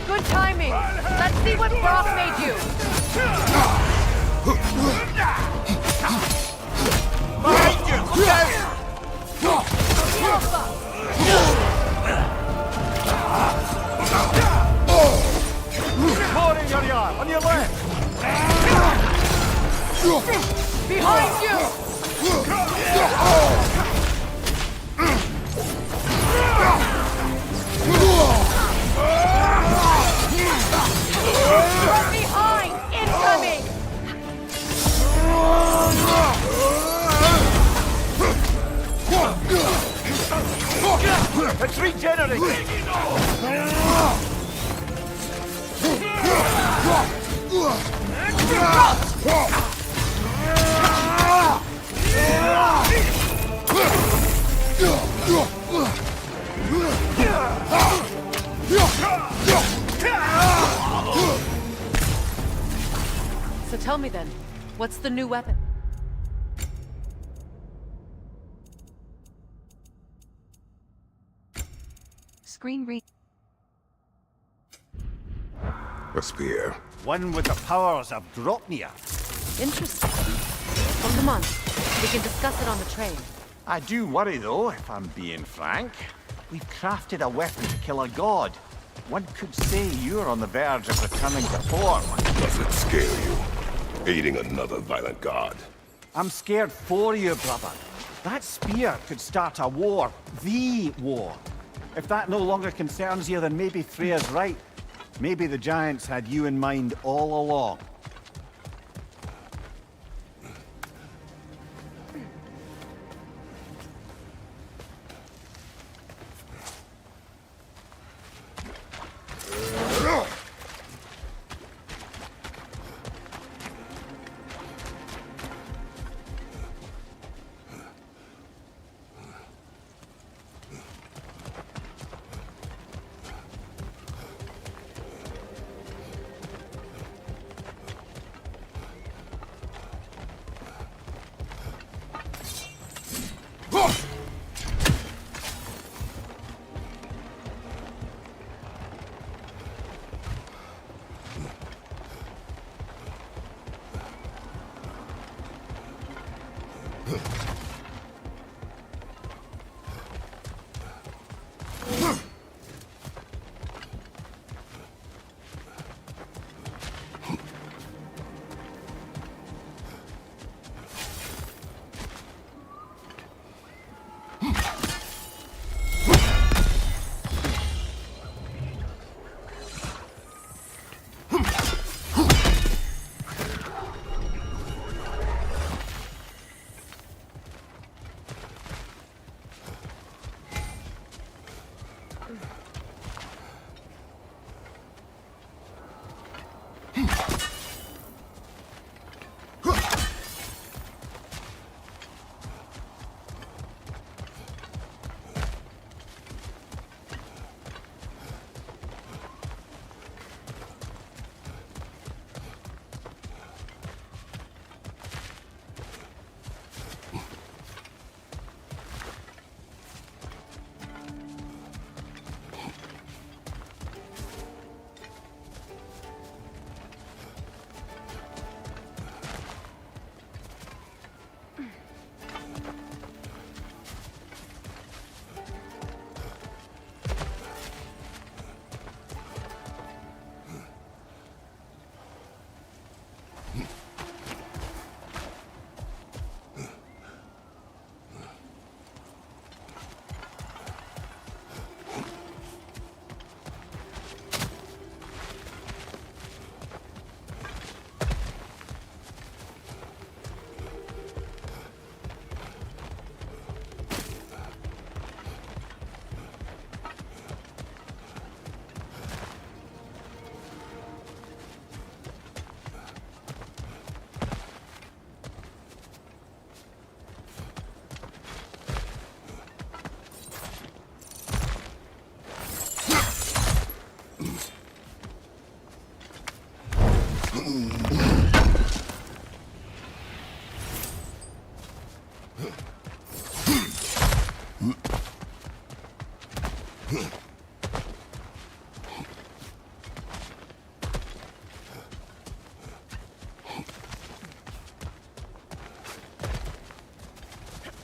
Good timing. Let's see what Brock made you. Behind you! Pouring your yard on your left. Behind you. From behind! Incoming! It's regenerating! So tell me then, what's the new weapon? Screen read. A spear. One with the powers of Dropnia. Interesting. Well, come on. We can discuss it on the train. I do worry though, if I'm being frank. We've crafted a weapon to kill a god. One could say you're on the verge of returning to form. Does it scare you? Aiding another violent god. I'm scared for you, brother. That spear could start a war. The war. If that no longer concerns you, then maybe Freya's right. Maybe the Giants had you in mind all along.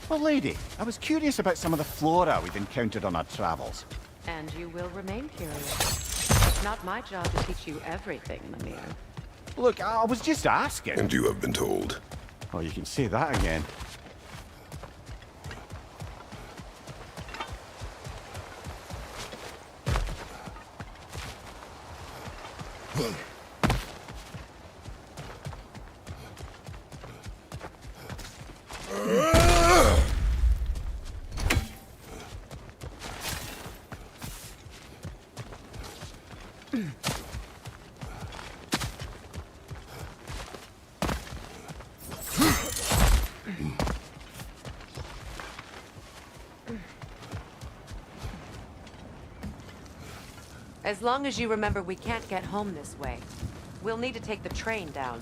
Well, lady, I was curious about some of the flora we've encountered on our travels. And you will remain curious. It's not my job to teach you everything, Mimir. Look, I was just asking. And you have been told. Oh, you can say that again. As long as you remember we can't get home this way. We'll need to take the train down.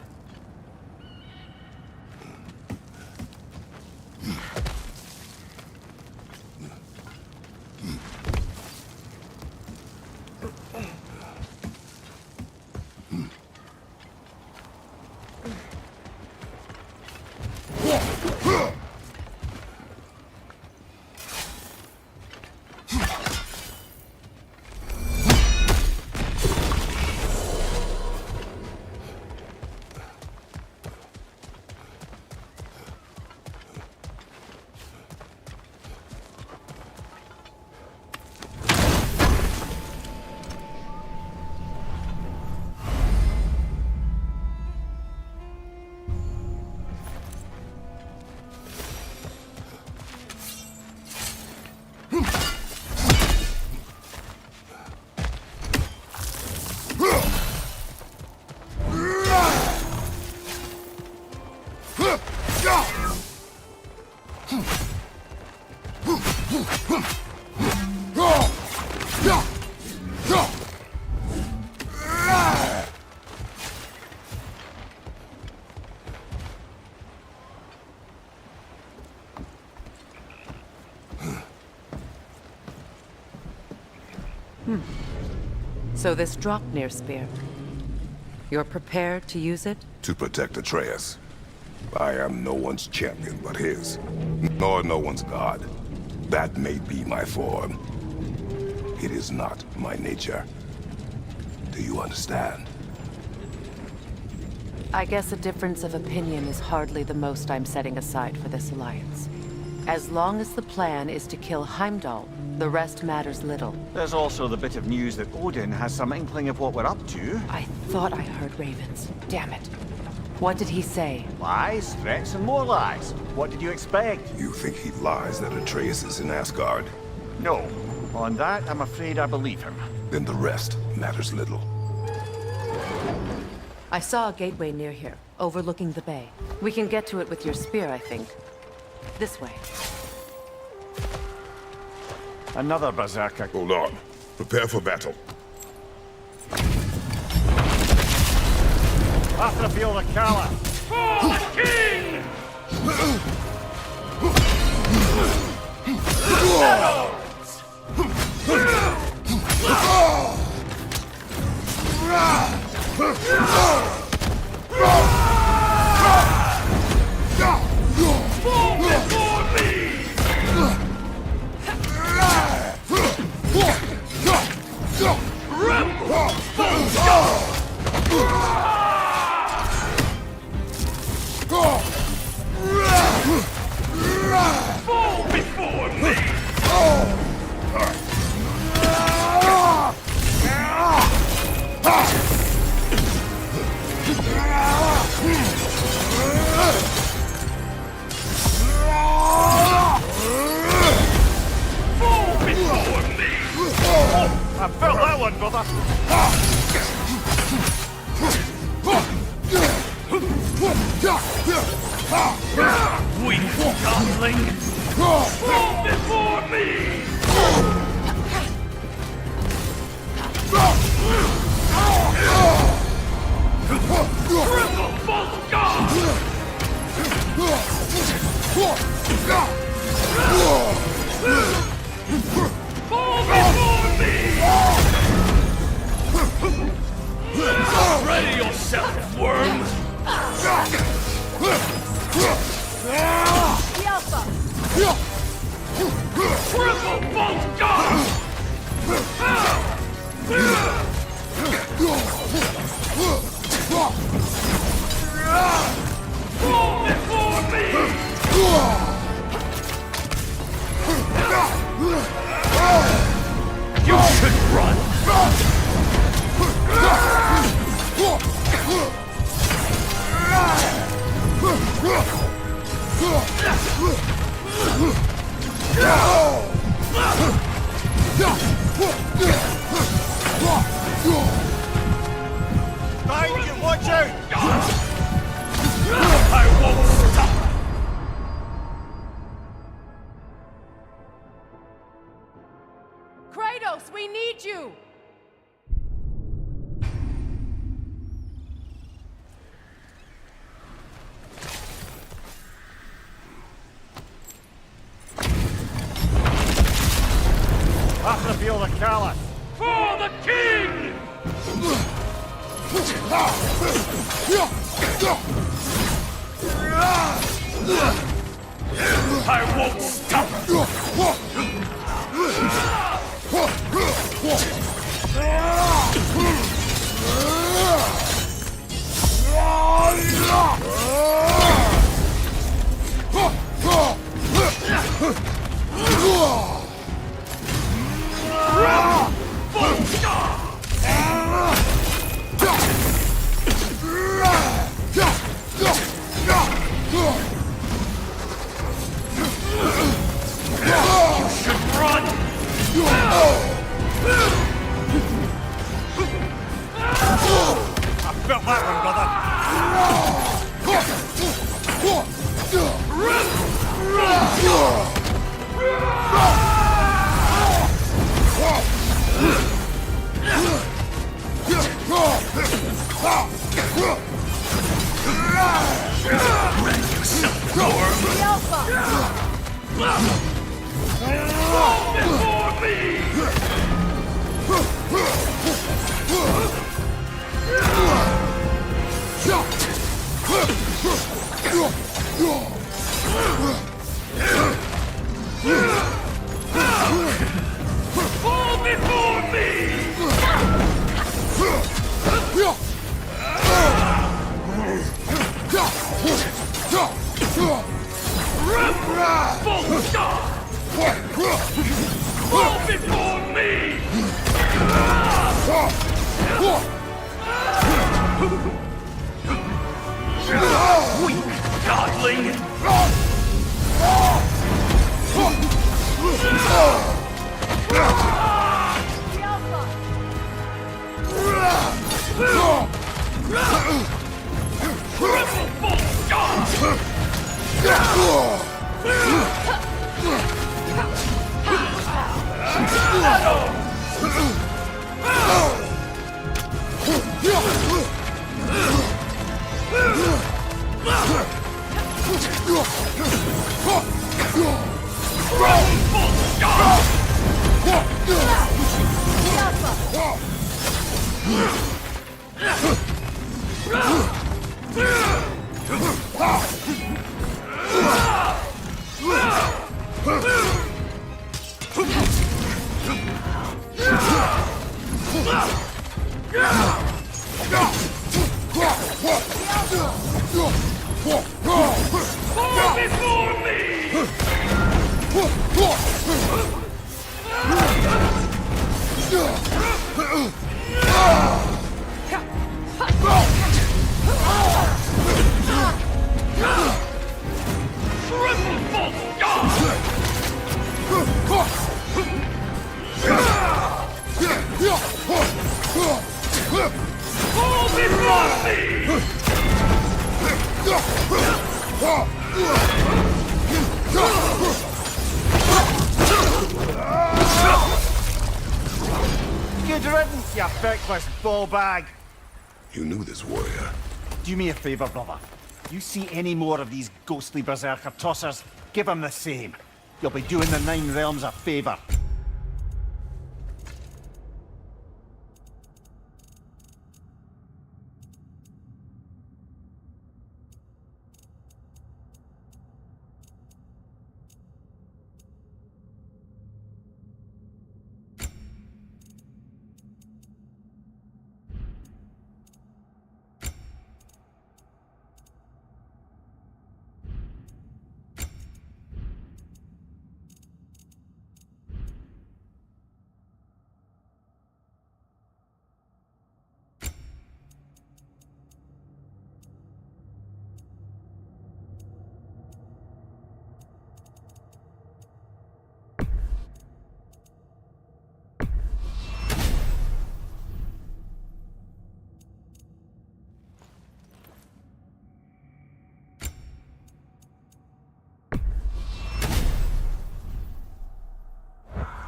So this Draupnir spear, you're prepared to use it? To protect Atreus. I am no one's champion but his, nor no one's god. That may be my form. It is not my nature. Do you understand? I guess a difference of opinion is hardly the most I'm setting aside for this alliance. As long as the plan is to kill Heimdall, the rest matters little. There's also the bit of news that Odin has some inkling of what we're up to. I thought I heard ravens. Damn it. What did he say? Lies, threats, and more lies. What did you expect? You think he lies that Atreus is in Asgard? No. On that, I'm afraid I believe him. Then the rest matters little. I saw a gateway near here, overlooking the bay. We can get to it with your spear, I think. This way. Another berserker. Hold on. Prepare for battle. After Fiona Kala. For the king! Fall before me! Rebel! Fall before me! Fall before me! I felt that one, brother. Weak godling! Fall before me! Triple false god! Fall before me! Ready yourself, worm! Triple bolt gun! Fall before me! You should run! Behind you, watch out! I won't stop! Kratos, we need you! Have to feel the callus. For the king! I won't stop! You should run! I felt that one, brother. Fall before me! Fall before me! Fall before me! Weak godling! Triple bolt gun! Fall before me! Triple bolt Fall before me! Good riddance, you feckless ball bag. You knew this warrior. Do me a favor, brother. You see any more of these ghostly berserker tossers, Give him the same. You'll be doing the Nine Realms a favor.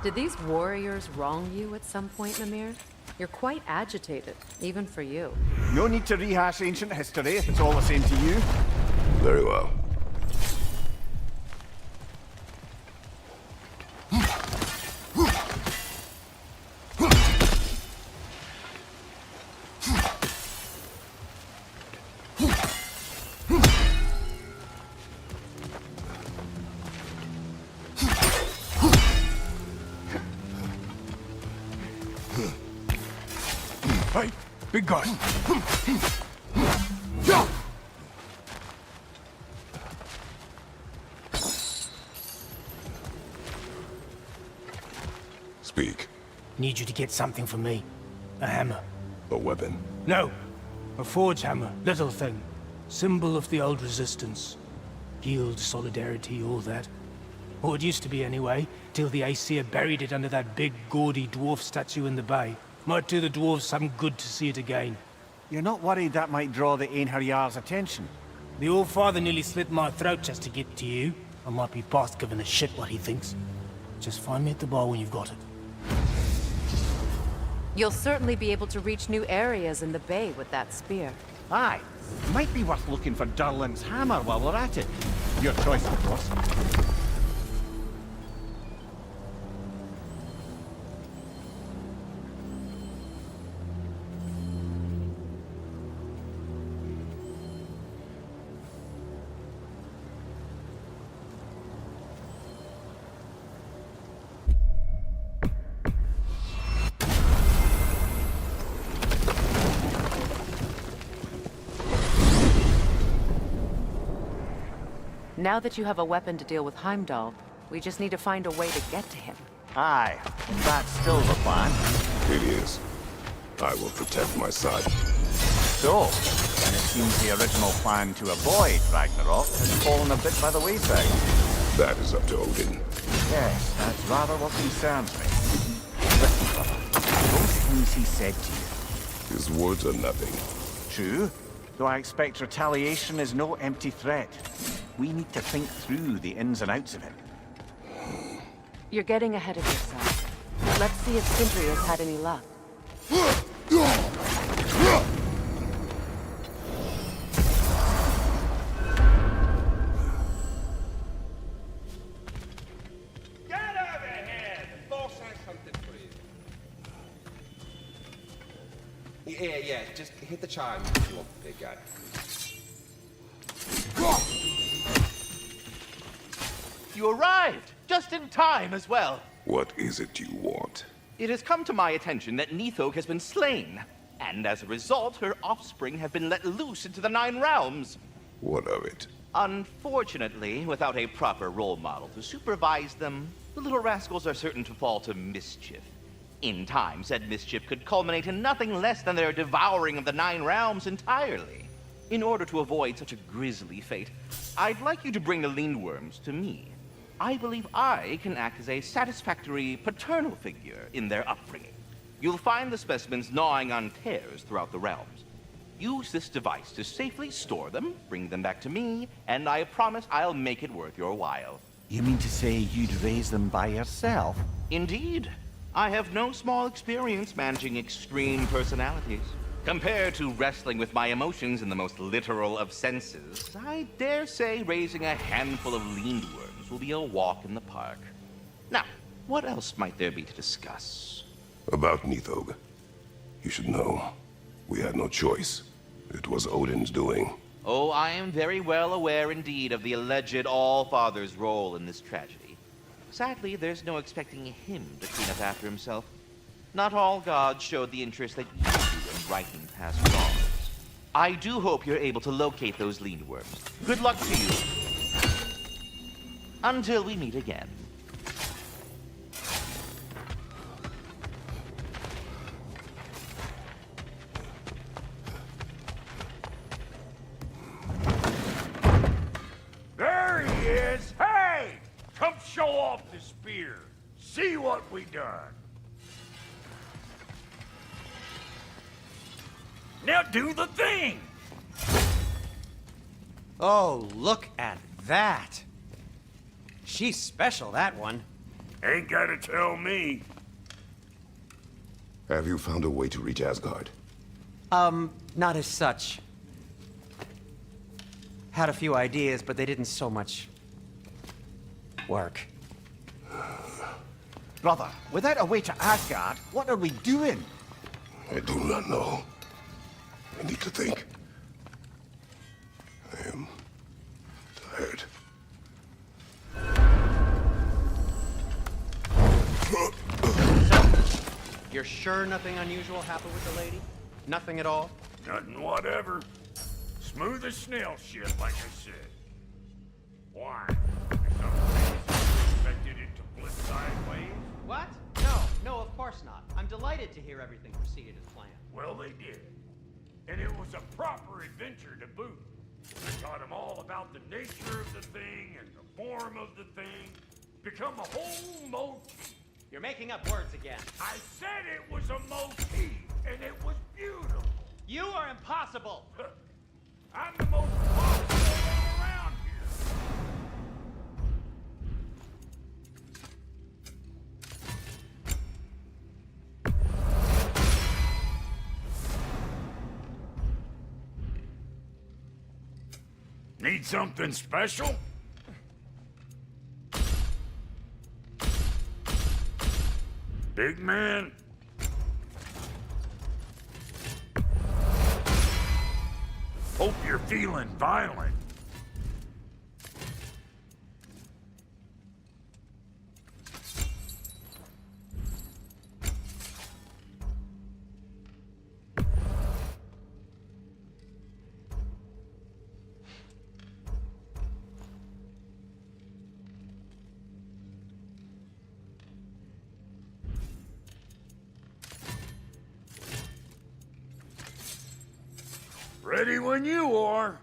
Did these warriors wrong you at some point, Mimir? You're quite agitated, even for you. No need to rehash ancient history if it's all the same to you. Very well. Hey, big guy. Speak. Need you to get something for me. A hammer. A weapon. No, a forge hammer. Little thing. Symbol of the old resistance. Guild, solidarity, all that. Or it used to be anyway, till the Aesir buried it under that big, gaudy dwarf statue in the bay. Might do the dwarves some good to see it again. You're not worried that might draw the Einherjar's attention? The old father nearly slit my throat just to get to you. I might be past giving a shit what he thinks. Just find me at the bar when you've got it. You'll certainly be able to reach new areas in the bay with that spear. Aye. Might be worth looking for Durlin's hammer while we're at it. Your choice, of course. Now that you have a weapon to deal with Heimdall, we just need to find a way to get to him. Aye. That's still the plan. It is. I will protect my son. So, then it seems the original plan to avoid Ragnarok has fallen a bit by the wayside. That is up to Odin. Yes, that's rather what concerns me. Listen, brother, those things he said to you. His words are nothing. True, though I expect retaliation is no empty threat. We need to think through the ins and outs of it. You're getting ahead of yourself. Let's see if Sindri has had any luck. Get over here! The boss has something for you. Yeah, just hit the chime if you want, big guy. You arrived, just in time as well. What is it you want? It has come to my attention that Nithog has been slain, and as a result, her offspring have been let loose into the Nine Realms. What of it? Unfortunately, without a proper role model to supervise them, the little rascals are certain to fall to mischief. In time, said mischief could culminate in nothing less than their devouring of the Nine Realms entirely. In order to avoid such a grisly fate, I'd like you to bring the Lindworms to me. I believe I can act as a satisfactory paternal figure in their upbringing. You'll find the specimens gnawing on tears throughout the realms. Use this device to safely store them, bring them back to me, and I promise I'll make it worth your while. You mean to say you'd raise them by yourself? Indeed. I have no small experience managing extreme personalities. Compared to wrestling with my emotions in the most literal of senses, I dare say raising a handful of Lindworms yours will be a walk in the park. Now, what else might there be to discuss? About Nithog. You should know, we had no choice. It was Odin's doing. Oh, I am very well aware indeed of the alleged All-Father's role in this tragedy. Sadly, there's no expecting him to clean up after himself. Not all gods showed the interest that you do in righting past wrongs. I do hope you're able to locate those lean worms. Good luck to you. Until we meet again. There he is! Hey! Come show off the spear. See what we done. Now do the thing! Oh, look at that. She's special, that one. Ain't gotta tell me. Have you found a way to reach Asgard? Not as such. Had a few ideas, but they didn't so much work. Brother, without a way to Asgard, what are we doing? I do not know. I need to think. I am tired. You're sure nothing unusual happened with the lady? Nothing at all? Nothing whatever. Smooth as snail shit, like I said. Why? For some reason you expected it to flip sideways? What? No, of course not. I'm delighted to hear everything proceeded as planned. Well, they did. And it was a proper adventure to boot. I taught them all about the nature of the thing and the form of the thing. Become a whole motif. You're making up words again. I said it was a motif, and it was beautiful. You are impossible! I'm the most popular one around here. Need something special? Big man? Hope you're feeling violent. Ready when you are.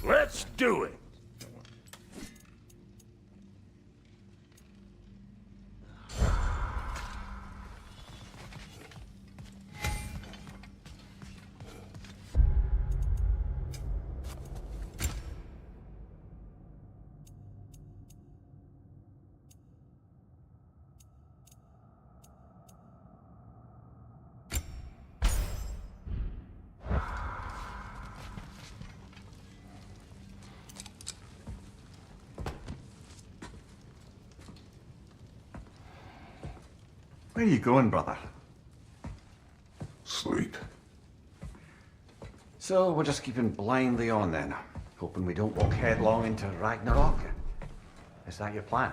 Let's do it. Where are you going, brother? Sleep. So we're just keeping blindly on then, hoping we don't walk headlong into Ragnarok. Is that your plan?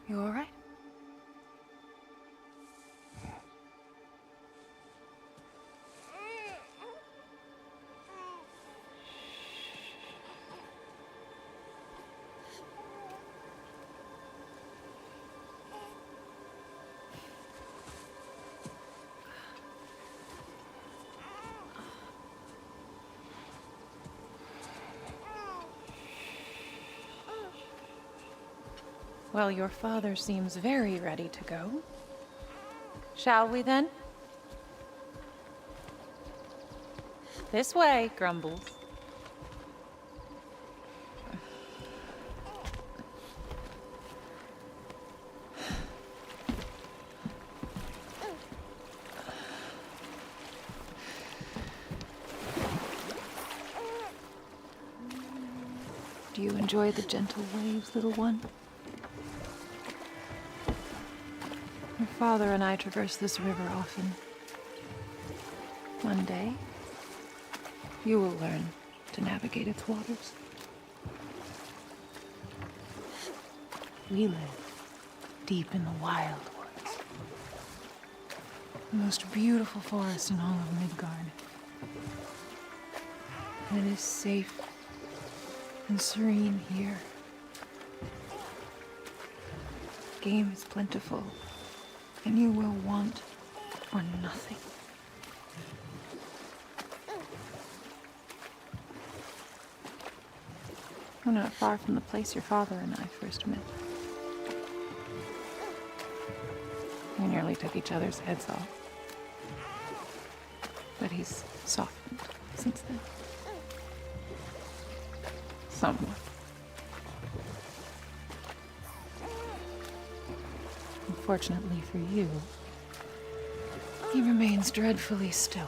You all right? Well, your father seems very ready to go. Shall we then? This way, Grumbles. Do you enjoy the gentle waves, little one? Your father and I traverse this river often. One day, you will learn to navigate its waters. We live deep in the wild woods. The most beautiful forest in all of Midgard. And it is safe and serene here. Game is plentiful, and you will want for nothing. We're not far from the place your father and I first met. We nearly took each other's heads off. But he's softened since then. Somewhat. Unfortunately for you, he remains dreadfully stoic.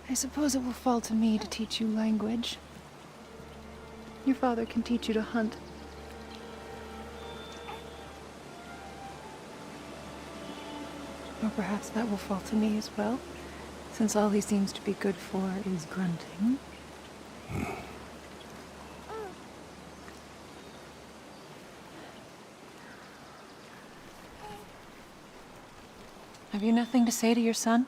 I suppose it will fall to me to teach you language. Your father can teach you to hunt. Or perhaps that will fall to me as well, since all he seems to be good for is grunting. Have you nothing to say to your son?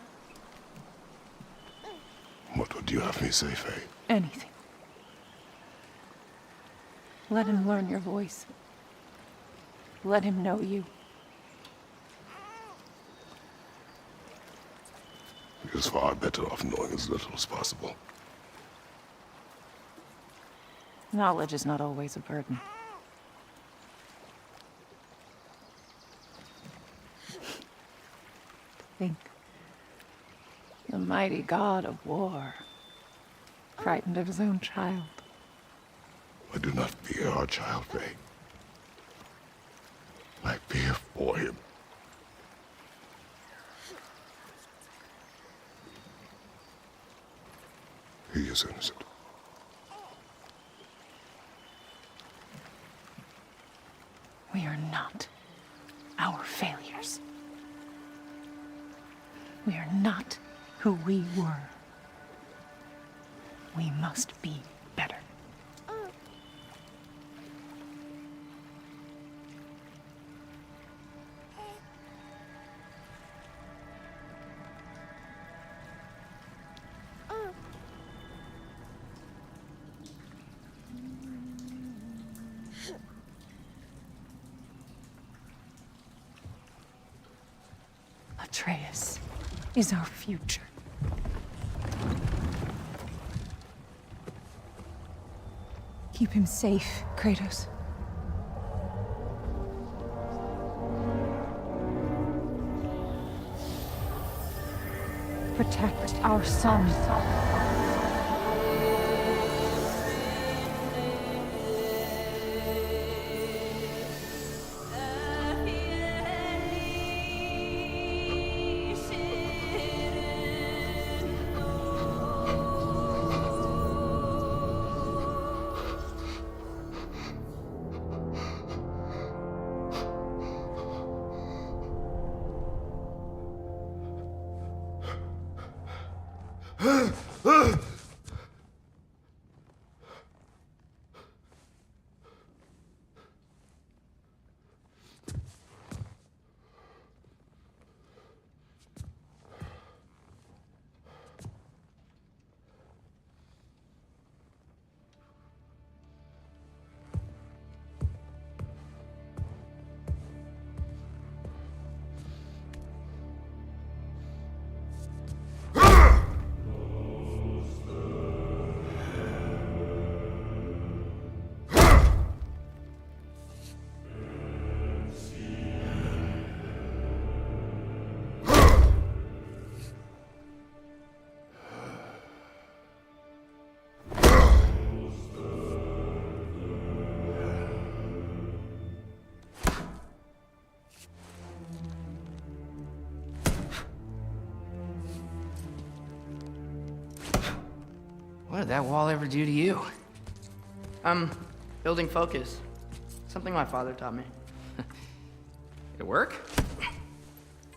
What would you have me say, Faye? Anything. Let him learn your voice. Let him know you. He is far better off knowing as little as possible. Knowledge is not always a burden. Think. The mighty god of war, frightened of his own child. I do not fear our child, Faye. I fear for him. He is innocent. We are not our failures. We are not who we were. We must be better. Atreus is our future. Keep him safe, Kratos. Protect our son. What did that wall ever do to you? Building focus. Something my father taught me. Did it work?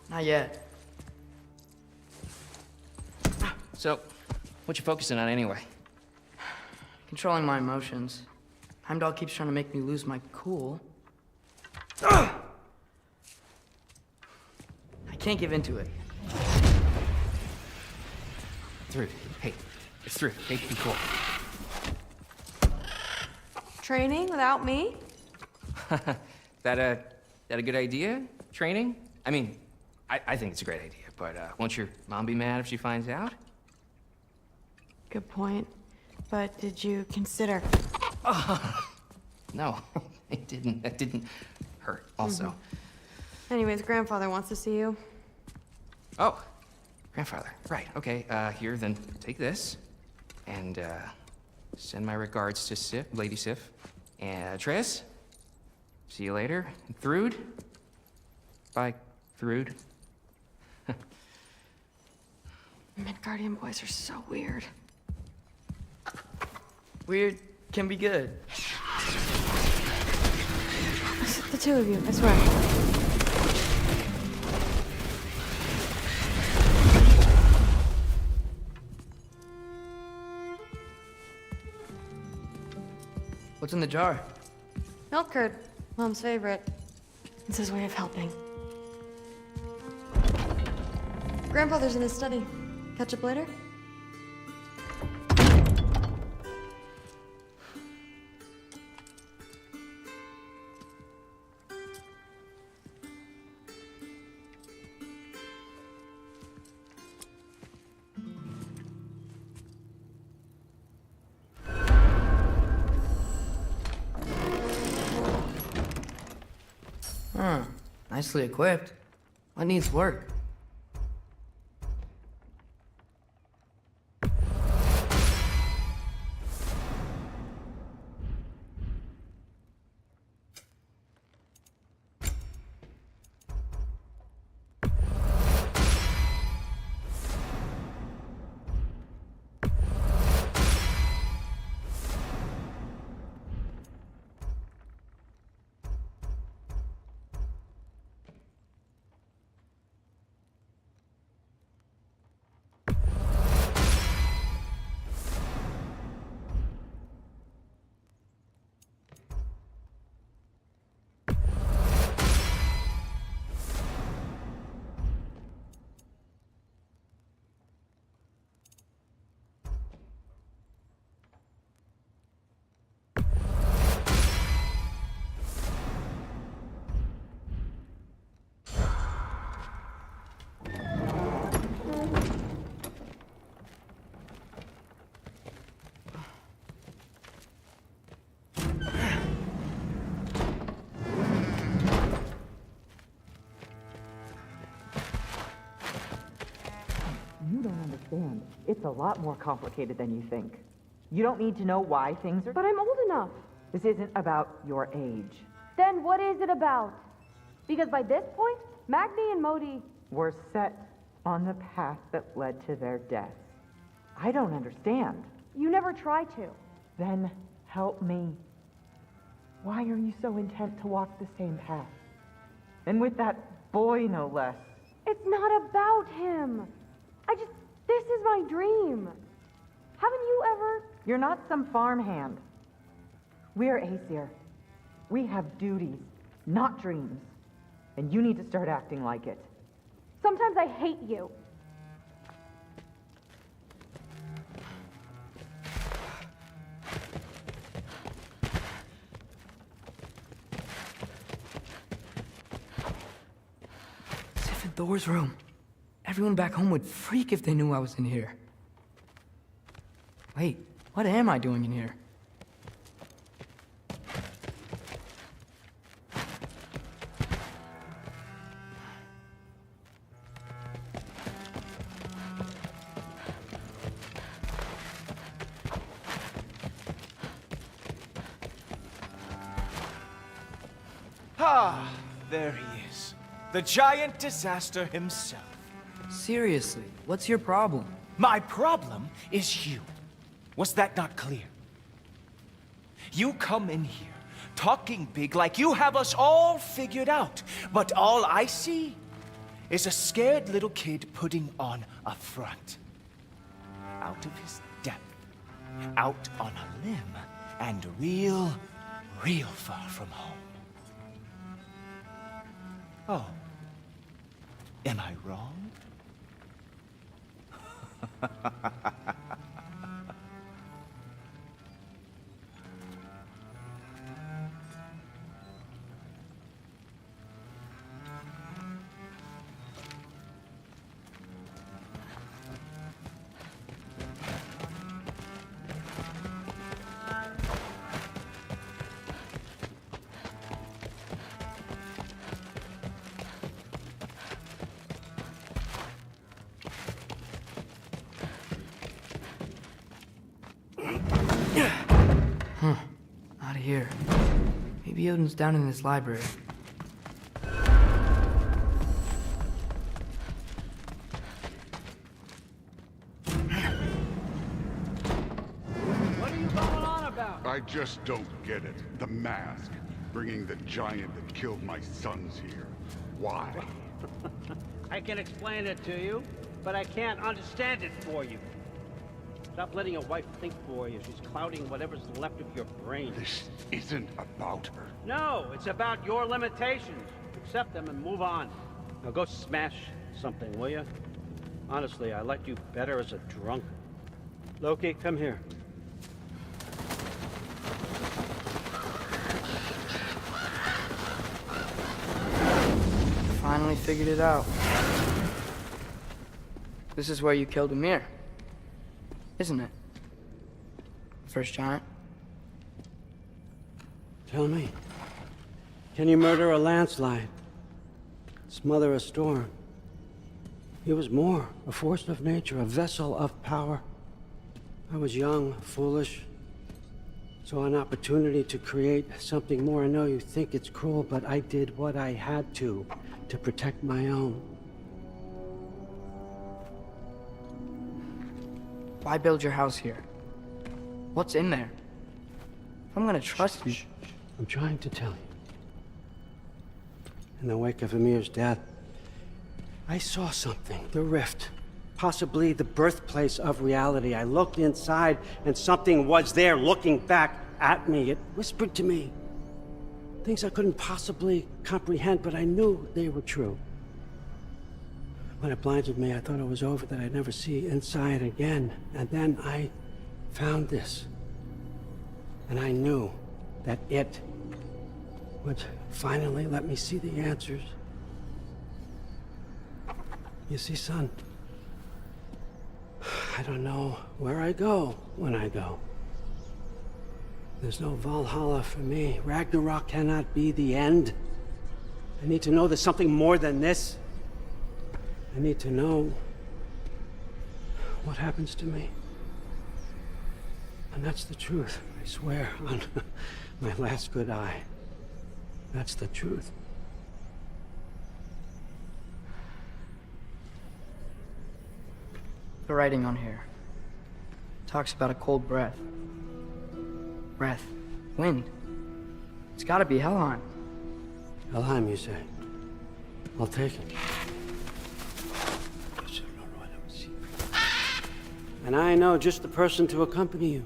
Not yet. So, what you focusing on anyway? Controlling my emotions. Heimdall keeps trying to make me lose my cool. I can't give into it. Through. Hey, it's through. Hey, be cool. Training without me? That a good idea? Training? I mean, I think it's a great idea, but won't your mom be mad if she finds out? Good point. But did you consider? No, it didn't. That didn't hurt. Also. Anyways, grandfather wants to see you. Oh, grandfather. Right. Okay. Here, then take this, and send my regards to Sif, Lady Sif, and Tris. See you later. And Thrud. Bye, Thrud. Midgardian boys are so weird. Weird can be good. It's the two of you, I swear. What's in the jar? Milk curd, Mom's favorite. It's his way of helping. Grandfather's in his study. Catch up later? Nicely equipped. What needs work? You don't understand. It's a lot more complicated than you think. You don't need to know why things are... But I'm old enough. This isn't about your age. Then what is it about? Because by this point, Magni and Modi... We're set on the path that led to their deaths. I don't understand. You never try to. Then help me. Why are you so intent to walk the same path? And with that boy, no less. It's not about him. This is my dream. Haven't you ever? You're not some farmhand. We're Aesir. We have duties, not dreams. And you need to start acting like it. Sometimes I hate you. Sif in Thor's room. Everyone back home would freak if they knew I was in here. Wait, what am I doing in here? Ah, there he is. The giant disaster himself. Seriously, what's your problem? My problem is you. Was that not clear? You come in here, talking big like you have us all figured out, but all I see is a scared little kid putting on a front. Out of his depth, out on a limb, and real far from home. Oh, am I wrong? Out of here. Maybe Odin's down in his library. What are you going on about? I just don't get it. The mask. Bringing the giant that killed my sons here. Why? I can explain it to you, but I can't understand it for you. Stop letting your wife think for you. She's clouding whatever's left of your brain. This isn't about her. No, it's about your limitations. Accept them and move on. Now go smash something, will you? Honestly, I liked you better as a drunk. Loki, come here. Finally figured it out. This is where you killed Ymir, isn't it? First giant. Tell me, can you murder a landslide? Smother a storm? He was more, a force of nature, a vessel of power. I was young, foolish, saw an opportunity to create something more. I know you think it's cruel, but I did what I had to protect my own. Why build your house here? What's in there? I'm gonna trust you. I'm trying to tell you. In the wake of Ymir's death, I saw something. The rift. Possibly the birthplace of reality. I looked inside, and something was there looking back at me. It whispered to me things I couldn't possibly comprehend, but I knew they were true. When it blinded me, I thought it was over, that I'd never see inside again. And then I found this. And I knew that it would finally let me see the answers. You see, son, I don't know where I go when I go. There's no Valhalla for me. Ragnarok cannot be the end. I need to know there's something more than this. I need to know what happens to me. And that's the truth, I swear, on my last good eye. That's the truth. The writing on here talks about a cold breath. Breath. Wind. It's gotta be Helheim. Helheim, you say? I'll take it. And I know just the person to accompany you.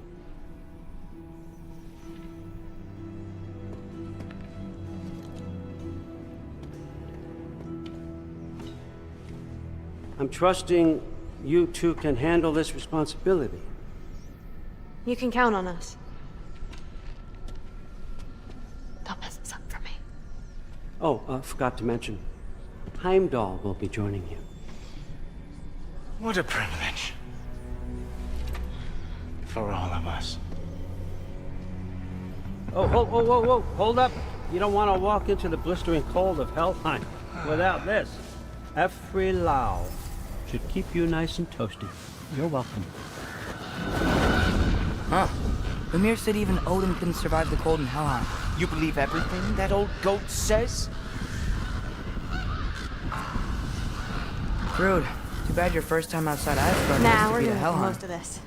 I'm trusting you two can handle this responsibility. You can count on us. Don't mess this up for me. Oh, forgot to mention, Heimdall will be joining you. What a privilege. For all of us. Oh, whoa, hold up. You don't want to walk into the blistering cold of Helheim without this. Every Lau should keep you nice and toasty. You're welcome. Huh. Ymir said even Odin couldn't survive the cold in Helheim. You believe everything that old goat says? Rude. Too bad your first time outside Asgard Nah, was we're to be to gonna do Helheim. most of this.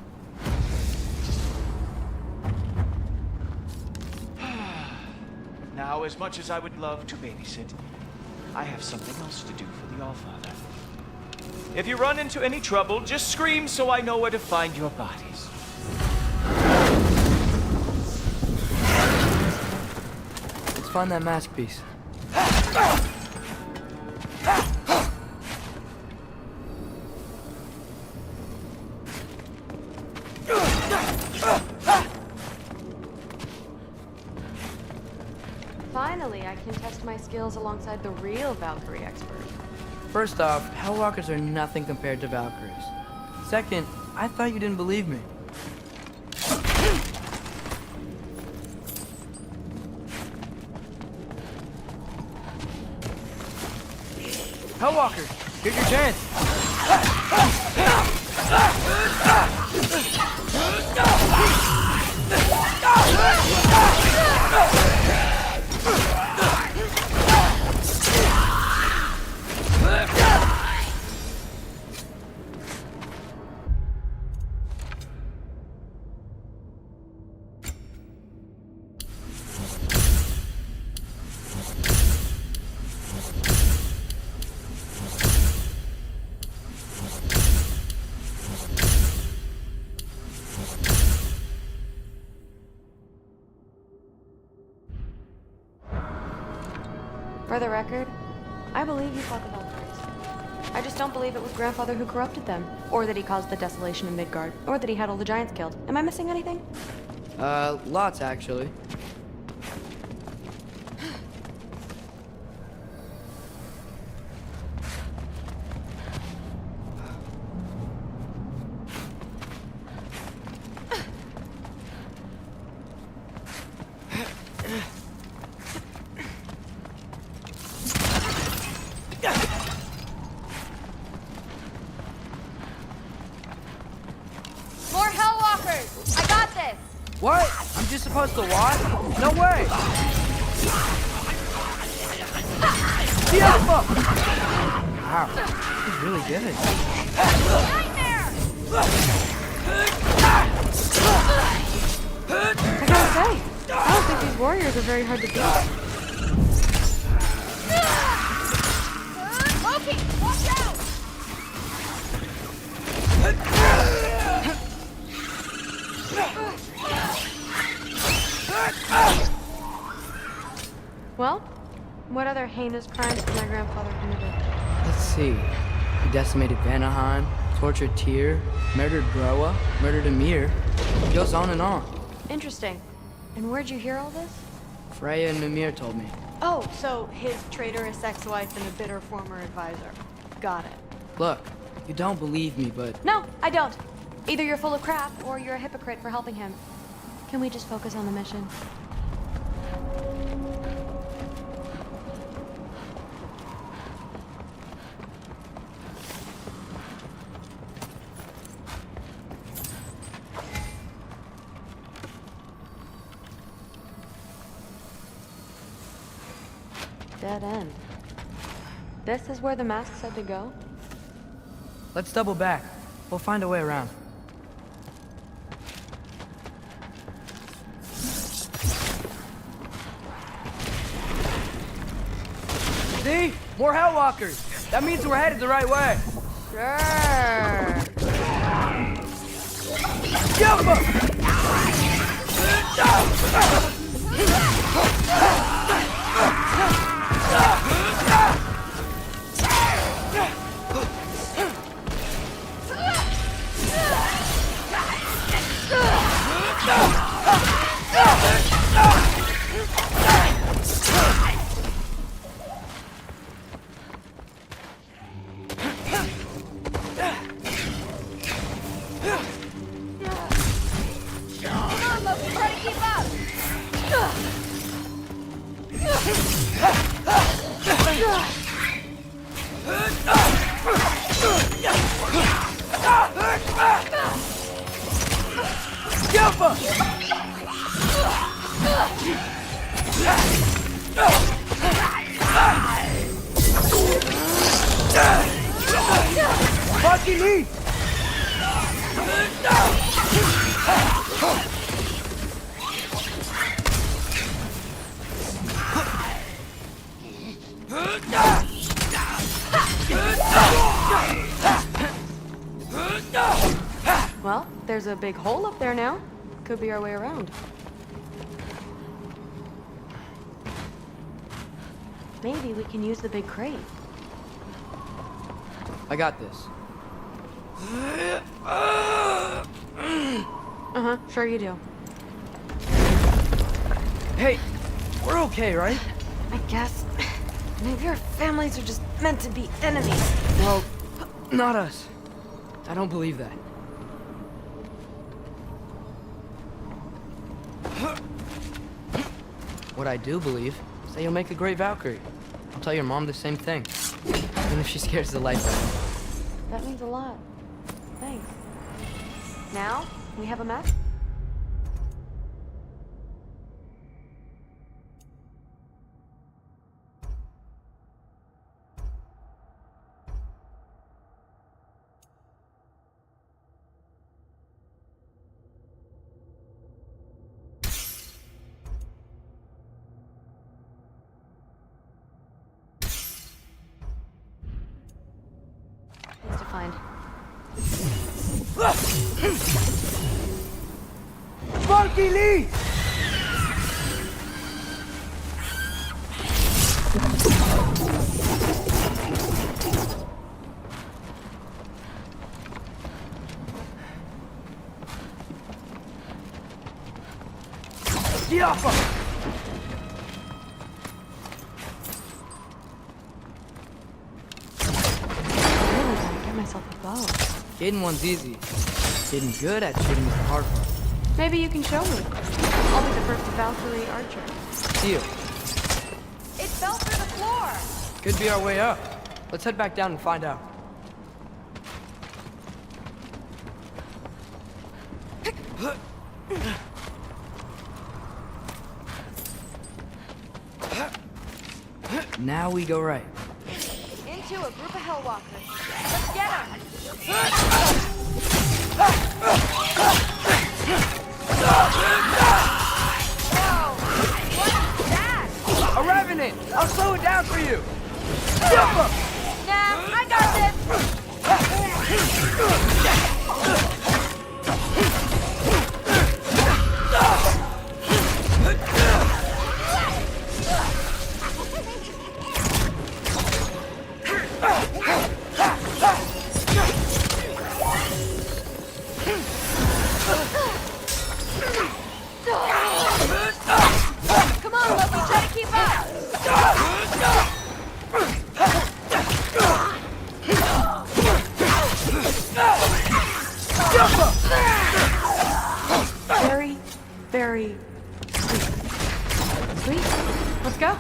Now, as much as I would love to babysit, I have something else to do for the Allfather. If you run into any trouble, just scream so I know where to find your bodies. Let's find that mask piece. Finally, I can test my skills alongside the real Valkyrie expert. First off, Hellwalkers are nothing compared to Valkyries. Second, I thought you didn't believe me. Hellwalker, here's your chance. For the record, I believe you fought the Valkyries. I just don't believe it was Grandfather who corrupted them, or that he caused the desolation in Midgard, or that he had all the giants killed. Am I missing anything? Lots actually. More Hellwalkers! I got this! What? I'm just supposed to watch? No way! Beautiful! Wow, he's really good. Nightmare! I gotta say, I don't think these warriors are very hard to beat. Loki, watch out! Well, what other heinous crimes did my grandfather committed? Let's see. He decimated Vanaheim, tortured Tyr, murdered Groa, murdered Ymir. It goes on and on. Interesting. And where'd you hear all this? Freya and Mimir told me. Oh, so his traitorous ex-wife and a bitter former advisor. Got it. Look, you don't believe me, but No, I don't. Either you're full of crap, or you're a hypocrite for helping him. Can we just focus on the mission? Dead end. This is where the mask said to go? let's double back. We'll find a way around. See? More Hellwalkers! That means we're headed the right way! Sure. Well, there's a big hole up there now. Could be our way around. Maybe we can use the big crate. I got this. Uh-huh, sure you do. Hey, we're okay, right? I guess. Maybe our families are just meant to be enemies. Well, not us. I don't believe that. What I do believe is that you'll make a great Valkyrie. I'll tell your mom the same thing, even if she scares the life out of me. That means a lot. Thanks. Now, we have a map? Things to find. Funky Lee! Get off him! Getting one's easy. Getting good at shooting is the hard part. Maybe you can show me. I'll be the first Valkyrie archer. Deal. It fell through the floor! Could be our way up. Let's head back down and find out. Now we go right. Into a group of Hellwalkers. Let's get them! A revenant! I'll slow it down for you! Nah, I got this! Come on, Loki, try to keep up! Very, very sweet. Sweet. Let's go.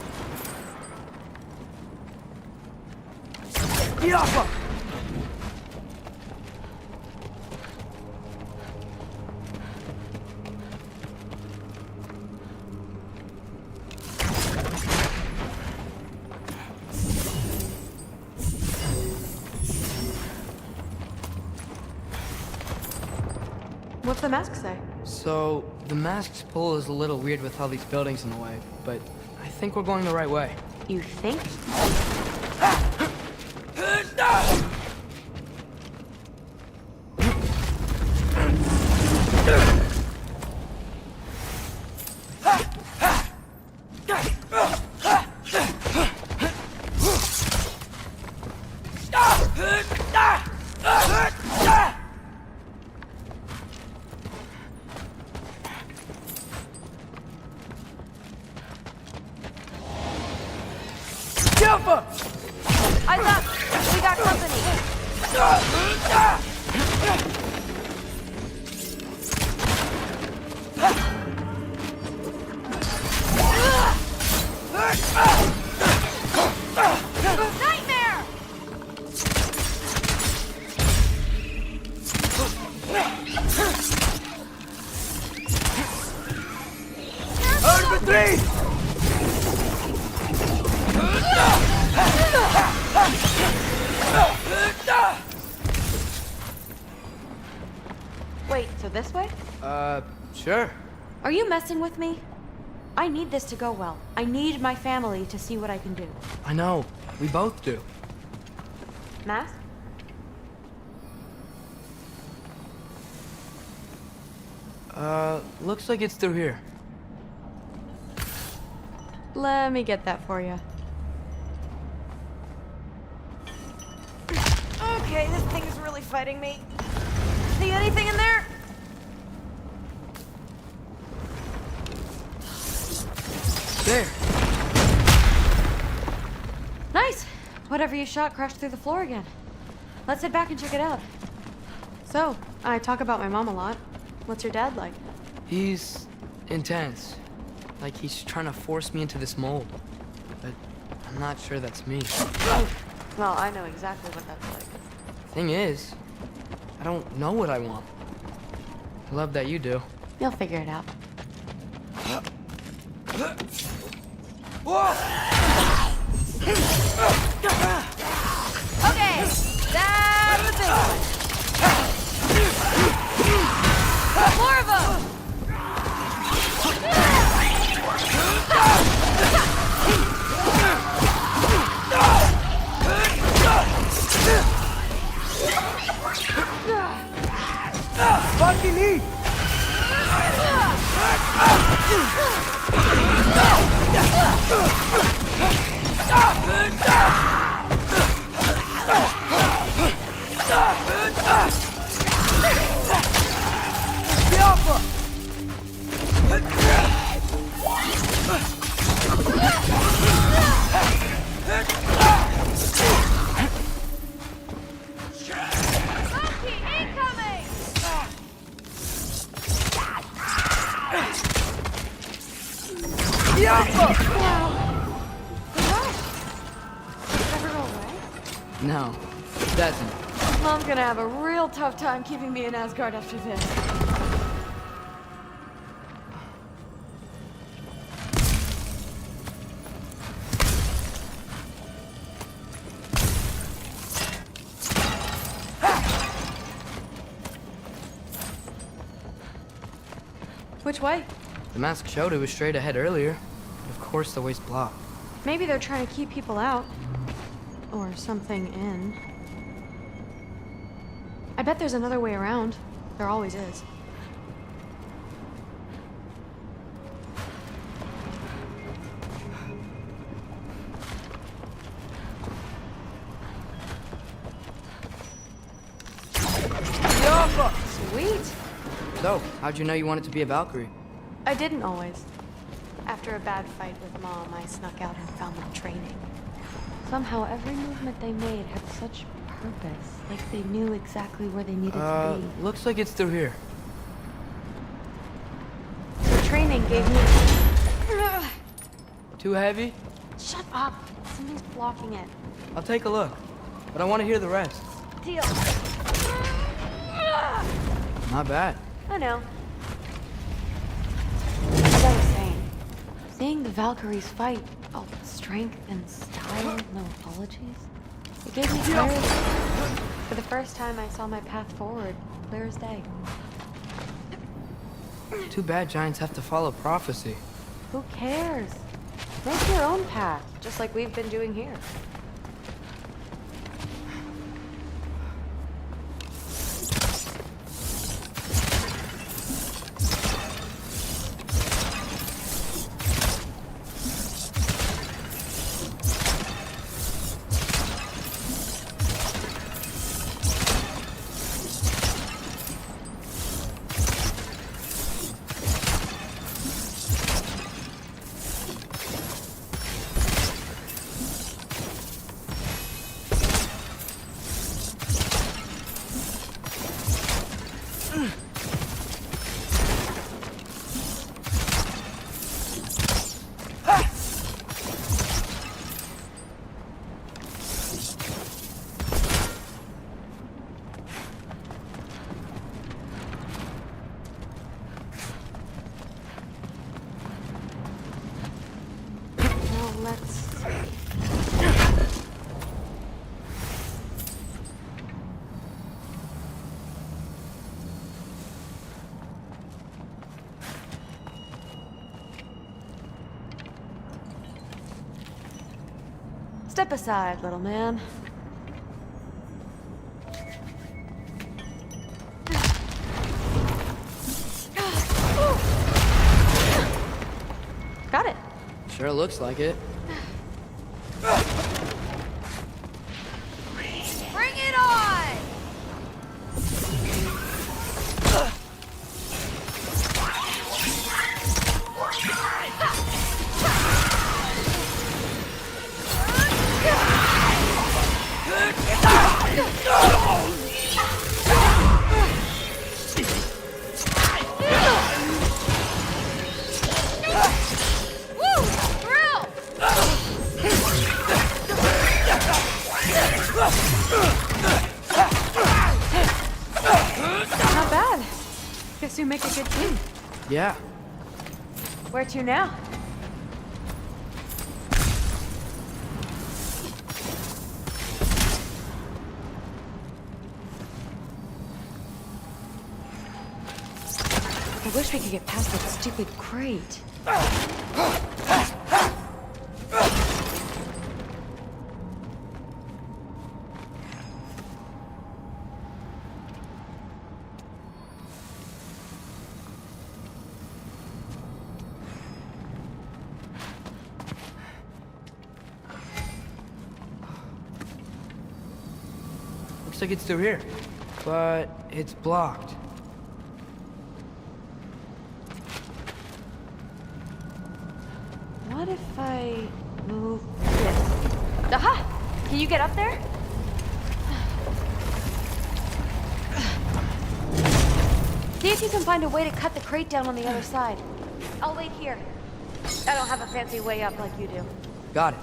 Get off him! What's the mask say? So, the mask's pull is a little weird with all these buildings in the way, but I think we're going the right way. You think? Eyes up! We got company! Nightmare! Over 3! Wait, so this way? Sure. Are you messing with me? I need this to go well. I need my family to see what I can do. I know. We both do. Mask? Looks like it's through here. Let me get that for you. Okay, this thing is really fighting me. See anything in there? There. Nice! Whatever you shot crashed through the floor again. Let's head back and check it out. So, I talk about my mom a lot. What's your dad like? He's intense. Like he's trying to force me into this mold. But I'm not sure that's me. Oh, well, I know exactly what that's like. Thing is, I don't know what I want. I love that you do. You'll figure it out. Okay, that's the big one. More of them! Fucking eat! No, it doesn't. Mom's gonna have a real tough time keeping me in Asgard after this. Which way? The mask showed it was straight ahead earlier. But of course the way's blocked. Maybe they're trying to keep people out. Or something in. I bet there's another way around. There always is. Sweet! So, how'd you know you wanted to be a Valkyrie? I didn't always. After a bad fight with Mom, I snuck out and found them training. Somehow, every movement they made had such purpose. Like they knew exactly where they needed to be. Looks like it's through here. The training gave me... Too heavy? Shut up! Something's blocking it. I'll take a look. But I want to hear the rest. Deal. Not bad. I know. As I was saying, seeing the Valkyries fight, all strength and style, no apologies. It gave me clarity. For the first time, I saw my path forward, clear as day. Too bad giants have to follow prophecy. Who cares? Make your own path, just like we've been doing here. Step aside, little man. Got it. Sure looks like it. Bring it on! Not bad. Guess you make a good team. Yeah. Where to now? I wish we could get past that stupid crate. Looks like it's through here, but it's blocked. What if I move this? Aha! Can you get up there? See if you can find a way to cut the crate down on the other side. I'll wait here. I don't have a fancy way up like you do. Got it.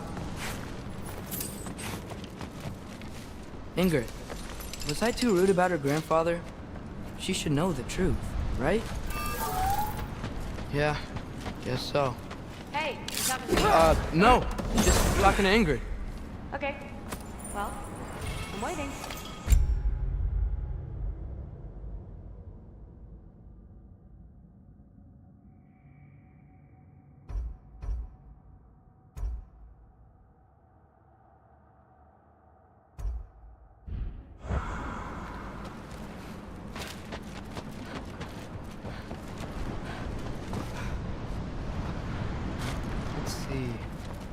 Ingrid, was I too rude about her grandfather? She should know the truth, right? Yeah, guess so. Hey, you coming? No. Just talking to Ingrid. Okay. Well, I'm waiting.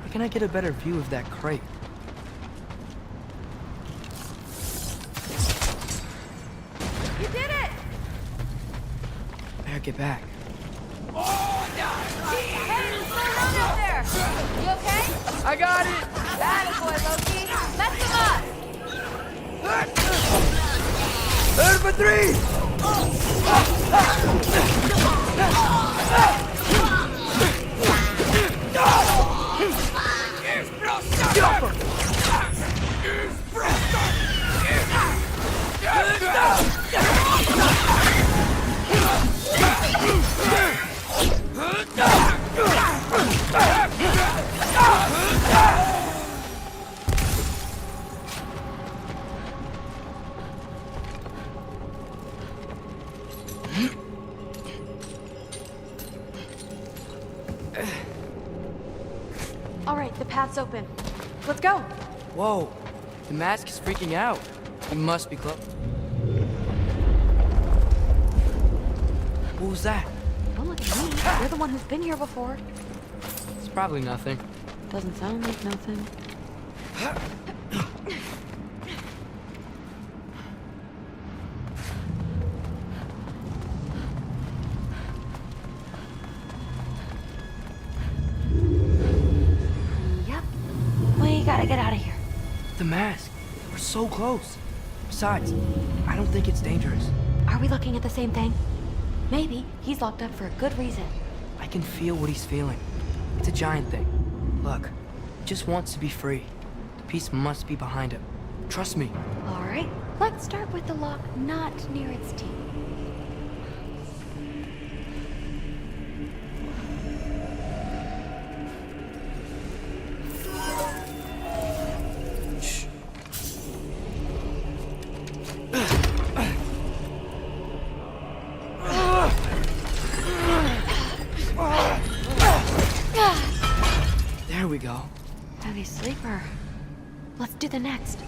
How can I get a better view of that crate? You did it! Better get back. Hey, what's going on out there? You okay? I got it! Attaboy, Loki. Mess him up! Third for three! All right, the path's open. Let's go. Whoa, the mask is freaking out. We must be close. What was that? Don't look at me. You're the one who's been here before. It's probably nothing. Doesn't sound like nothing. Yep. We gotta get out of here. The mask. We're so close. Besides, I don't think it's dangerous. Are we looking at the same thing? Maybe he's locked up for a good reason. I can feel what he's feeling. It's a giant thing. Look, he just wants to be free. The peace must be behind him. Trust me. All right, let's start with the lock not near its teeth. There we go. Heavy sleeper. Let's do the next.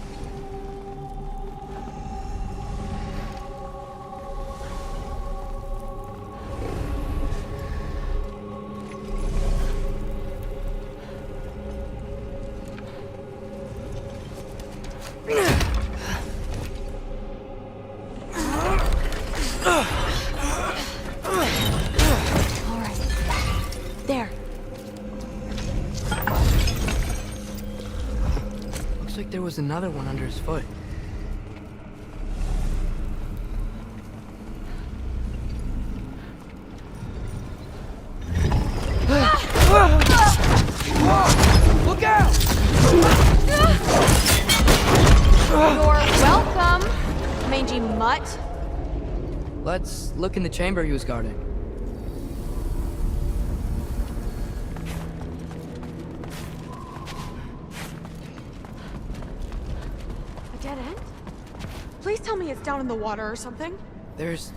All right. There. Looks like there was another one under his foot. Look out! You're welcome, mangy mutt. Let's look in the chamber he was guarding. A dead end? Please tell me it's down in the water or something. There's...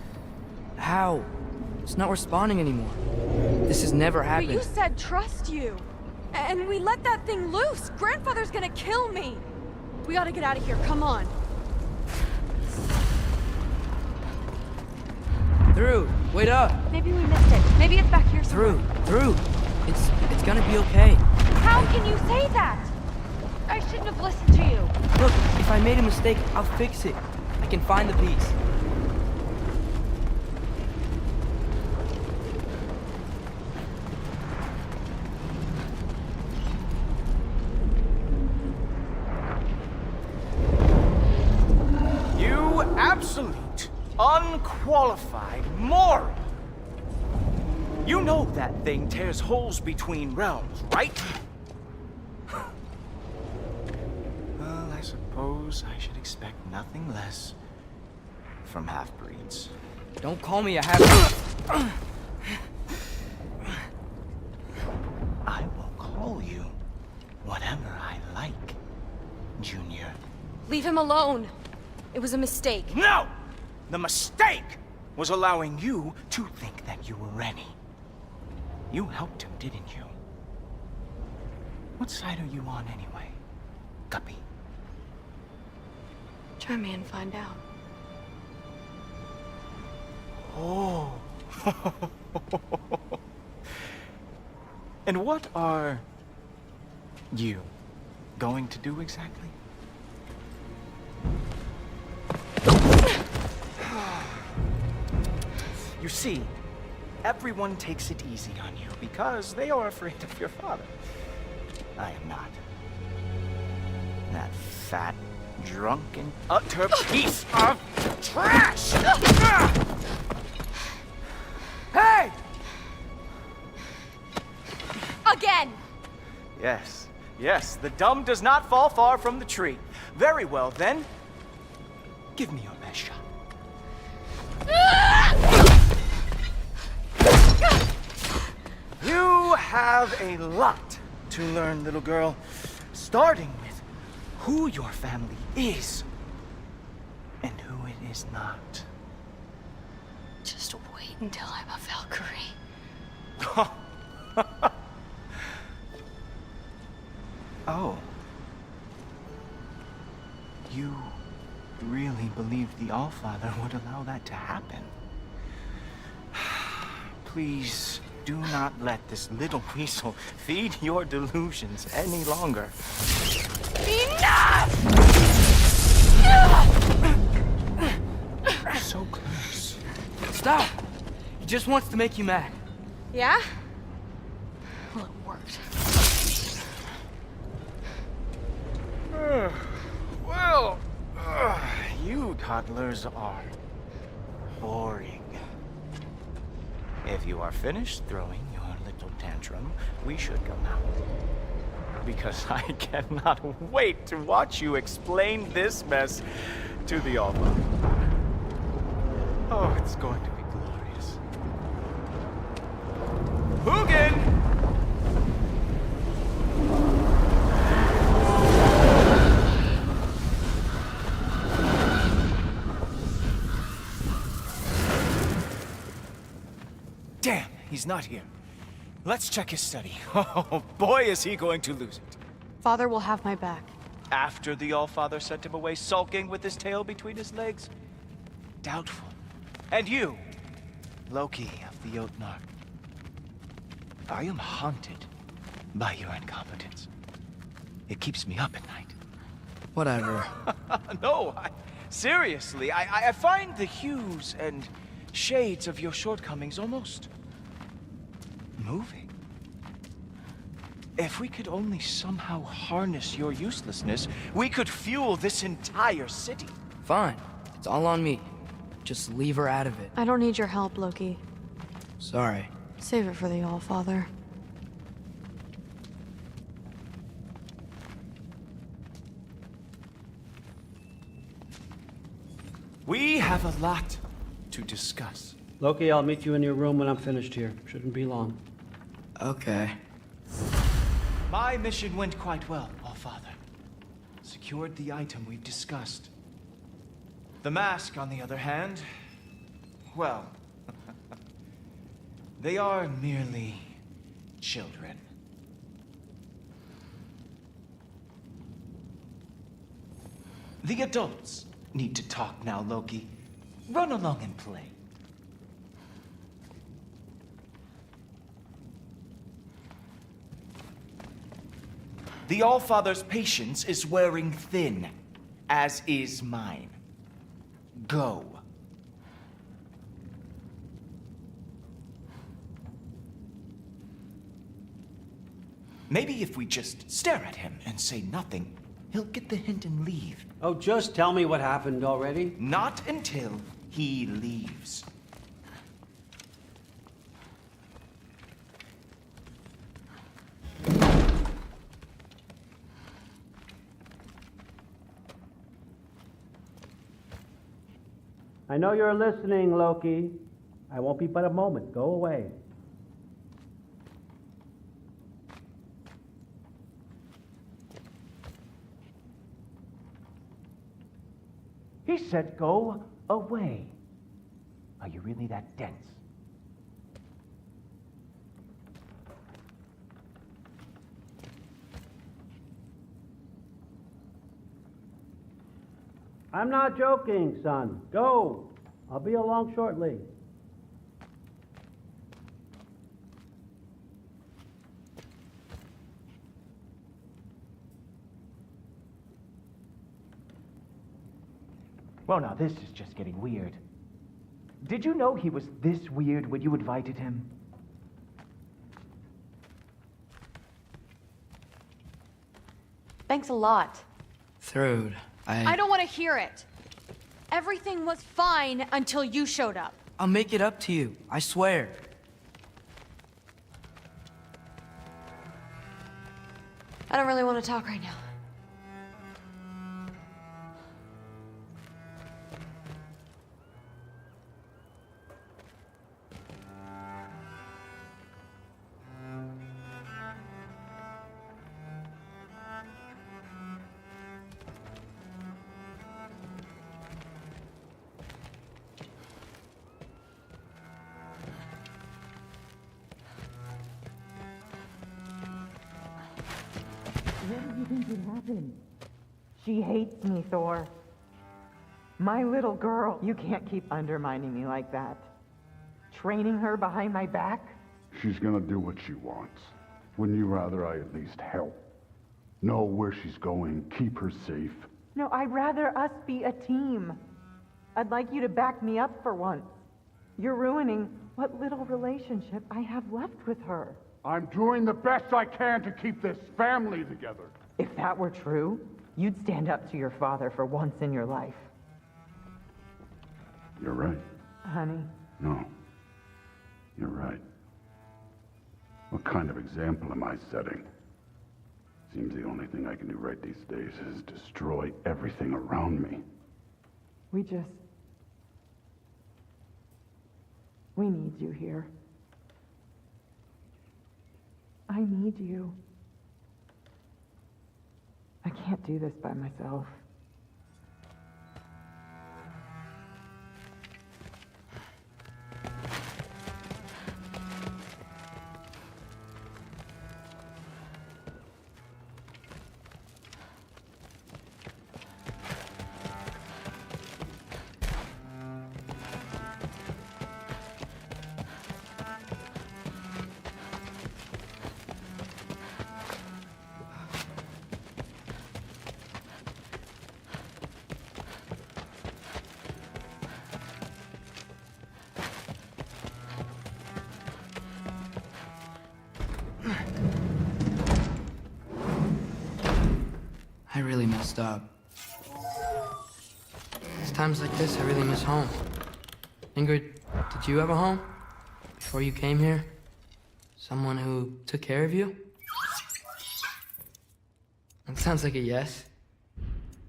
How? It's not responding anymore. This has never happened. But you said trust you. And we let that thing loose. Grandfather's gonna kill me. We gotta get out of here. Come on. Through! Wait up! Maybe we missed it. Maybe it's back here somewhere. Through! It's gonna be okay. How can you say that? I shouldn't have listened to you. Look, if I made a mistake, I'll fix it. I can find the piece. You absolute, unqualified moron! You know that thing tears holes between realms, right? Well, I suppose I should expect nothing less from half-breeds. Don't call me a half-breed. I will call you whatever I like, Junior. Leave him alone. It was a mistake. No! The mistake was allowing you to think that you were Rennie. You helped him, didn't you? What side are you on anyway, Guppy? Try me and find out. Oh. And what are you going to do exactly? You see, everyone takes it easy on you because they are afraid of your father. I am not. That fat, drunken, utter piece of trash! Hey! Again! Yes, yes, the dumb does not fall far from the tree. Very well, then. Give me your best shot. You have a lot to learn, little girl. Starting with who your family is and who it is not. Just wait until I'm a Valkyrie. Oh. You really believed the Allfather would allow that to happen? Please do not let this little weasel feed your delusions any longer. Enough! So close. Stop! He just wants to make you mad. Yeah? Well, it worked. Well, you toddlers are If you are finished throwing your little tantrum, we should go now. Because I cannot wait to watch you explain this mess to the Allfather. Oh, it's going to be glorious. Hugin! Damn, he's not here. Let's check his study. Oh, boy, is he going to lose it. Father will have my back. After the Allfather sent him away sulking with his tail between his legs? Doubtful. And you, Loki of the Jotnar. I am haunted by your incompetence. It keeps me up at night. Whatever. No, seriously, I find the hues and shades of your shortcomings almost moving. If we could only somehow harness your uselessness, we could fuel this entire city. Fine. It's all on me. Just leave her out of it. I don't need your help, Loki. Sorry. Save it for the Allfather. We have a lot to discuss. Loki, I'll meet you in your room when I'm finished here. Shouldn't be long. Okay. My mission went quite well, Allfather. Secured the item we've discussed. The mask, on the other hand, well, they are merely children. The adults need to talk now, Loki. Run along and play. The Allfather's patience is wearing thin, as is mine. Go. Maybe if we just stare at him and say nothing, he'll get the hint and leave. Oh, just tell me what happened already. Not until he leaves. I know you're listening, Loki. I won't be but a moment. Go away. He said go away. Are you really that dense? I'm not joking, son. Go. I'll be along shortly. Well, now this is just getting weird. Did you know he was this weird when you invited him? Thanks a lot. Throde, I don't want to hear it. Everything was fine until you showed up. I'll make it up to you. I swear. I don't really want to talk right now. What do you think would happen? She hates me, Thor. My little girl. You can't keep undermining me like that. Training her behind my back? She's gonna do what she wants. Wouldn't you rather I at least help? Know where she's going, keep her safe? No, I'd rather us be a team. I'd like you to back me up for once. You're ruining what little relationship I have left with her. I'm doing the best I can to keep this family together. If that were true, you'd stand up to your father for once in your life. You're right. Honey, No. You're right. What kind of example am I setting? Seems the only thing I can do right these days is destroy everything around me. We need you here. I need you. I can't do this by myself. I really messed up. It's times like this I really miss home. Ingrid, did you have a home? Before you came here? Someone who took care of you? That sounds like a yes.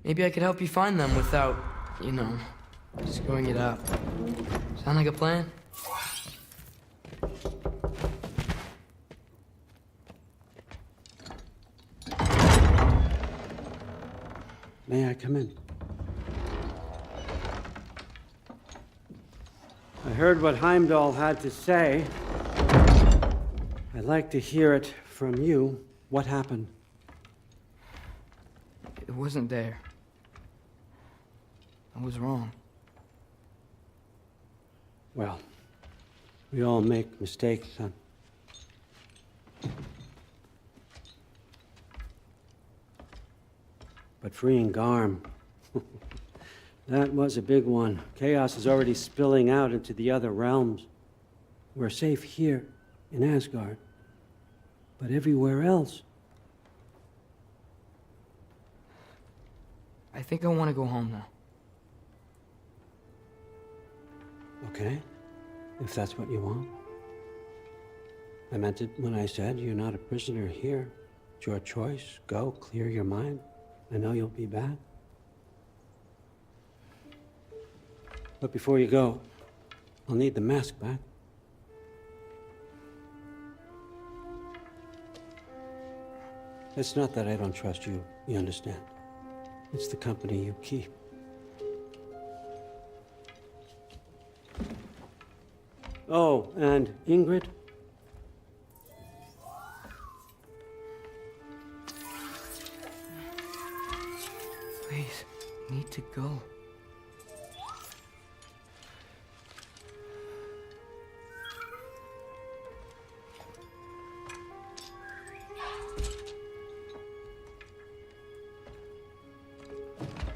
Maybe I could help you find them without, you know, screwing it up. Sound like a plan? May I come in? I heard what Heimdall had to say. I'd like to hear it from you. What happened? It wasn't there. I was wrong. Well, we all make mistakes, son. But freeing Garm, that was a big one. Chaos is already spilling out into the other realms. We're safe here in Asgard, but everywhere else. I think I want to go home now. Okay, if that's what you want. I meant it when I said you're not a prisoner here. It's your choice. Go, clear your mind. I know you'll be back. But before you go, I'll need the mask back. It's not that I don't trust you, you understand? It's the company you keep. Oh, and Ingrid? Please, I need to go.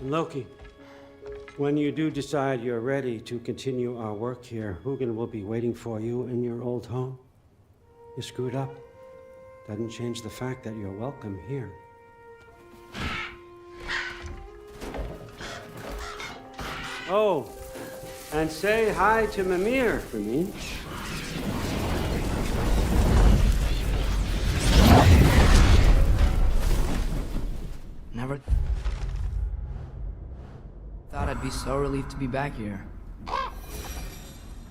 Loki, when you do decide you're ready to continue our work here, Hugin will be waiting for you in your old home. You screwed up. Doesn't change the fact that you're welcome here. Oh, and say hi to Mimir for me. Never thought I'd be so relieved to be back here.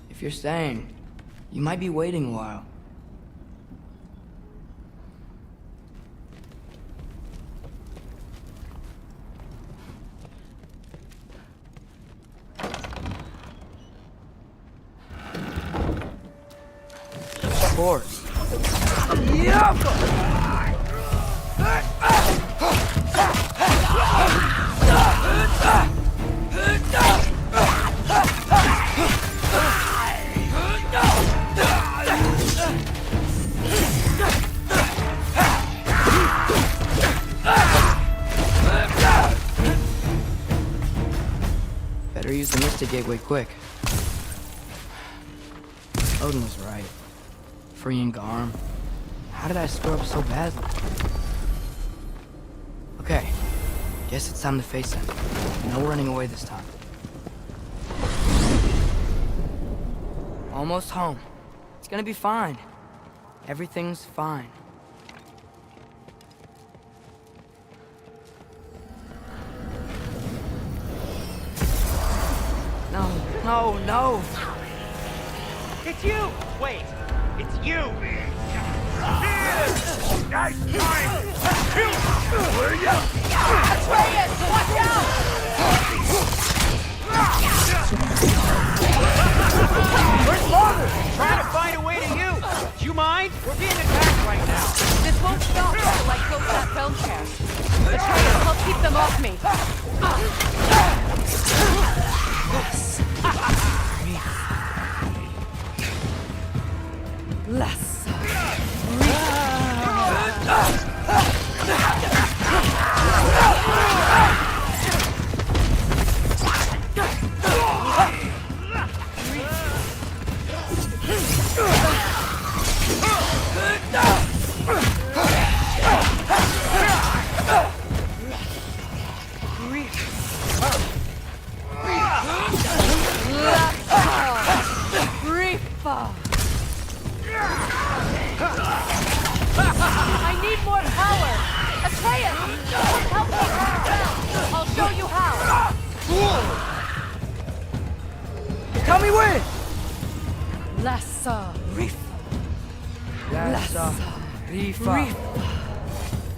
If you're staying, you might be waiting a while. Of course. Better use the Mystic Gateway quick. Odin was right. Freeing Garm. How did I screw up so badly? Okay. Guess it's time to face him. No running away this time. Almost home. Let's gonna be fine. Everything's fine. No, no! It's you! Wait, it's you! Nice time! Atreus, watch out! Where's Father? Trying to find a way to you! Do you mind? We're being attacked right now. This won't stop until I close that film cam. Atreus, help keep them off me. I need more power! Atreus! Help me! I'll show you how! Tell me when! Lassa! Rifa! Lassa! Rifa!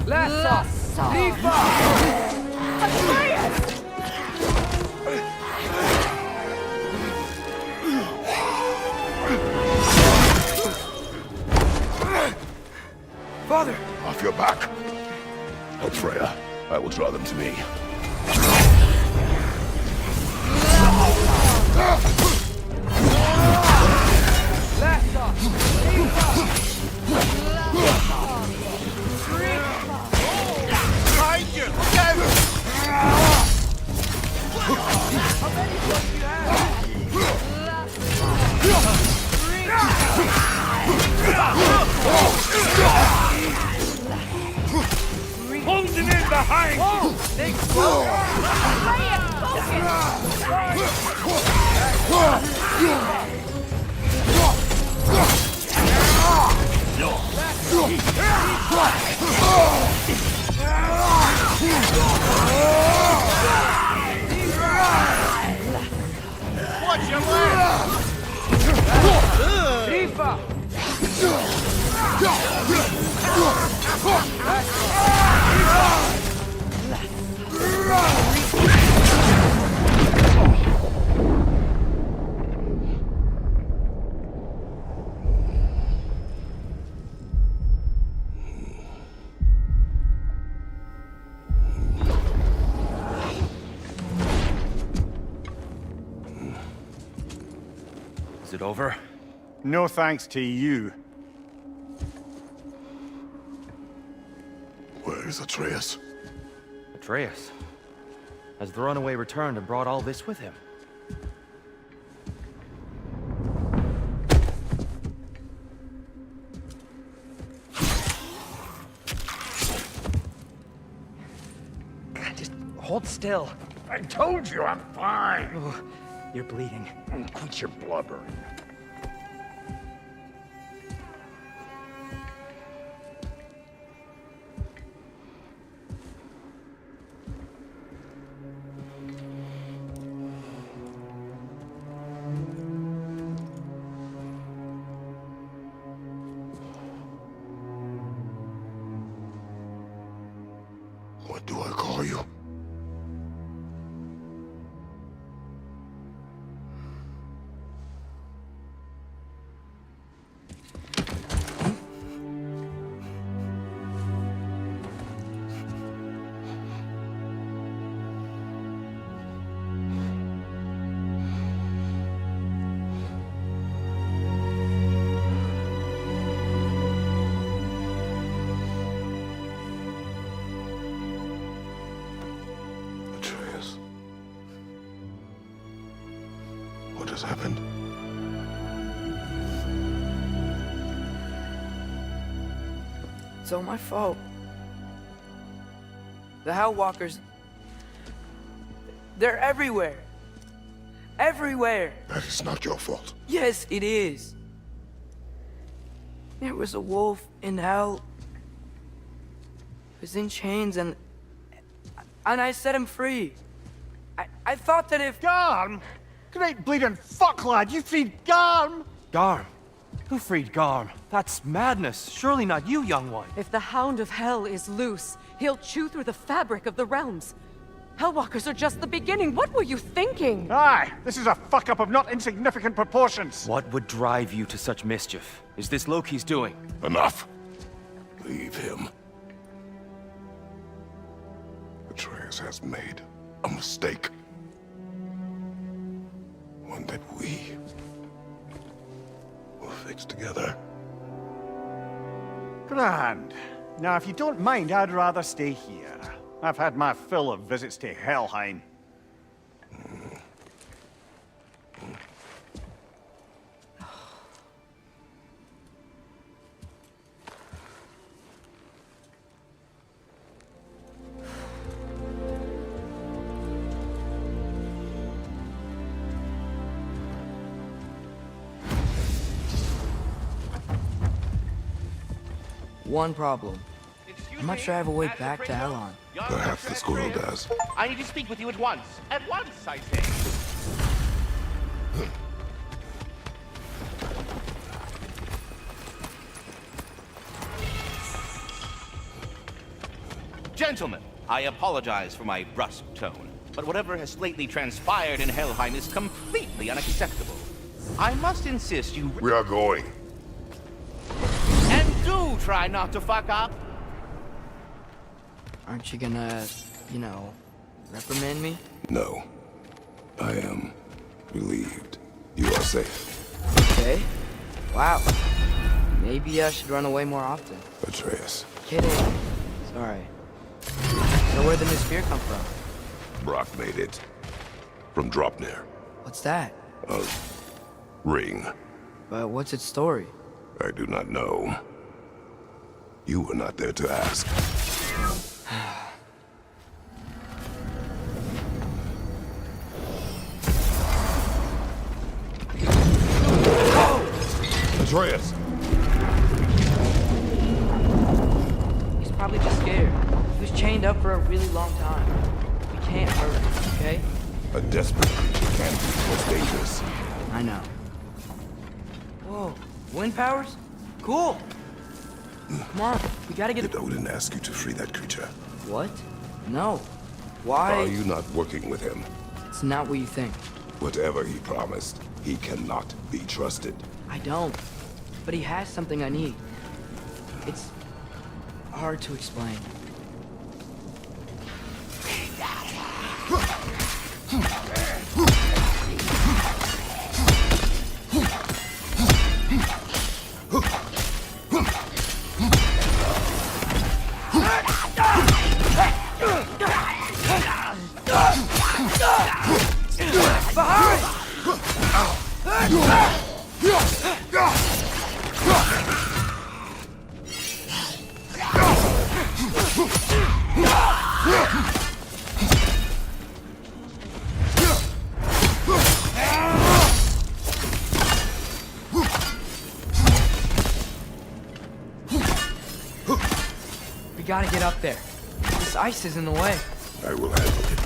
Lassa! Rifa! Atreus! Father! Off your back. Help Freya. I will draw them to me. Behind you! Look out! Closing in behind you! Watch your left! Rifa! Is it over? No thanks to you. Where is Atreus? Atreus. Has the runaway returned and brought all this with him? God, just hold still. I told you I'm fine! Oh, you're bleeding. Quit your blubbering. What do I call you? Atreus. What has happened? It's all my fault. The Hellwalkers... they're everywhere. Everywhere. That is not your fault. Yes, it is. There was a wolf in hell. He was in chains and I set him free. I thought that if... Garm? Great bleeding fuck, lad, you freed Garm! Garm? Who freed Garm? That's madness. Surely not you, young one. If the Hound of Hell is loose, he'll chew through the fabric of the realms. Hellwalkers are just the beginning. What were you thinking? Aye, this is a fuck-up of not insignificant proportions. What would drive you to such mischief? Is this Loki's doing? Enough. Leave him. Atreus has made a mistake. One that we will fix together. Grand. Now, if you don't mind, I'd rather stay here. I've had my fill of visits to Helheim. One problem. I'm not sure I have a way back to Elon. Perhaps the squirrel does. I need to speak with you at once. At once, I say. Gentlemen, I apologize for my brusque tone, but whatever has lately transpired in Helheim is completely unacceptable. I must insist you... We are going. And do try not to fuck up. Aren't you gonna, you know, reprimand me? No. I am relieved. You are safe. Okay. Wow. Maybe I should run away more often. Atreus. Kidding. Sorry. So where'd the new spear come from? Brock made it. From Dropnir. What's that? A ring. But what's its story? I do not know. You were not there to ask. Atreus! He's probably just scared. He was chained up for a really long time. We can't hurt him, okay? A desperate creature can be most dangerous. I know. Whoa, wind powers? Cool! Come on, we gotta get... Did Odin ask you to free that creature? What? No. Why? Are you not working with him? It's not what you think. Whatever he promised, he cannot be trusted. I don't. But he has something I need. It's hard to explain. We gotta get up there. This ice is in the way. I will handle it.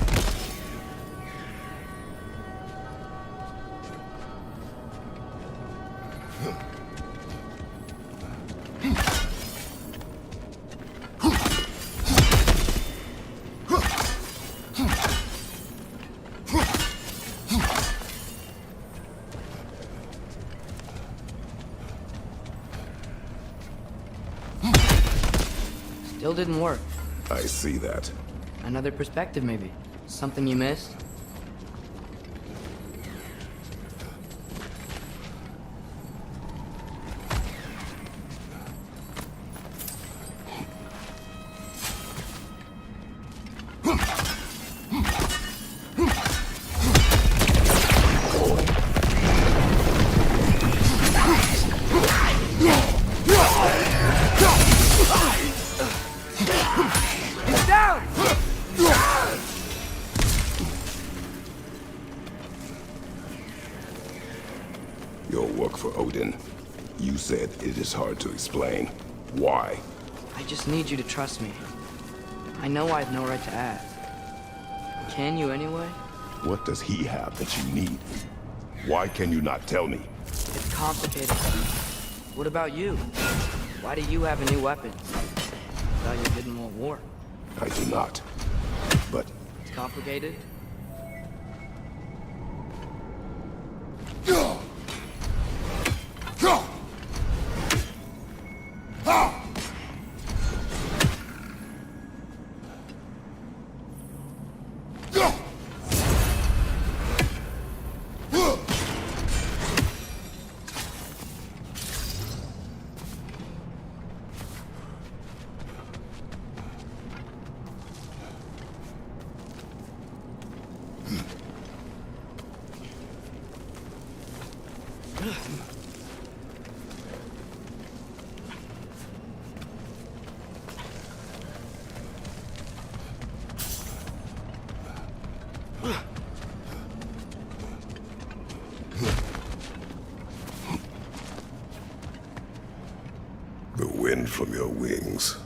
Still didn't work. I see that. Another perspective, maybe. Something you missed? Your work for Odin You said it is hard to explain. Why? I just need you to trust me. I know I have no right to ask. Can you anyway? What does he have that you need? Why can you not tell me? It's complicated. What about you? Why do you have a new weapon? I thought you didn't want war. I do not. But... It's complicated? The wind from your wings.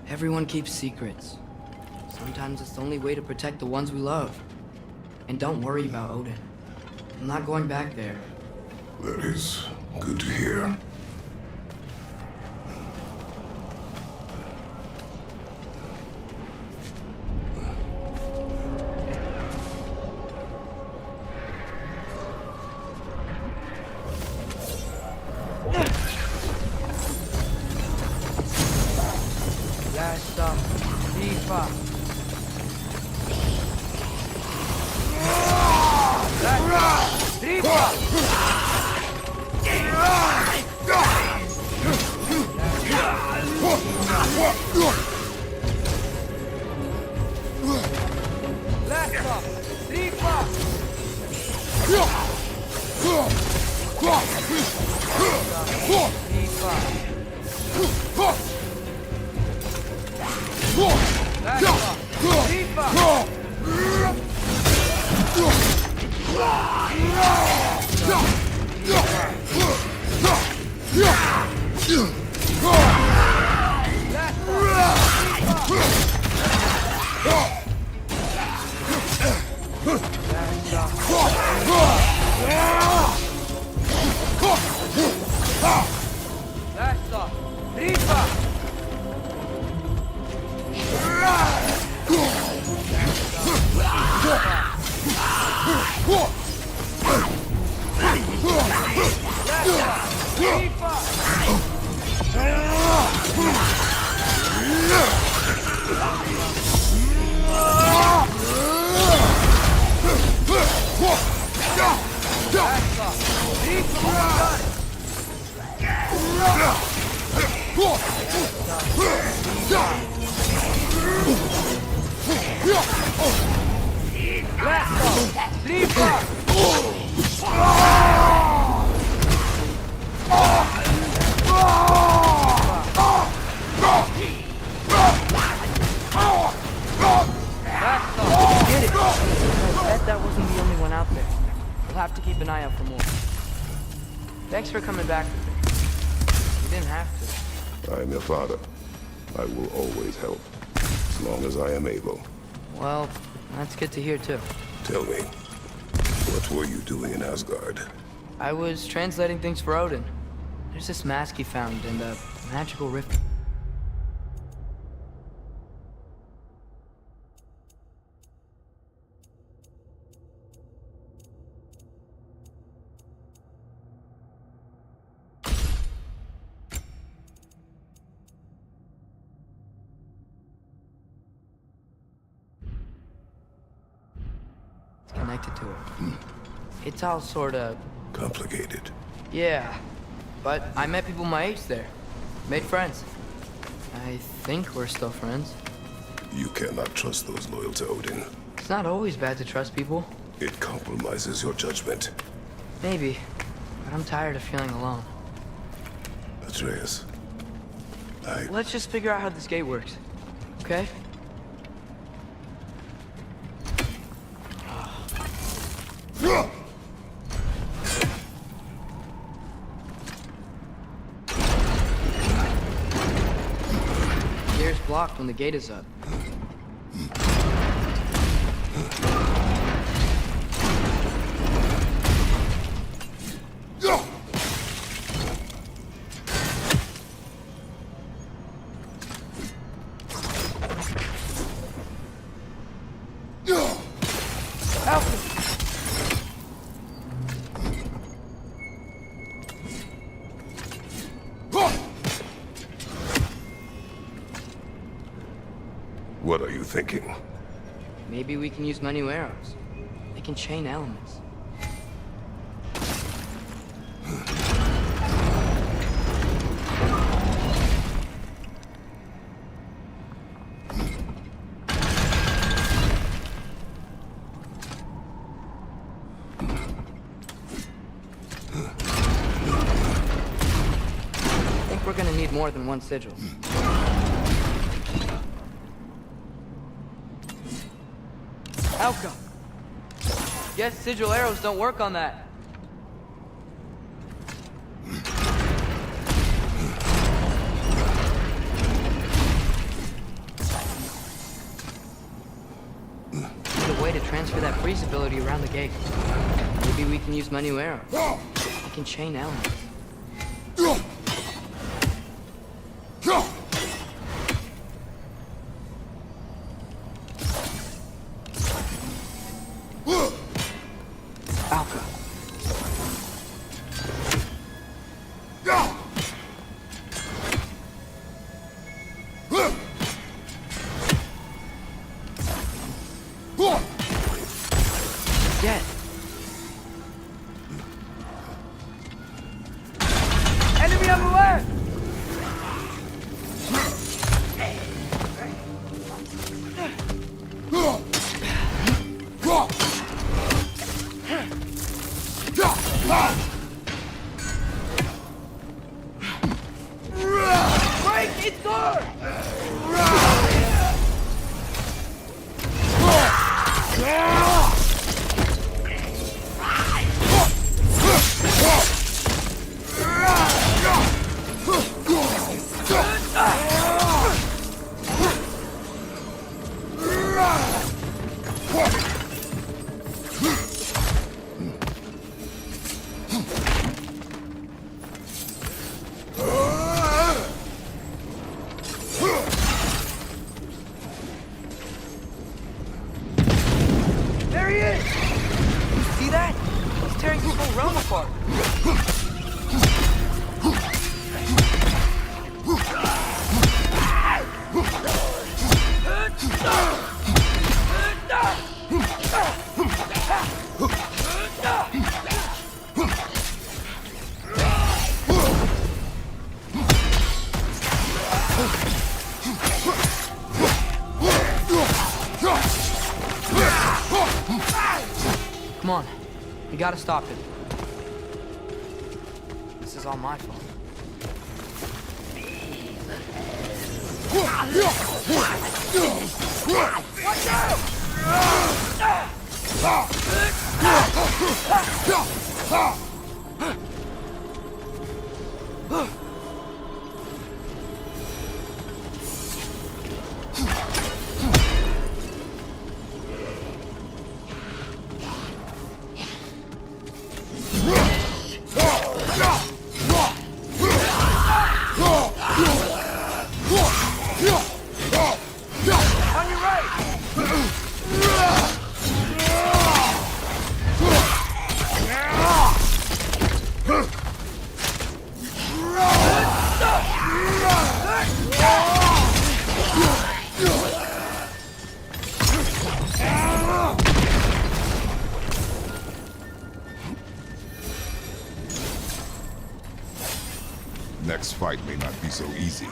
Everyone keeps secrets. Sometimes it's the only way to protect the ones we love. And don't worry about Odin. I'm not going back there. That is good to hear. Versa, Viva. That wasn't the only one out there. We'll have to keep an eye out for more. Thanks for coming back with me. You didn't have to. I am your father. I will always help, as long as I am able. Well, that's good to hear too. Tell me, what were you doing in Asgard? I was translating things for Odin. There's this mask he found and a magical rift. Connected to it. It's all sorta... complicated. Yeah, but I met people my age there. Made friends. I think we're still friends. You cannot trust those loyal to Odin. It's not always bad to trust people. It compromises your judgment. Maybe, but I'm tired of feeling alone. Atreus, Let's just figure out how this gate works, okay? Gate's blocked when the gate is up. what are you thinking? Maybe we can use menu arrows. They can chain elements. I think we're gonna need more than one sigil. Alka! Guess sigil arrows don't work on that. Need a way to transfer that freeze ability around the gate. Maybe we can use menu arrows. We can chain elements. realm apart. Come on. We gotta stop him. This is all my fault. Watch out! On your right! Next fight may not be so easy.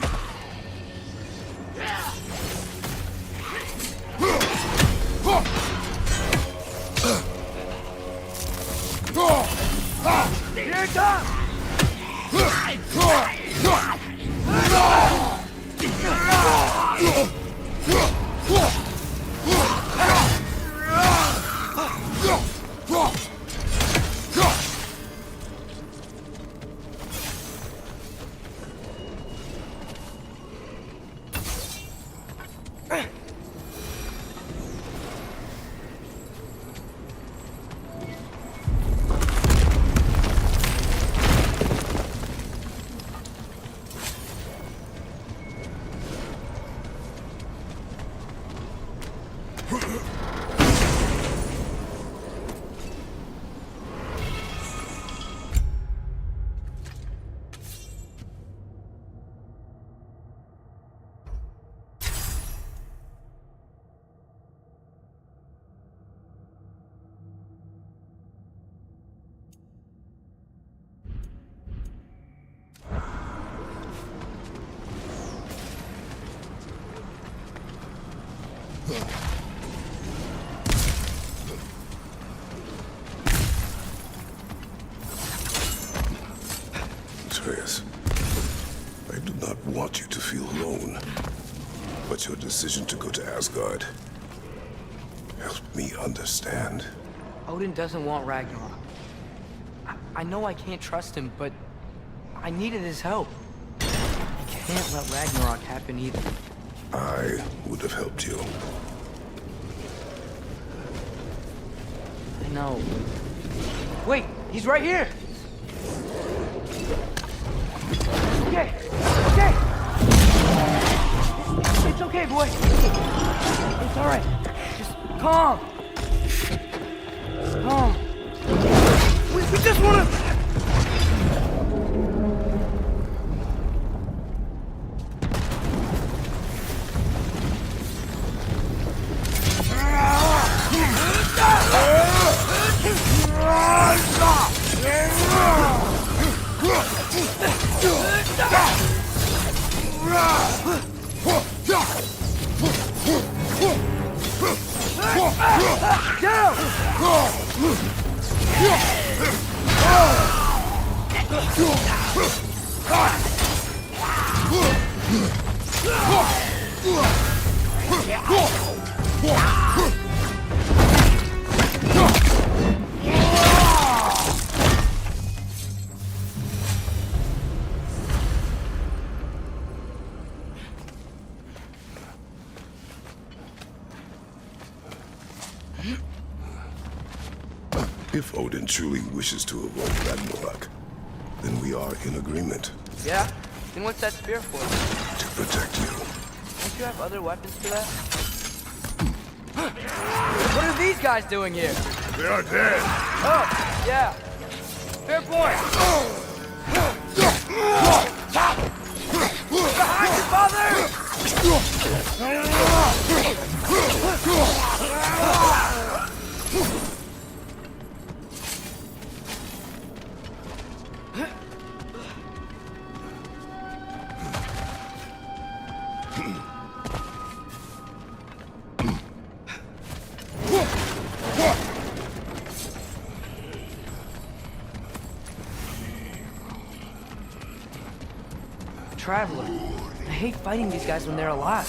Here it comes! Atreus, I do not want you to feel alone, but your decision to go to Asgard helped me understand. Odin doesn't want Ragnarok. I know I can't trust him, but I needed his help. I can't let Ragnarok happen either. I would have helped you. I know. Wait, he's right here! Okay, okay! It's okay, boy. It's all right. Just calm. Calm. We just wanna... If Odin truly wishes to avoid Ragnarok, then we are in agreement. Yeah? Then what's that spear for? To protect you. Don't you have other weapons for that? What are these guys doing here? They are dead. Oh, yeah. Fair boy! Behind you, father! Traveler, I hate fighting these guys when they're alive.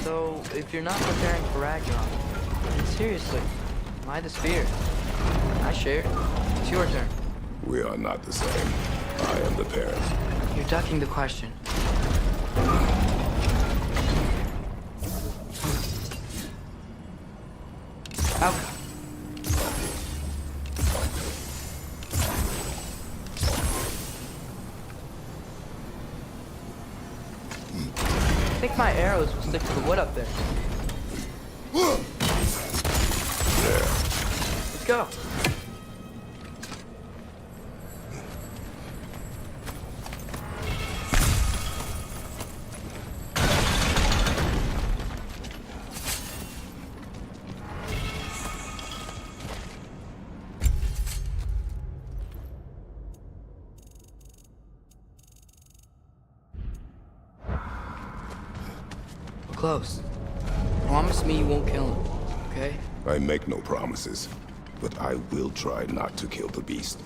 So, if you're not preparing for Ragnarok, then seriously, why the spear? I share. It's your turn. We are not the same. I am the parent. You're ducking the question. Outcome. I think my arrows will stick to the wood up there. Let's go. Close. Promise me you won't kill him, okay? I make no promises, but I will try not to kill the beast.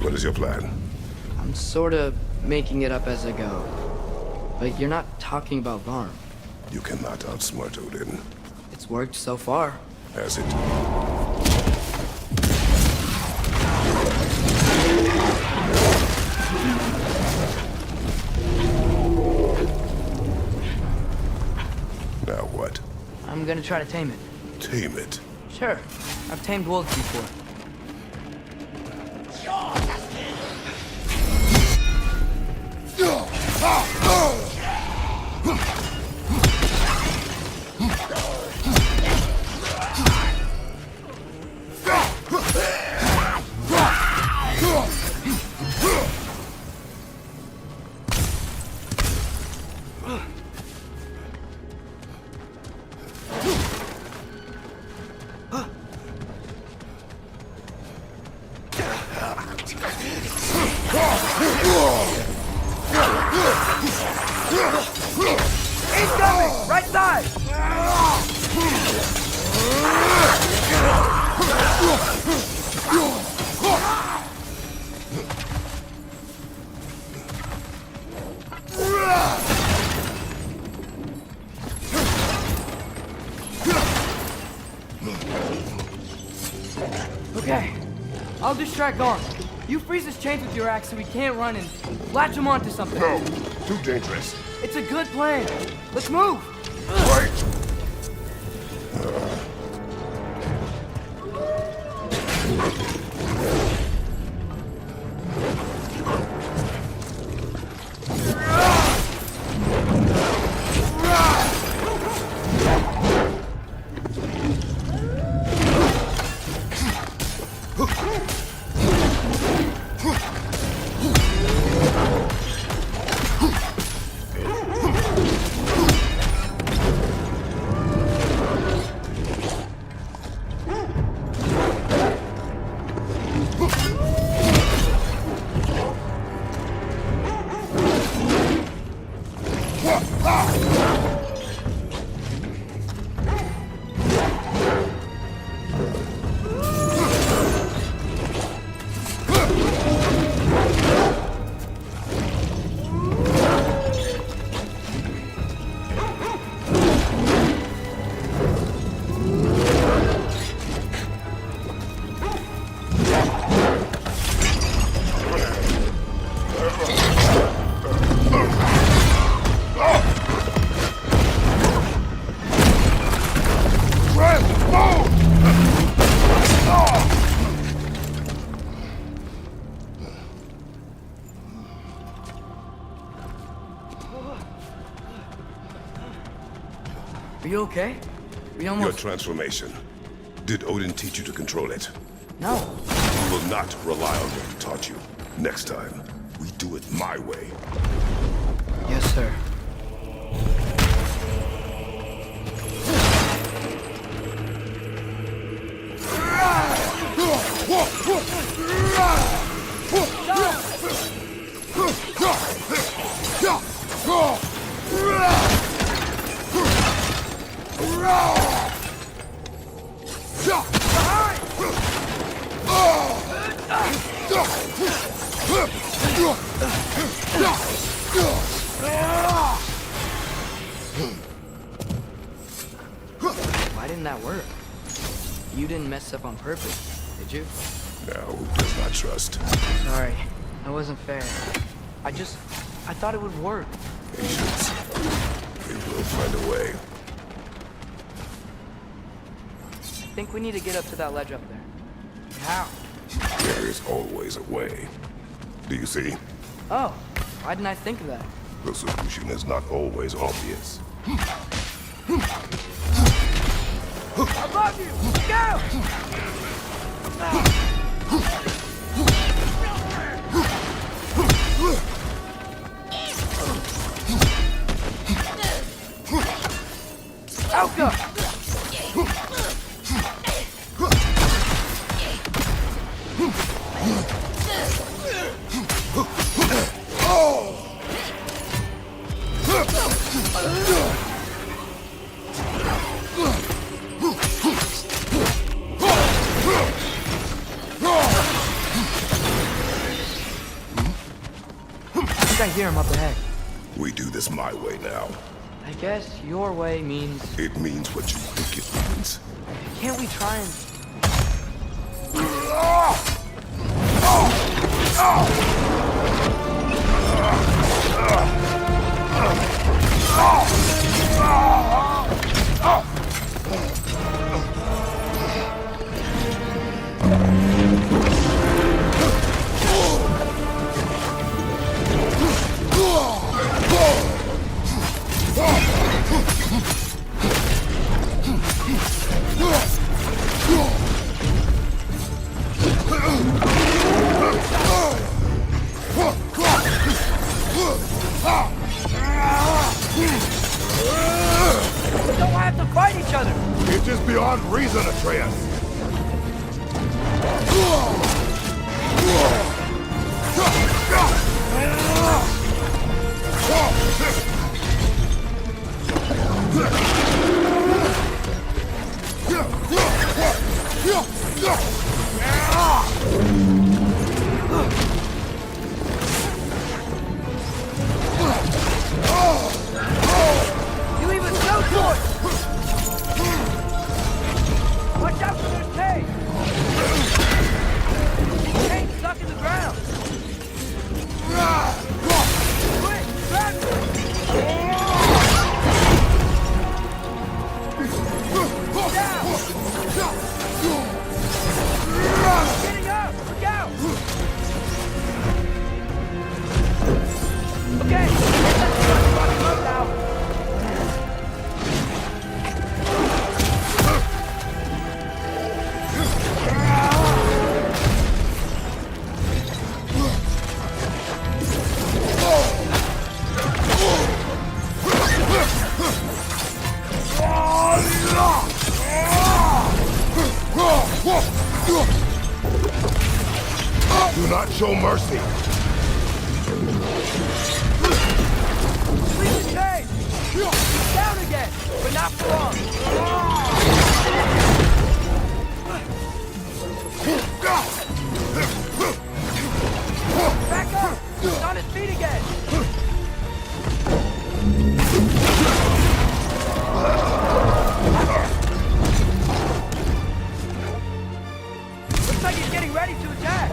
What is your plan? I'm sort of making it up as I go. But you're not talking about Varm. You cannot outsmart Odin. It's worked so far. Has it? Now what? I'm gonna try to tame it. Tame it? Sure. I've tamed wolves before. Incoming! Right side! Okay, I'll distract Garm. You freeze his chains with your axe so he can't run and latch him onto something. No, too dangerous. It's a good plan. Let's move. Wait! Are you okay? We Your almost... transformation. Did Odin teach you to control it? No. You will not rely on what he taught you. Next time, we do it my way. Yes, sir. Why didn't that work? You didn't mess up on purpose, did you? Now, who does not trust? Sorry, that wasn't fair. I thought it would work. Patience. We will find a way. I think we need to get up to that ledge up there. How? There is always a way. Do you see? Oh, why didn't I think of that? The solution is not always obvious. Above you! Go! Elka! I think I hear him up ahead. We do this my way now. I guess your way means... It means what you think it means. Can't we try and... beyond reason, Atreus! You even so short! Watch out for those tanks! Tanks stuck in the ground! Quick, grab it! Getting up! Look out! Okay, let's go now. Do not show mercy. Leave the chain! Down again, but not for long. Back up! He's on his feet again! Looks like he's getting ready to attack!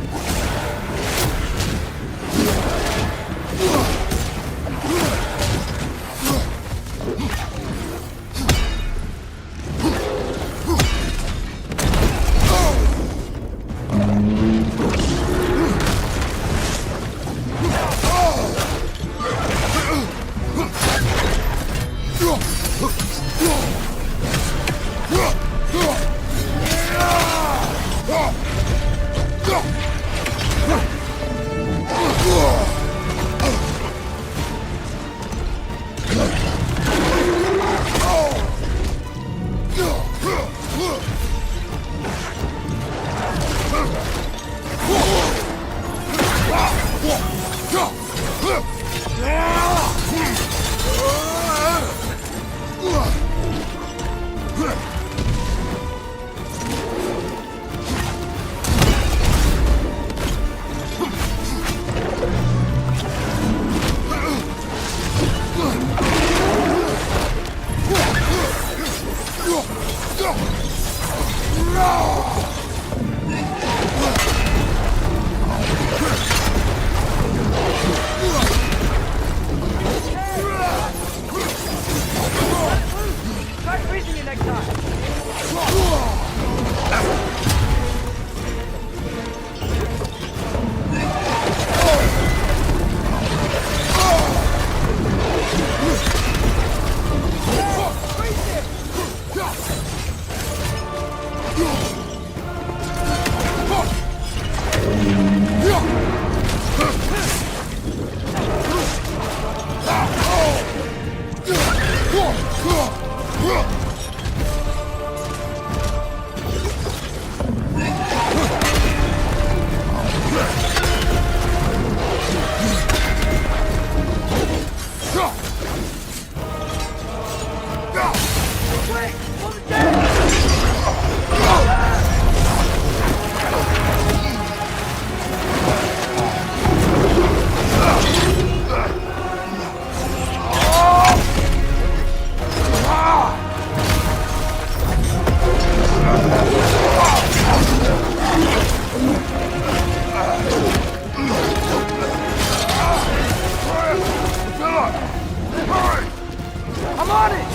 Try freezing it next time! I'm on it!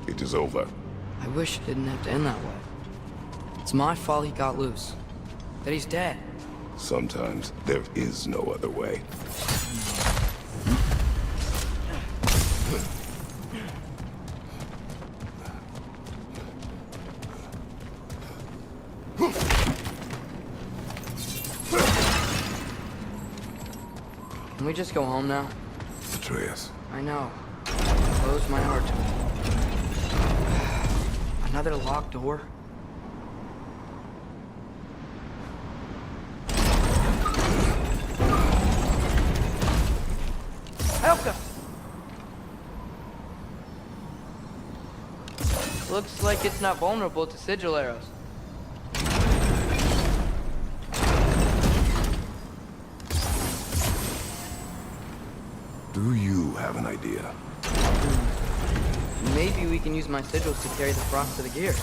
It is over. I wish it didn't have to end that way. It's my fault he got loose. That he's dead. Sometimes there is no other way. Can we just go home now? Atreus. I know. Close my heart to it. Another locked door? Helka! Looks like it's not vulnerable to sigil arrows. Do you have an idea? Maybe we can use my sigils to carry the frost to the gear.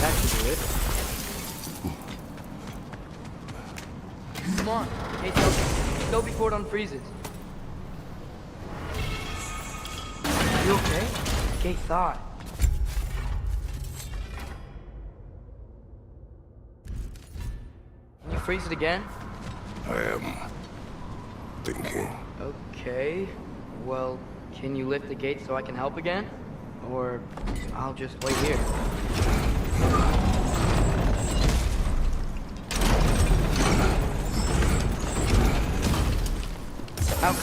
That should do it. Come on, hey, go before it unfreezes. You okay? Gay thought. Can you freeze it again? I am thinking. Okay. Well, can you lift the gate so I can help again? Or I'll just wait here. Out.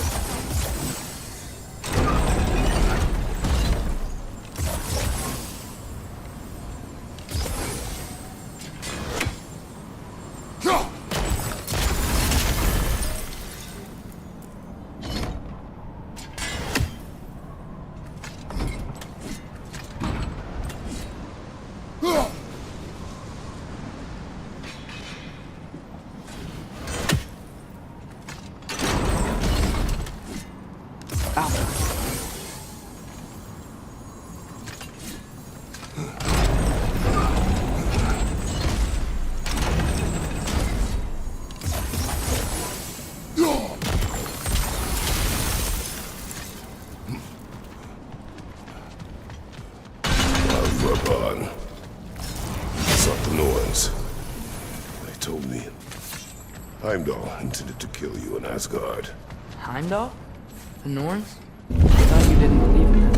Heimdall intended to kill you in Asgard. Heimdall? The Norns? I thought you didn't believe in them.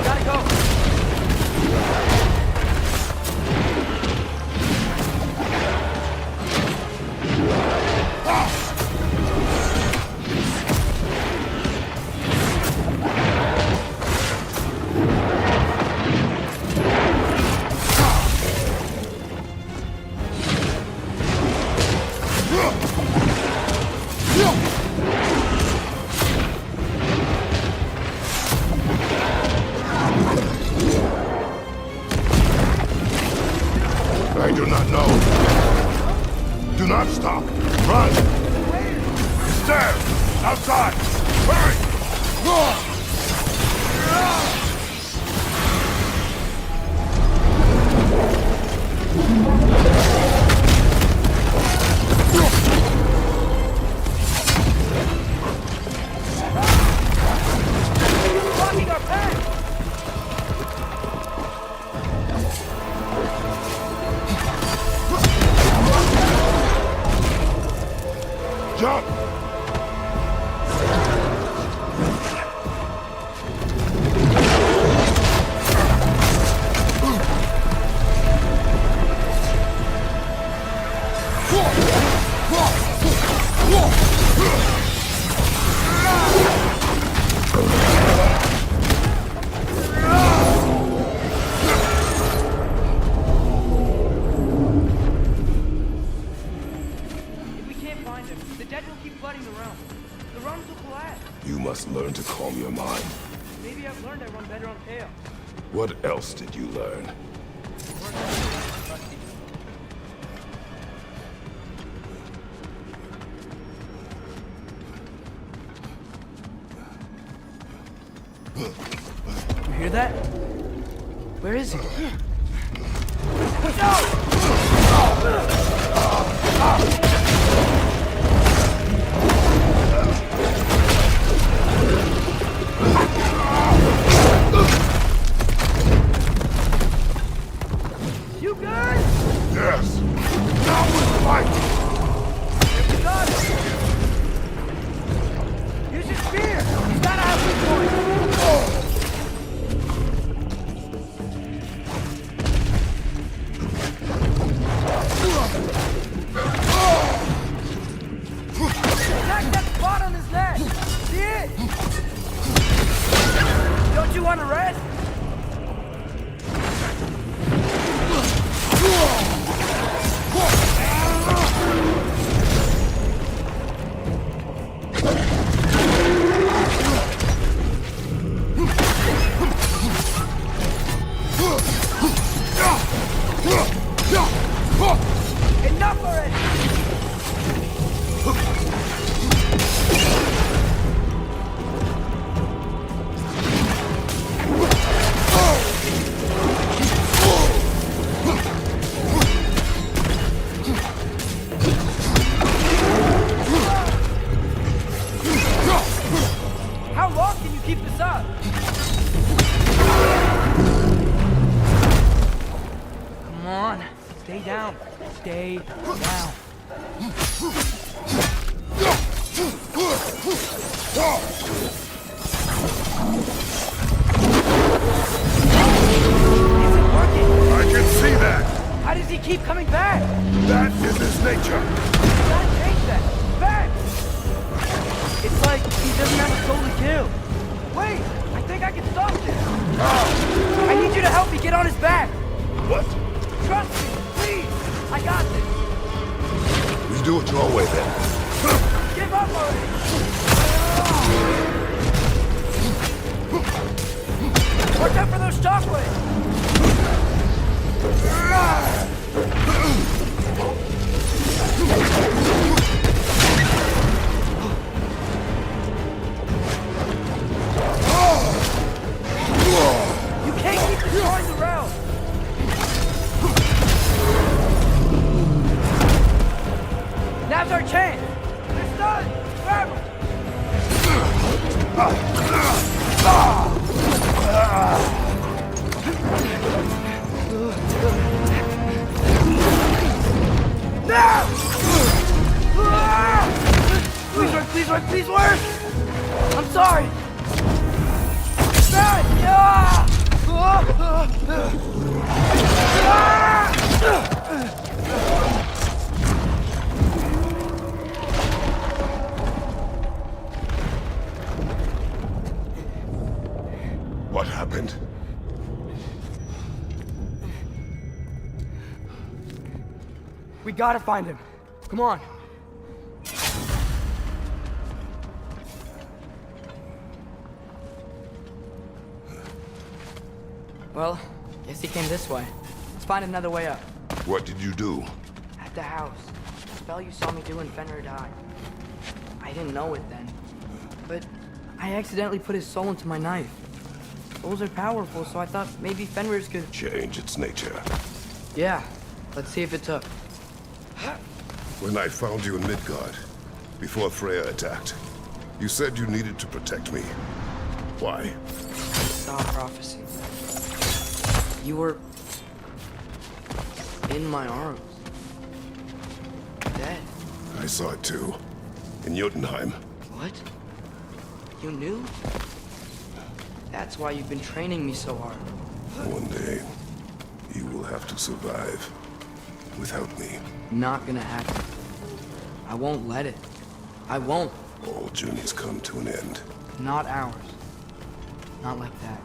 Gotta go! I do not know. Do not stop. Run! Stairs! Outside! Hurry! Blocking our path! Jump! You must learn to calm your mind. Maybe I've learned I run better on tail. What else did you learn? You hear that? Where is he? You good? Yes. Now we fight. You got it. Use your spear. He's gotta have weak points. Attack that spot on his neck. See it? Don't you want to rest? Enough already! How long can you keep this up? Come on, stay down. Stay down. Isn't working. I can see that. How does he keep coming back? That is his nature. You gotta change that. Back! It's like he doesn't have a soul to kill. Wait, I think I can stop this. I need you to help me get on his back. What? Trust me, please. I got this. We do it your way then. Give up already. Watch out for those shockwaves. You can't keep destroying the realm. Now's our chance. It's done. Grab him. Now! Please work, please work, please work! I'm sorry! What happened? We gotta find him. Come on. Well, guess he came this way. Let's find another way up. What did you do? At the house. The spell you saw me do when Fenrir died. I didn't know it then. But I accidentally put his soul into my knife. Souls are powerful, so I thought maybe Fenrir's could... Change its nature. Yeah. Let's see if it took. When I found you in Midgard, before Freya attacked, you said you needed to protect me. Why? I saw a prophecy. You were... in my arms. Dead. I saw it too. In Jotunheim. What? You knew? That's why you've been training me so hard. One day, you will have to survive without me. Not gonna happen. I won't let it. I won't. All journeys come to an end. Not ours. Not like that.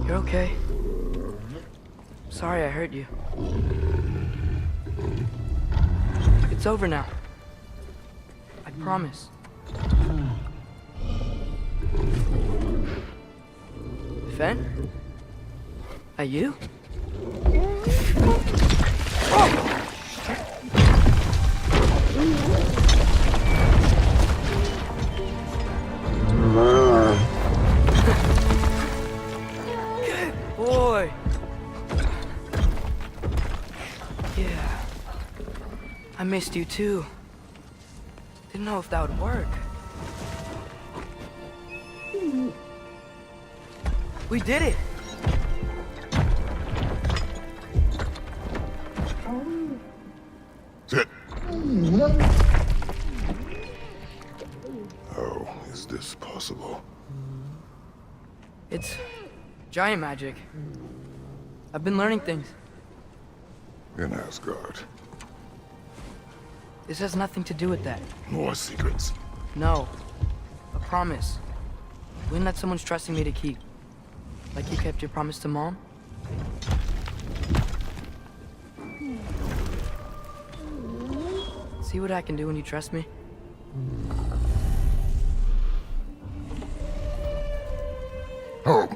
You're okay. Sorry I hurt you. It's over now. I promise. Fen? Are you? Oh! missed you too. Didn't know if that would work. We did it! Sit. How is this possible? It's giant magic. I've been learning things. In Asgard. This has nothing to do with that. More secrets. No. A promise. One that someone's trusting me to keep. Like you kept your promise to Mom? See what I can do when you trust me? Oh.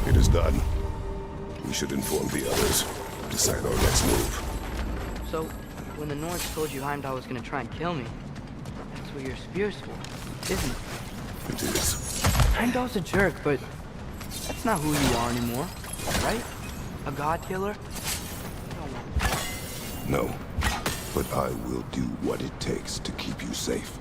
It is done. We should inform the others. Decide our next move. So, when the Nords told you Heimdall was gonna try and kill me, that's what your spear's for, isn't it? It is. Heimdall's a jerk, but that's not who you are anymore, right? A god killer? No. But I will do what it takes to keep you safe.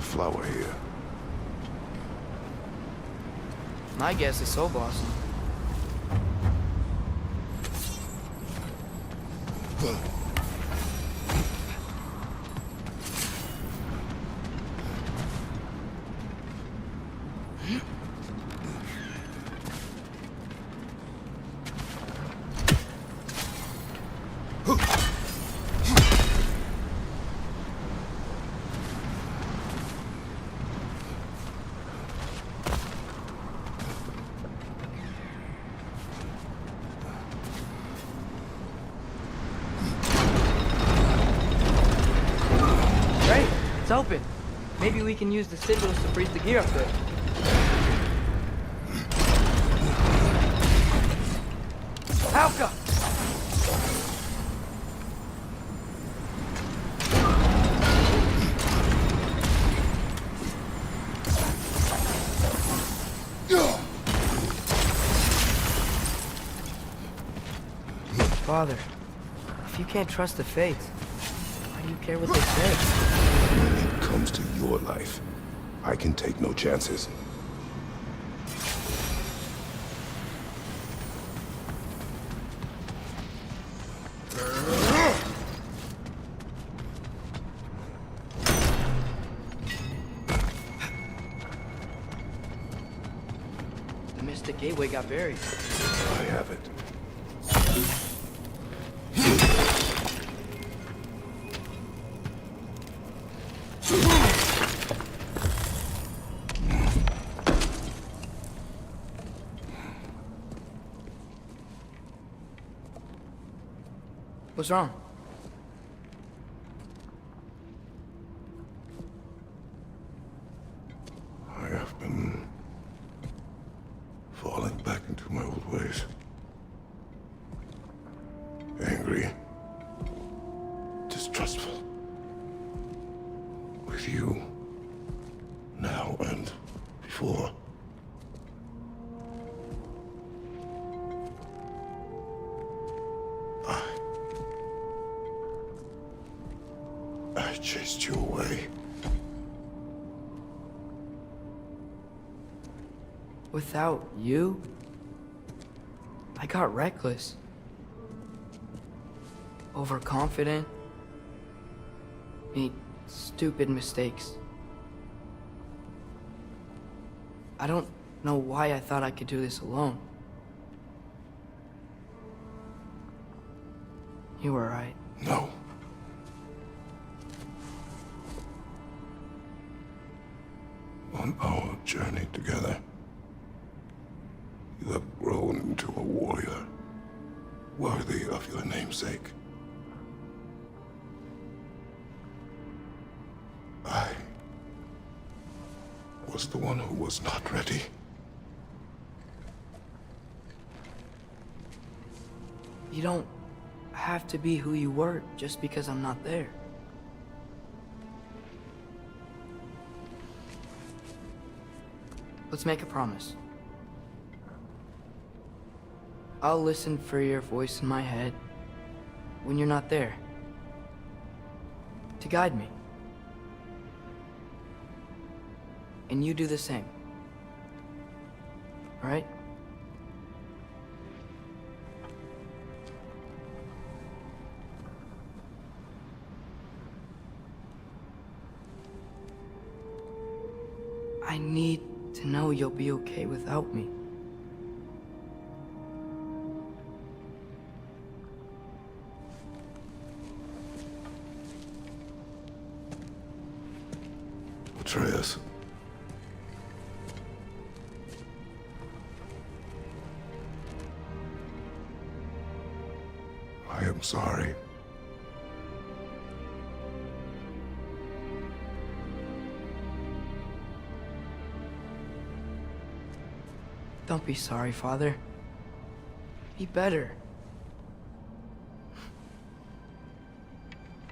Flower here. My guess is Soul Blossom. It's open. Maybe we can use the sigils to freeze the gear up there. Halka! Father, if you can't trust the fates, why do you care what they say? When it comes to your life, I can take no chances. The Mystic Gateway got buried. I have it. What's wrong? I have been falling back into my old ways. Angry. Distrustful. With you. Now and before. I chased you away. Without you, I got reckless. Overconfident. Made stupid mistakes. I don't know why I thought I could do this alone. You were right. No. On our journey together, you have grown into a warrior, worthy of your namesake. was the one who was not ready. You don't have to be who you were just because I'm not there. Let's make a promise. I'll listen for your voice in my head when you're not there, to guide me. And you do the same. All right? I need to know you'll be okay without me. Atreus. I am sorry. Don't be sorry, Father. Be better.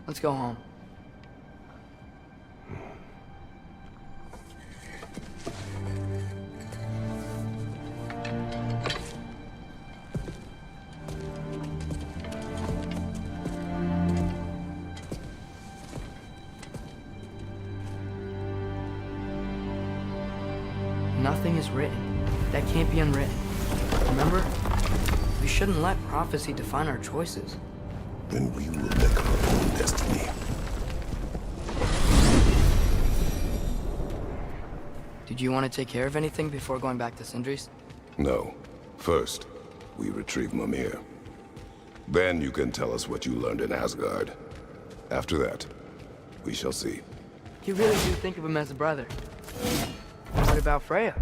Let's go home. Nothing is written that can't be unwritten. Remember? We shouldn't let prophecy define our choices. Then we will make our own destiny. Did you want to take care of anything before going back to Sindri's? No. First, we retrieve Mimir. Then you can tell us what you learned in Asgard. After that, we shall see. You really do think of him as a brother. What about Freya?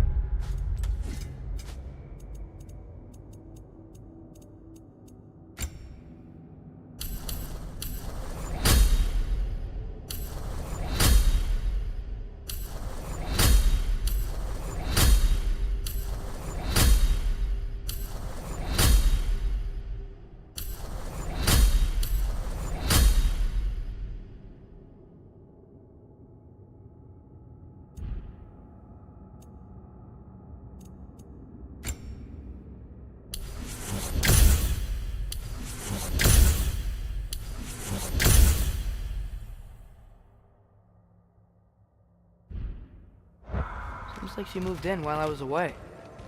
Seems like she moved in while I was away.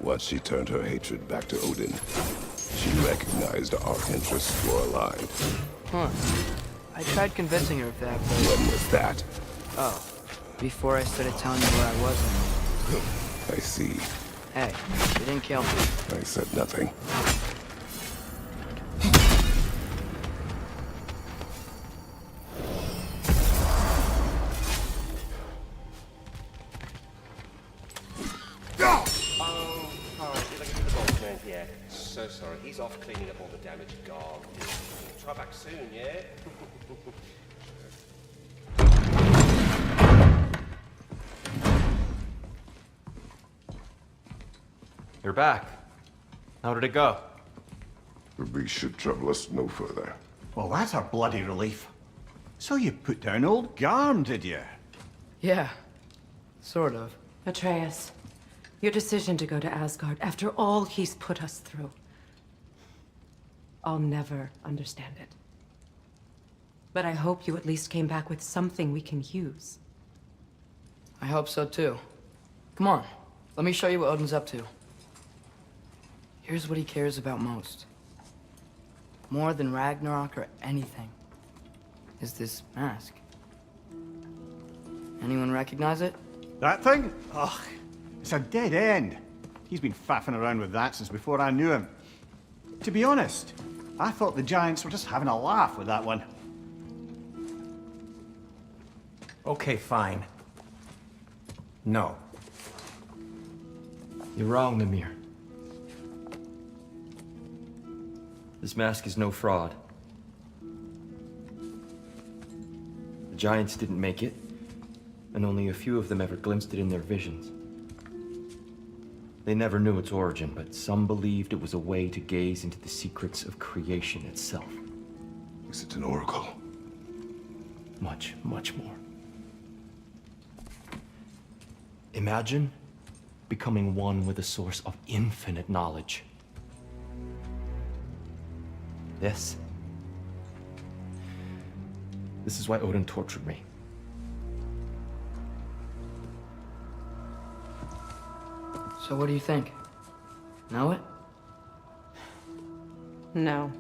Once she turned her hatred back to Odin, she recognized our interests were aligned. Huh. I tried convincing her of that, but... When was that? Oh, before I started telling you where I was. I see. Hey, you didn't kill me. I said nothing. Yeah, so sorry. He's off cleaning up all the damaged guard. Try back soon, yeah? You're back. How did it go? The beast should trouble us no further. Well, that's a bloody relief. So you put down old Garm, did you? Yeah, sort of. Atreus, your decision to go to Asgard after all he's put us through. I'll never understand it. But I hope you at least came back with something we can use. I hope so too. Come on, let me show you what Odin's up to. Here's what he cares about most. More than Ragnarok or anything. Is this mask. Anyone recognize it? That thing? Ugh, it's a dead end. He's been faffing around with that since before I knew him. To be honest, I thought the Giants were just having a laugh with that one. Okay, fine. No. You're wrong, Mimir. This mask is no fraud. The Giants didn't make it, and only a few of them ever glimpsed it in their visions. They never knew its origin, but some believed it was a way to gaze into the secrets of creation itself. Is it an oracle? Much, much more. Imagine becoming one with a source of infinite knowledge. This is why Odin tortured me. So what do you think? Know it? No.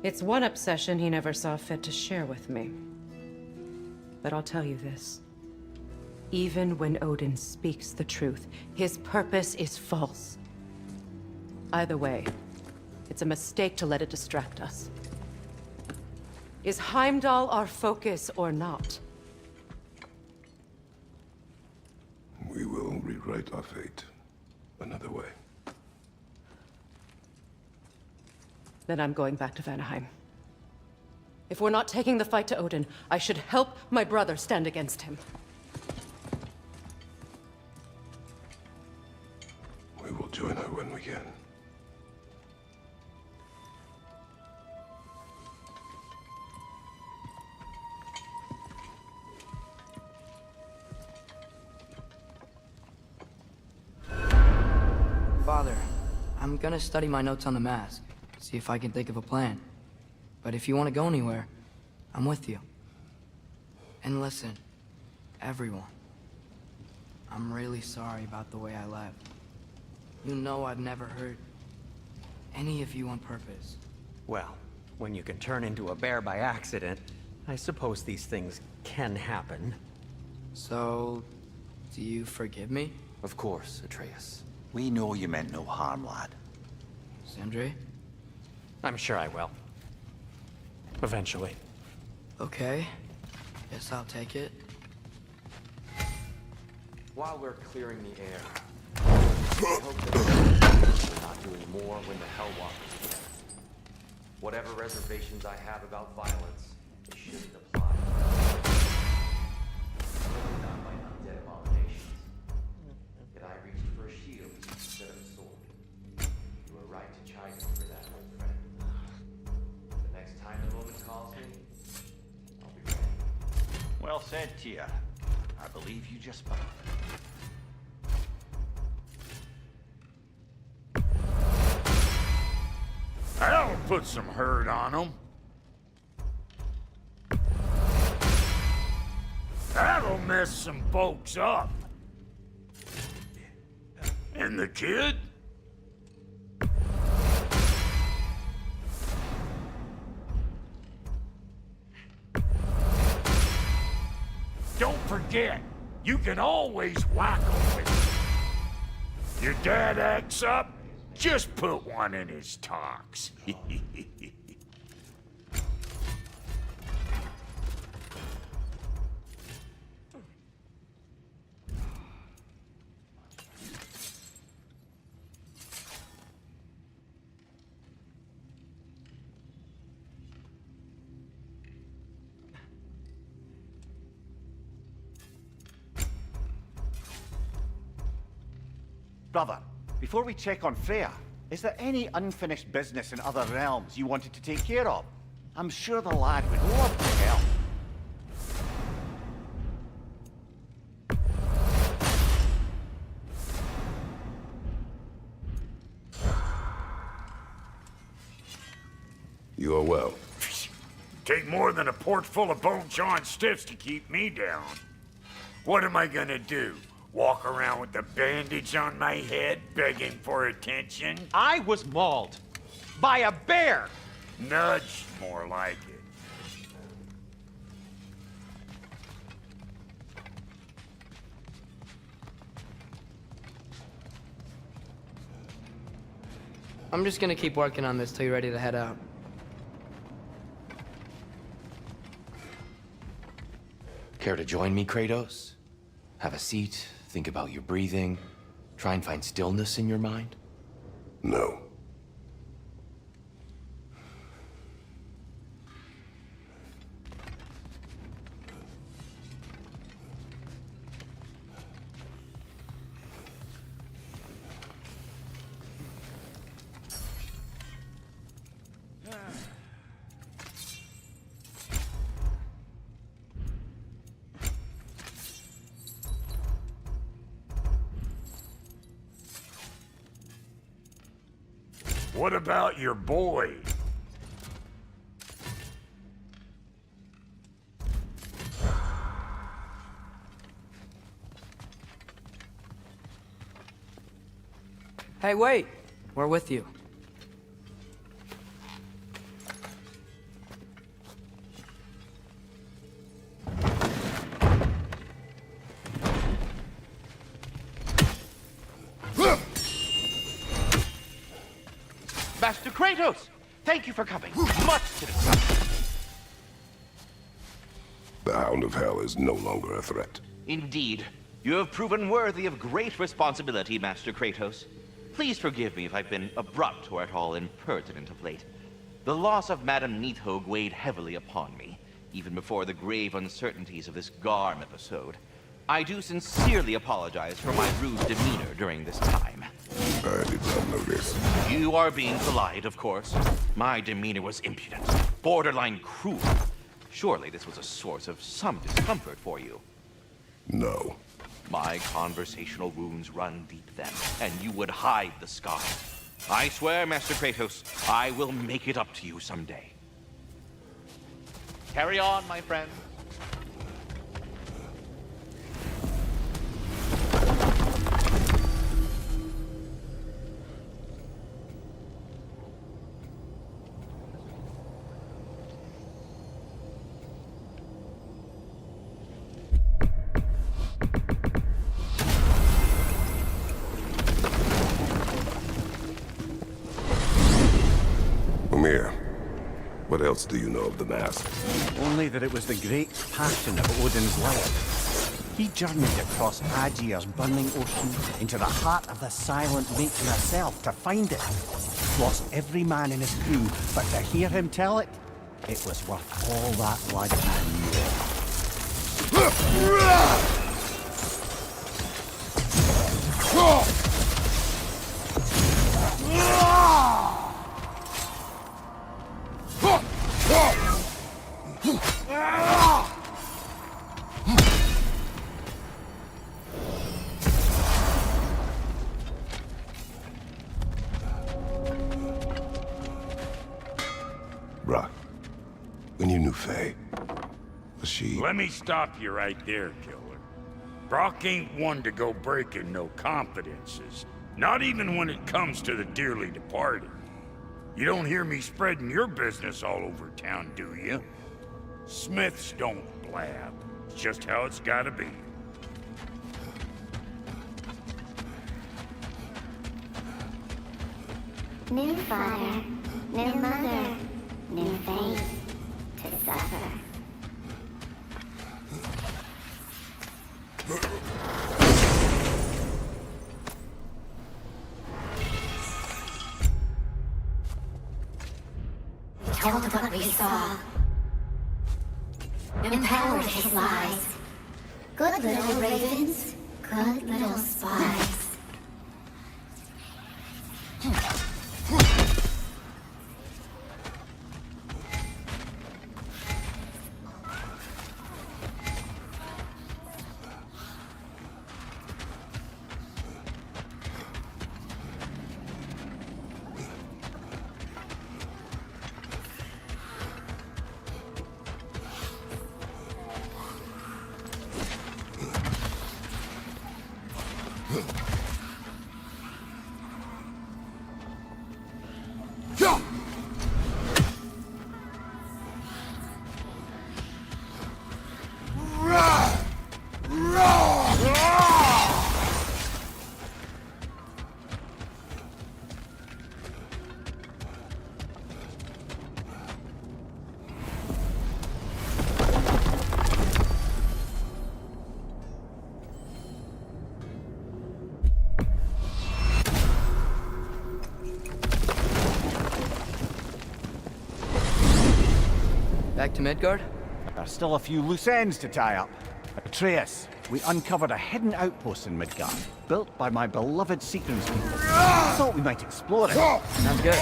It's one obsession he never saw fit to share with me. But I'll tell you this. Even when Odin speaks the truth, his purpose is false. Either way, it's a mistake to let it distract us. Is Heimdall our focus or not? We will rewrite our fate another way. Then I'm going back to Vanaheim. If we're not taking the fight to Odin, I should help my brother stand against him. We will join her when we can. Father, I'm gonna study my notes on the mask, see if I can think of a plan. But if you want to go anywhere, I'm with you. And listen, everyone, I'm really sorry about the way I left. You know I've never hurt any of you on purpose. Well, when you can turn into a bear by accident, I suppose these things can happen. So, do you forgive me? Of course, Atreus. We know you meant no harm, lad. Sindri? I'm sure I will. Eventually. Okay. Guess I'll take it. While we're clearing the air, I hope that we're not doing more when the Hellwalkers are there. Whatever reservations I have about violence, they shouldn't apply. Certainly not my undead abominations. Yet I reached for a shield instead of a sword. You were right to chide me for that, old friend. The next time the moment calls me, I'll be ready. Well said, Tia. I believe you just spoke. That'll put some hurt on them. That'll mess some folks up. And the kid? Don't forget, you can always whack him with it. Your dad acts up, just put one in his tox. Brother, before we check on Freya, is there any unfinished business in other realms you wanted to take care of? I'm sure the lad would love to help. You are well. Take more than a port full of bone-chawing stiffs to keep me down. What am I gonna do? Walk around with a bandage on my head, begging for attention? I was mauled by a bear! Nudged, more like it. I'm just gonna keep working on this till you're ready to head out. Care to join me, Kratos? Have a seat, think about your breathing, try and find stillness in your mind? No. What about your boy? Hey, wait! We're with you. Master Kratos! Thank you for coming. Much to discuss. The Hound of Hell is no longer a threat. Indeed. You have proven worthy of great responsibility, Master Kratos. Please forgive me if I've been abrupt or at all impertinent of late. The loss of Madame Neathog weighed heavily upon me, even before the grave uncertainties of this Garm episode. I do sincerely apologize for my rude demeanor during this time. I did not notice. You are being polite, of course. My demeanor was impudent, borderline cruel. Surely this was a source of some discomfort for you. No. My conversational wounds run deep then, and you would hide the scar. I swear, Master Kratos, I will make it up to you someday. Carry on, my friend. What else do you know of the mask? Only that it was the great passion of Odin's life. He journeyed across Aegir's burning ocean into the heart of the silent nature herself to find it. Lost every man in his crew, but to hear him tell it, it was worth all that blood Brock, when you knew Faye, was she... Let me stop you right there, killer. Brock ain't one to go breaking no confidences. Not even when it comes to the dearly departed. You don't hear me spreading your business all over town, do you? Smiths don't blab. It's just how it's gotta be. New father, new mother, new fate to suffer. Told what we saw. Empowered his lies. Good little ravens, good little spies. Back to Midgard? There's still a few loose ends to tie up. Atreus, we uncovered a hidden outpost in Midgard, built by my beloved Sequence people. Thought we might explore it. Sounds good.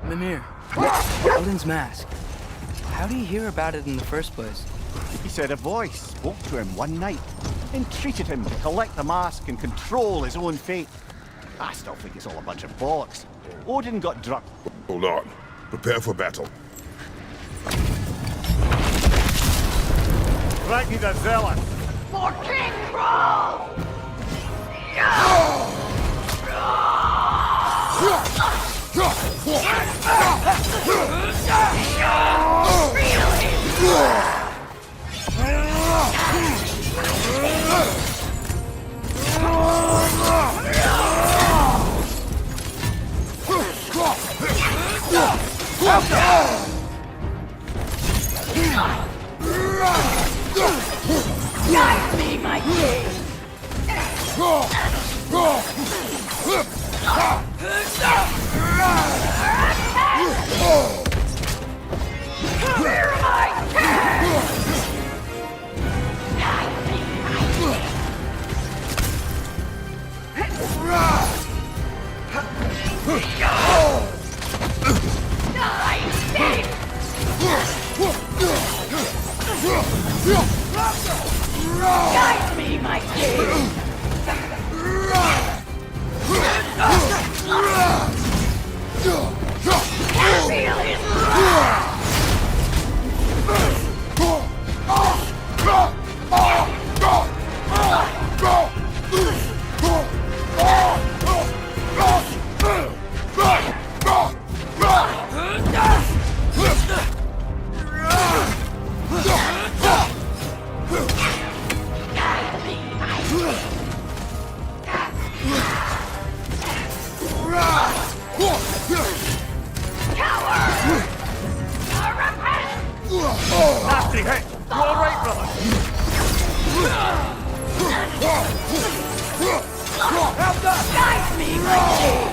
Mimir, Odin's mask. How do you hear about it in the first place? He said a voice spoke to him one night, entreated him to collect the mask and control his own fate. I still think it's all a bunch of bollocks. Odin got drunk. Hold on. Prepare for battle. Ragni the Zealous! For King Kroll! Guide me, my king! Clear my king! Guide me, my king! I feel his wrath! Nasty hit! You alright, brother? Help us! Guide me, my king!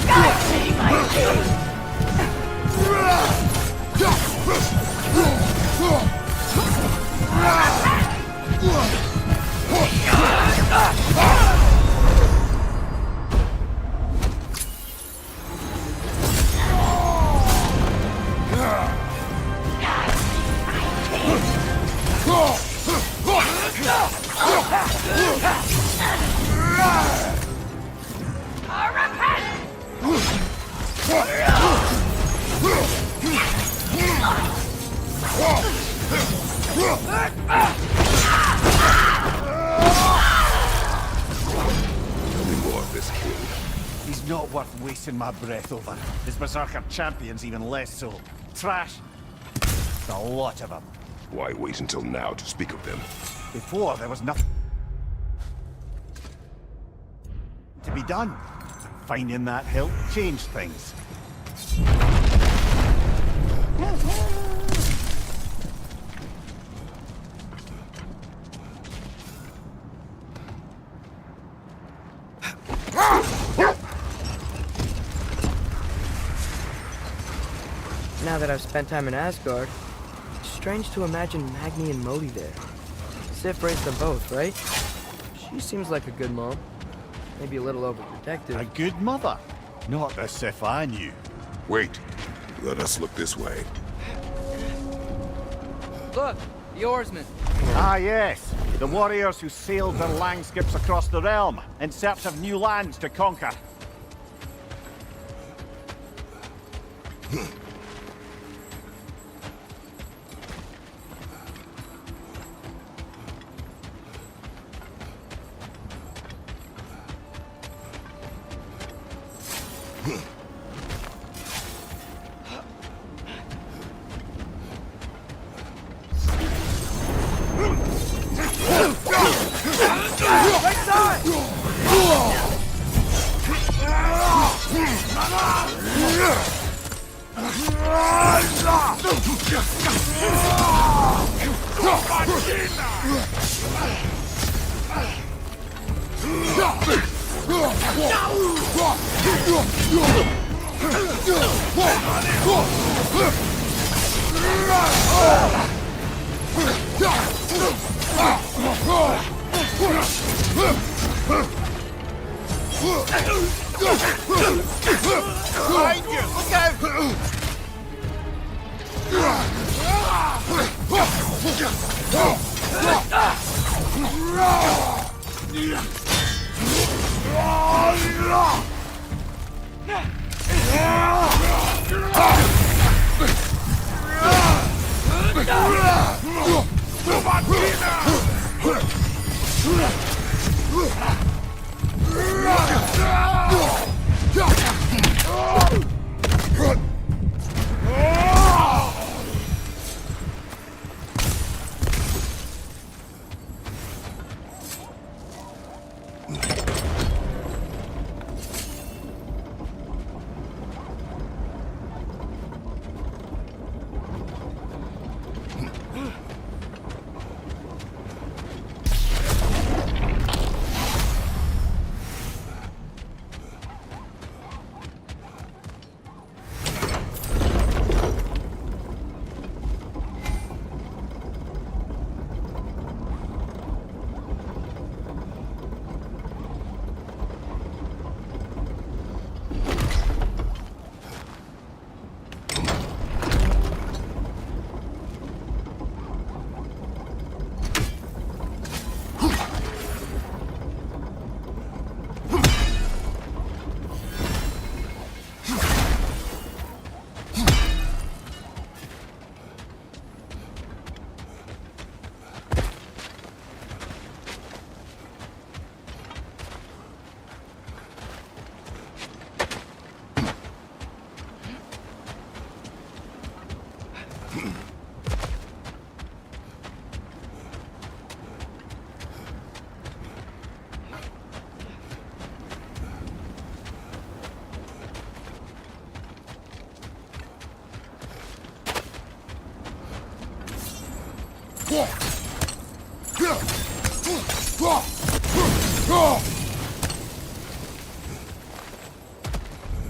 Guide me, my king! He's not worth wasting my breath over. His Berserker champions even less so. Trash. A lot of them. Why wait until now to speak of them? Before, there was nothing to be done. Finding that hilt changed things. Now that I've spent time in Asgard, it's strange to imagine Magni and Modi there. Sif raised them both, right? She seems like a good mom. Maybe a little overprotective. A good mother. Not the Sif I knew. Wait. Let us look this way. Look, the oarsmen. Ah, yes. The warriors who sailed their langskips across the realm in search of new lands to conquer. Right side! Behind you! Look out!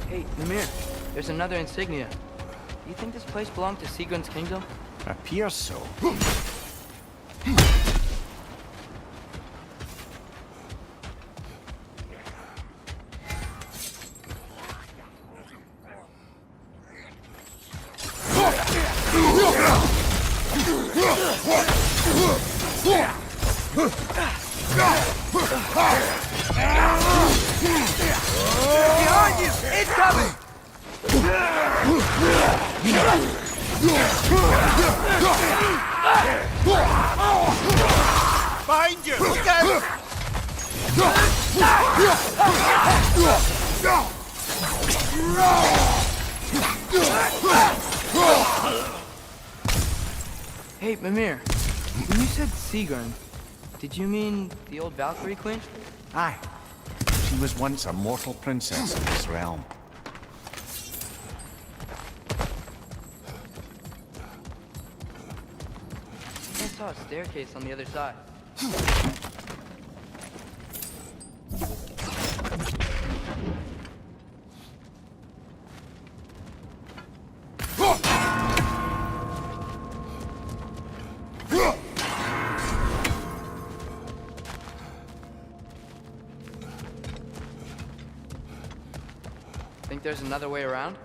Hey, Mimir, there's another insignia. Do you think this place belonged to Sigrun's kingdom? Appears so. Behind you! Incoming! Behind you! Look out! Hey, Mimir, when you said Sigrun, did you mean the old Valkyrie queen? Aye. She was once a mortal princess of this realm. I saw a staircase on the other side. Think there's another way around?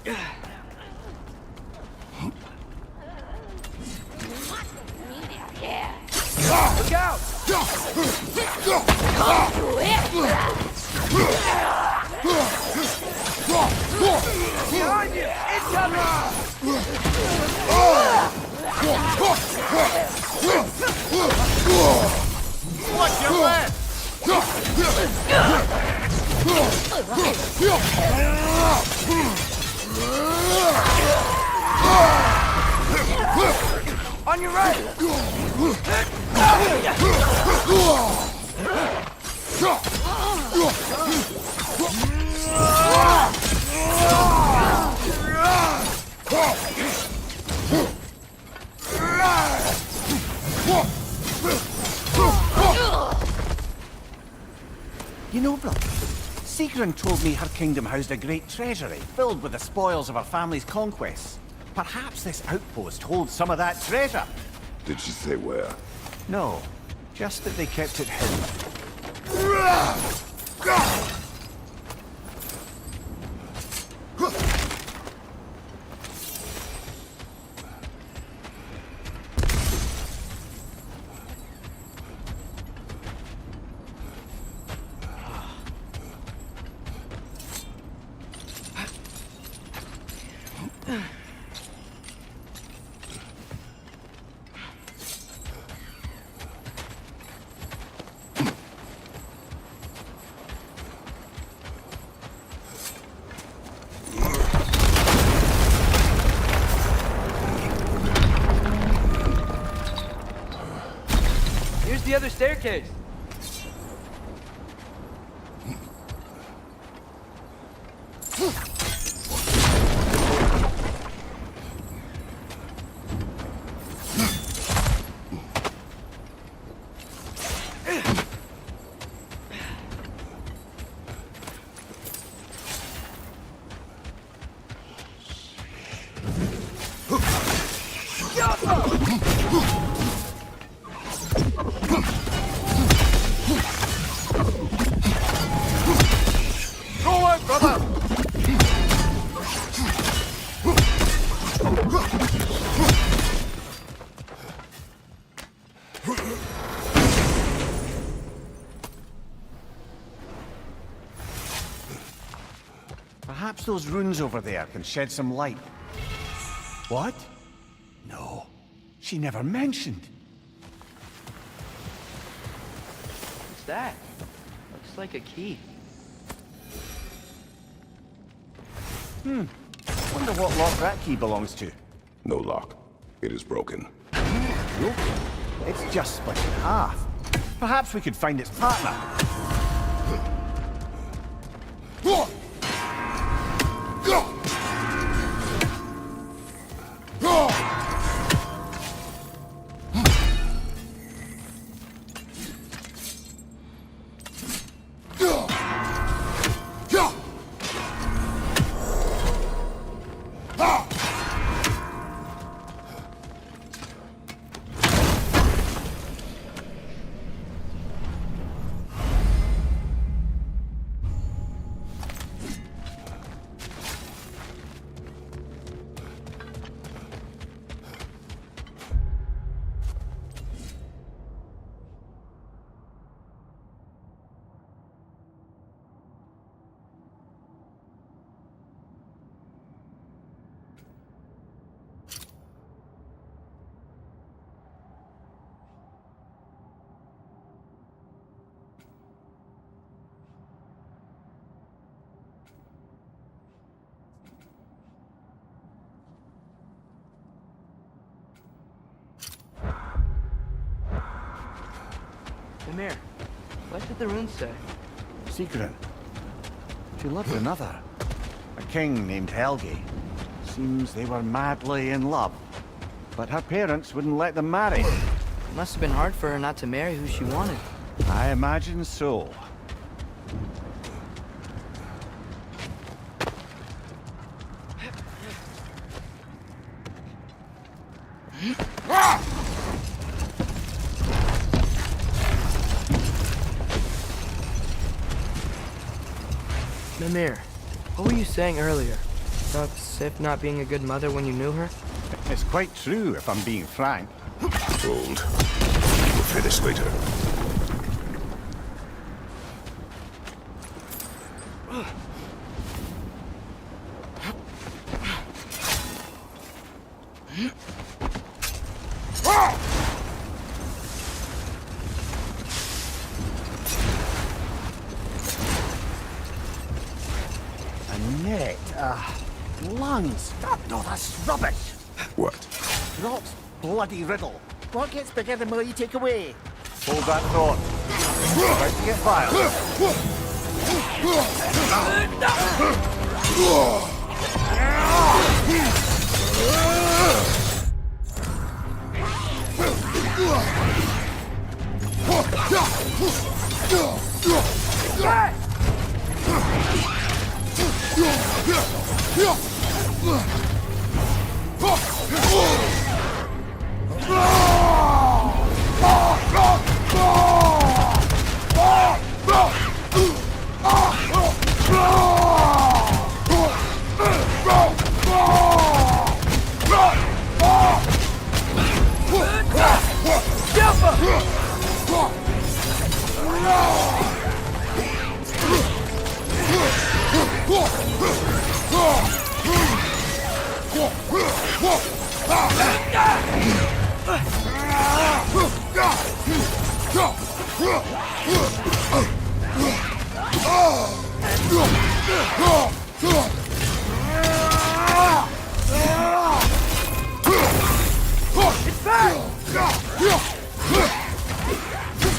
Look out! Behind you! Watch your left! On your right! You know, brother, Sigrun told me her kingdom housed a great treasury filled with the spoils of her family's conquests. Perhaps this outpost holds some of that treasure. Did she say where? No, just that they kept it hidden. Here's the other staircase. Perhaps those runes over there can shed some light. What? No, she never mentioned. What's that? Looks like a key. Wonder what lock that key belongs to. No lock. It is broken. Broken? It's just split in half. Perhaps we could find its partner. Mimir, what did the runes say? Sigrun. She loved another. A king named Helgi. Seems they were madly in love. But her parents wouldn't let them marry. It must have been hard for her not to marry who she wanted. I imagine so. Mimir, what were you saying earlier? About Sif not being a good mother when you knew her? It's quite true, if I'm being frank. Hold. We'll finish later. A net, lungs. No, that's rubbish. What? Rock's bloody riddle. What gets bigger the more you take away? Hold that thought. About to get violent.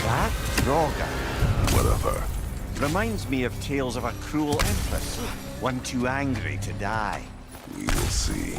That Roga. Whatever. Reminds me of tales of a cruel empress. One too angry to die. We will see.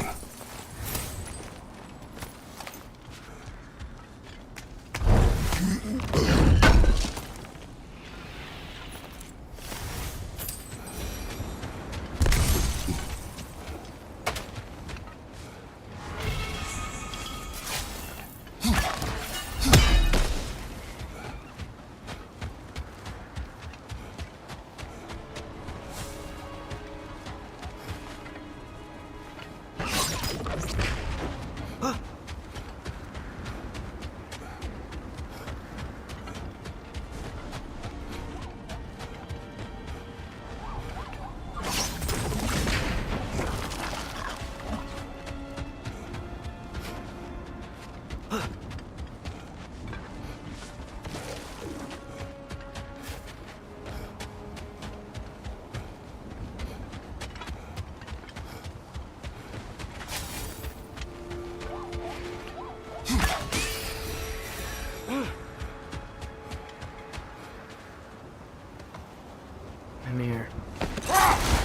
Amir,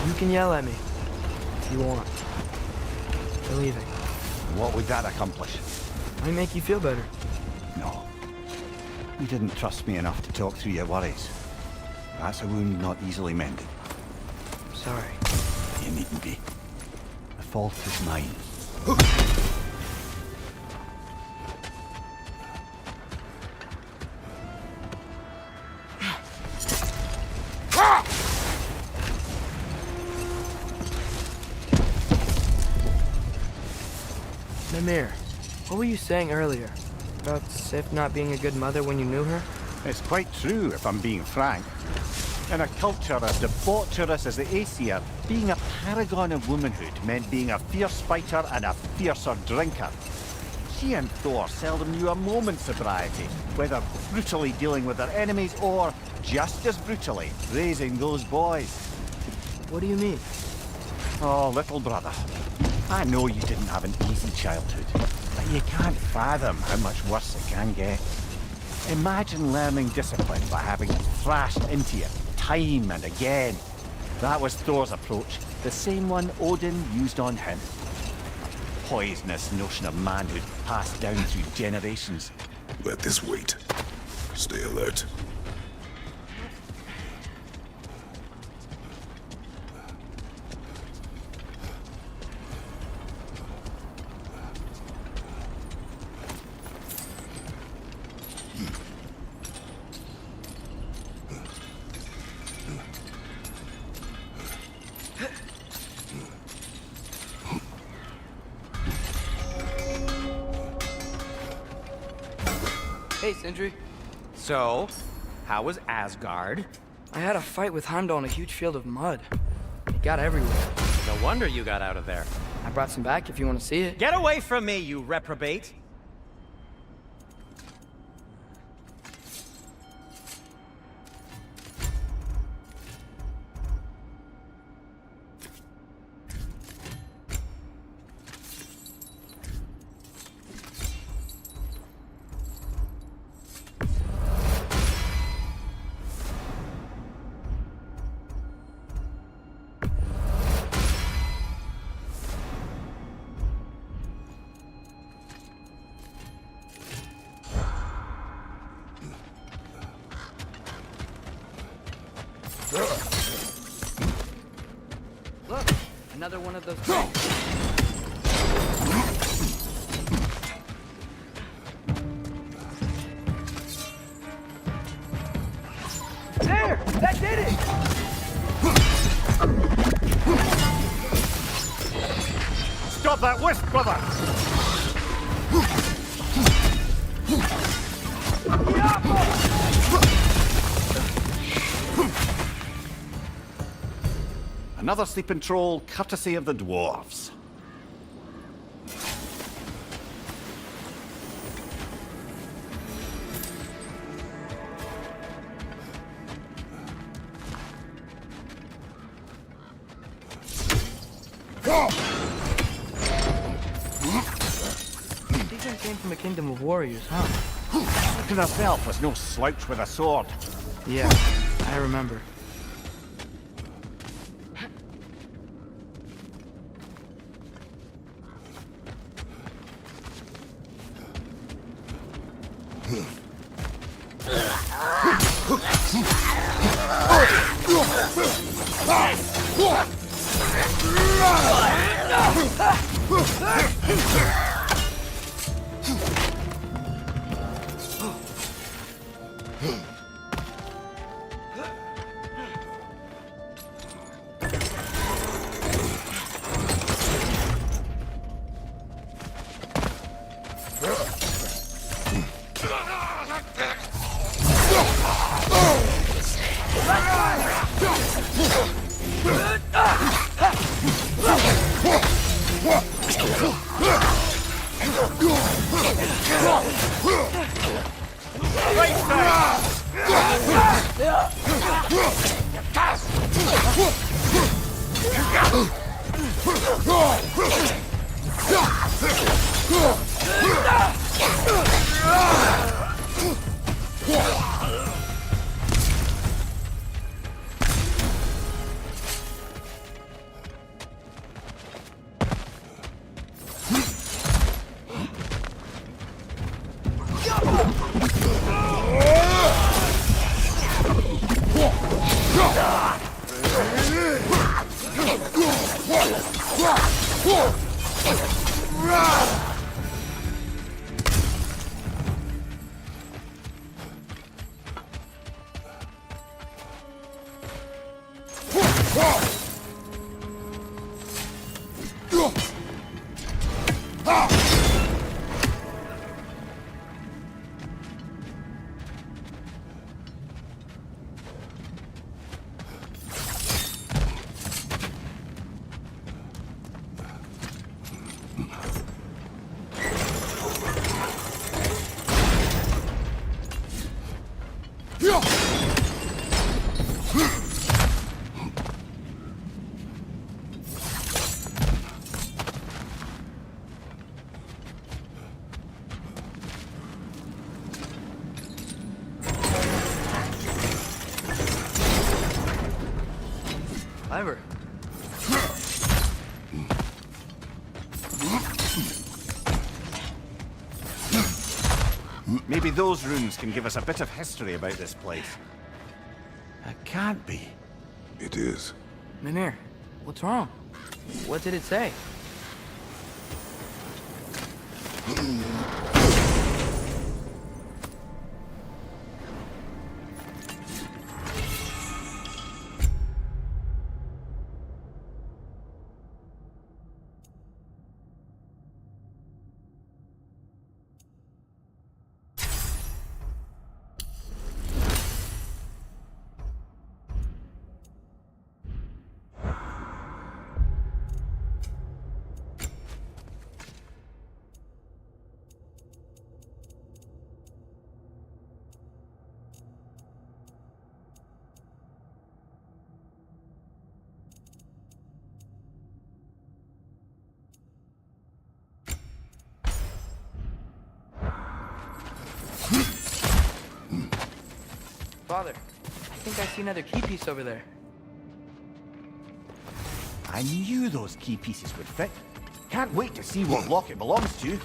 you can yell at me if you want. You're leaving. What would that accomplish? Might make you feel better. No. You didn't trust me enough to talk through your worries. That's a wound not easily mended. Sorry. You needn't be. The fault is mine. Amir, what were you saying earlier? About Sif not being a good mother when you knew her? It's quite true, if I'm being frank. In a culture as debaucherous as the Aesir, being a paragon of womanhood meant being a fierce fighter and a fiercer drinker. She and Thor seldom knew a moment's sobriety, whether brutally dealing with their enemies or, just as brutally, raising those boys. What do you mean? Oh, little brother. I know you didn't have an easy childhood, but you can't fathom how much worse it can get. Imagine learning discipline by having it thrashed into you time and again. That was Thor's approach, the same one Odin used on him. A poisonous notion of manhood passed down through generations. Let this wait. Stay alert. Hey, Sindri. So, how was Asgard? I had a fight with Heimdall in a huge field of mud. It got everywhere. No wonder you got out of there. I brought some back if you want to see it. Get away from me, you reprobate! Look, another one of those things. There! That did it! Stop that whisk, brother! Another sleeping troll, courtesy of the dwarves. These men came from a kingdom of warriors, huh? Look at herself was no slouch with a sword. Yeah, I remember. Clever. Maybe those runes can give us a bit of history about this place. It can't be. It is. Mimir, what's wrong? What did it say? Father, I think I see another key piece over there. I knew those key pieces would fit. Can't wait to see what lock it belongs to.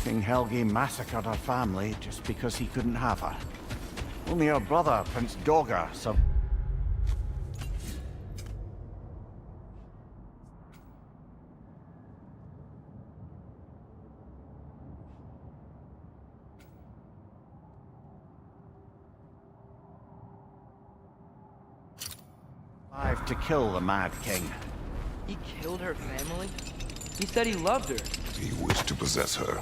King Helge massacred her family just because he couldn't have her. Only her brother, Prince Dogger, survived. To kill the Mad King. He killed her family? He said he loved her. He wished to possess her.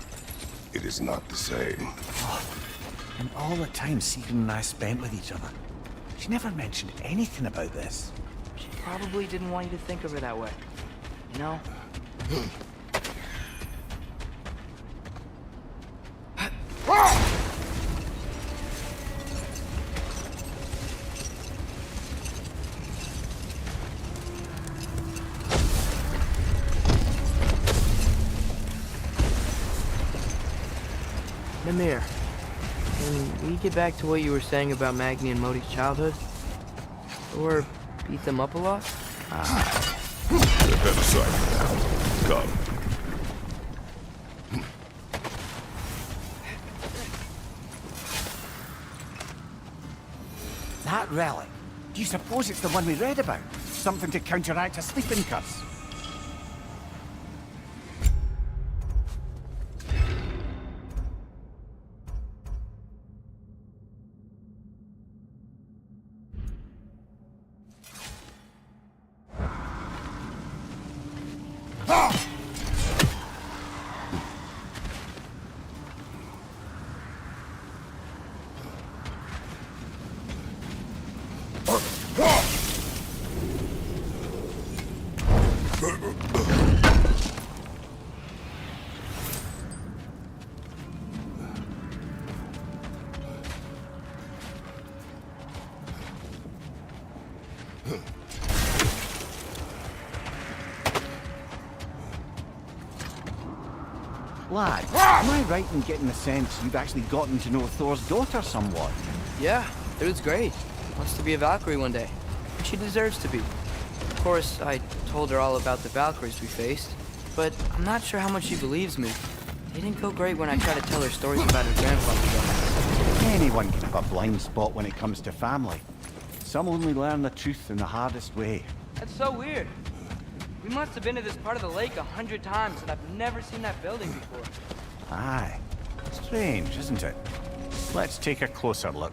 It is not the same. Oh, and all the time Sigrun and I spent with each other, she never mentioned anything about this. She probably didn't want you to think of her that way. You know? Mimir, can we get back to what you were saying about Magni and Modi's childhood? Or beat them up a lot? Step aside now. Come. That relic? Do you suppose it's the one we read about? Something to counteract a sleeping curse? Lad, am I right in getting the sense you've actually gotten to know Thor's daughter somewhat? Yeah, it was great. Wants to be a Valkyrie one day. And she deserves to be. Of course, I told her all about the Valkyries we faced, but I'm not sure how much she believes me. It didn't go great when I tried to tell her stories about her grandfather. Anyone can have a blind spot when it comes to family. Some only learn the truth in the hardest way. That's so weird. We must have been to this part of the lake 100 times, and I've never seen that building before. Aye. Strange, isn't it? Let's take a closer look.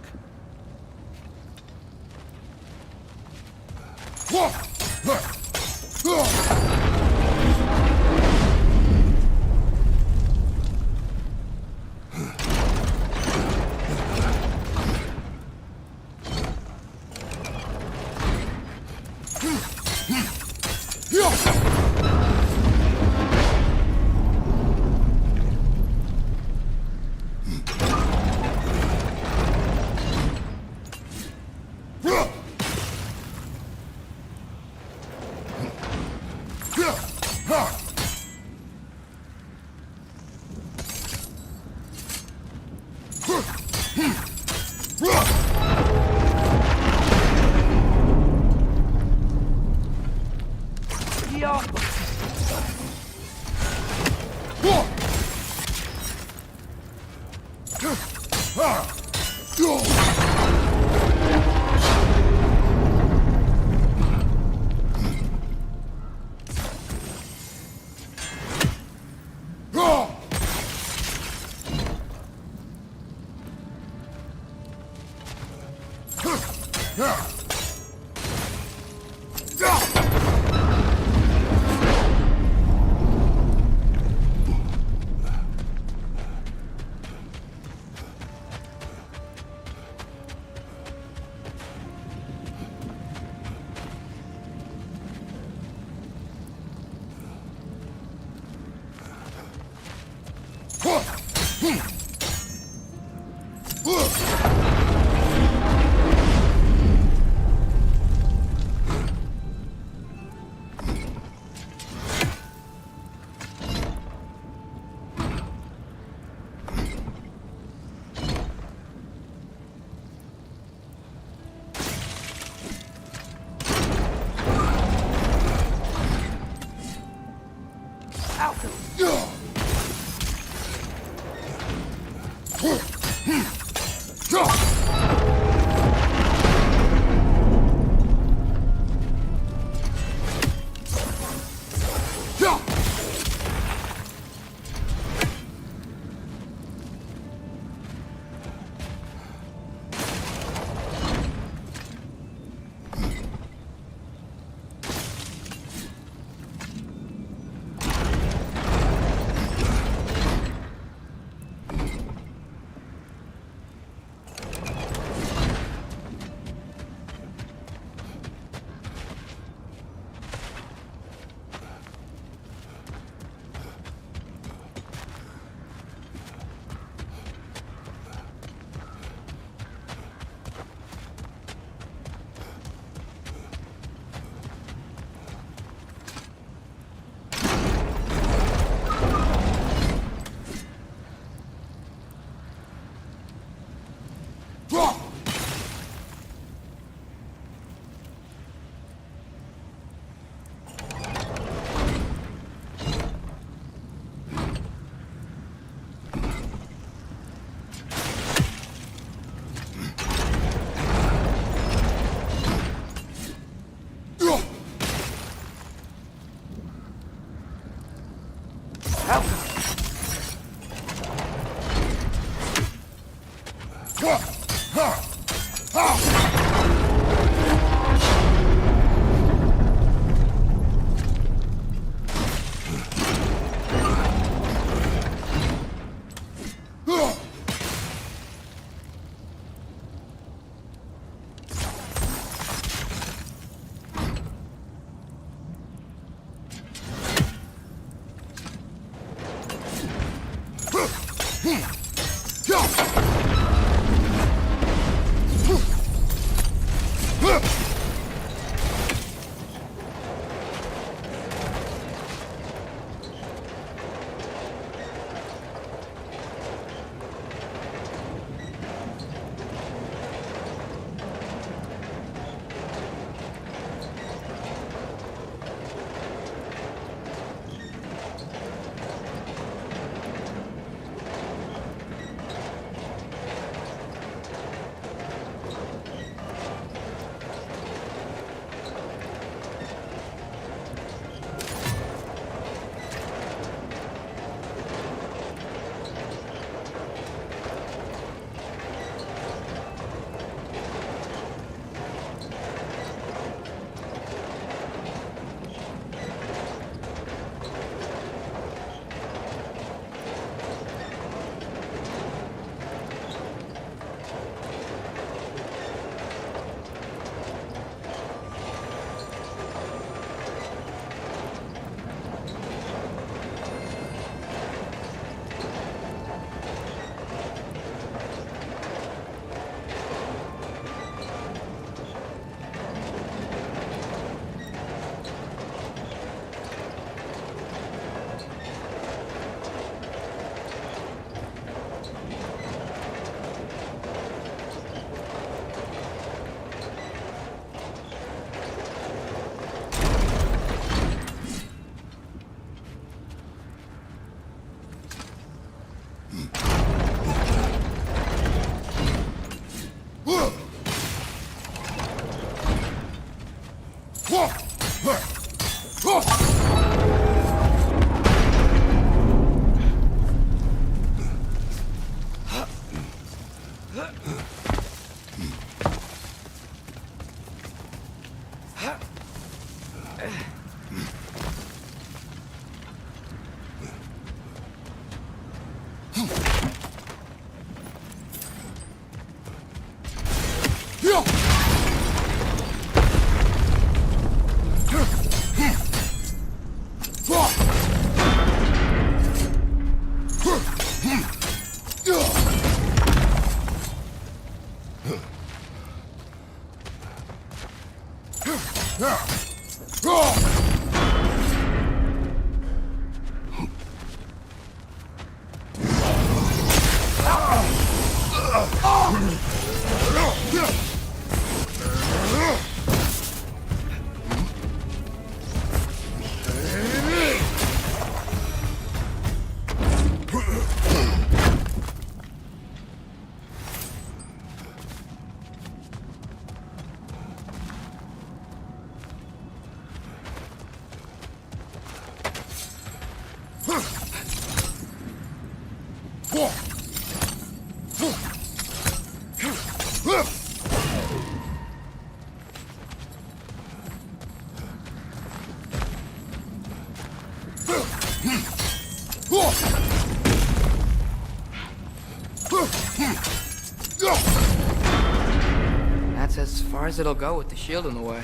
That's as far as it'll go with the shield in the way.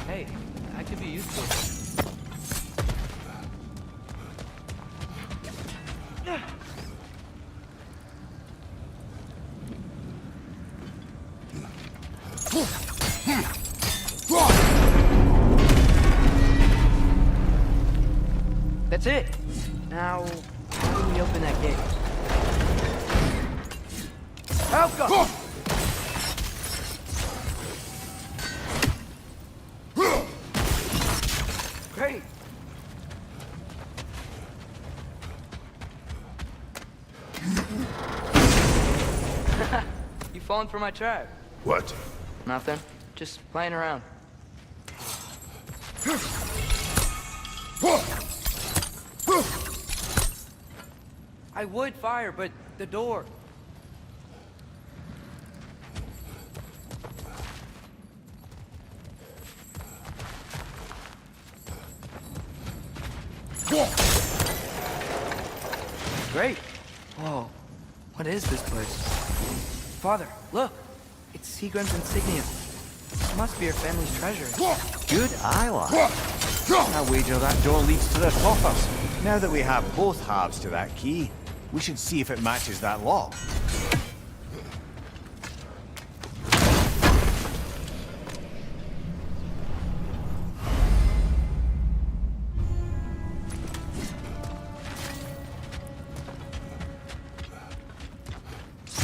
Hey, that could be useful. That's it. Now, how do we open that gate? Alka! Great. You falling for my trap? What? Nothing. Just playing around. I would fire, but the door. Great. Whoa. What is this place? Father, look. It's Seagram's insignia. Must be her family's treasure. Good eye, lad. I wager that door leads to the coffers. Now that we have both halves to that key, we should see if it matches that lock.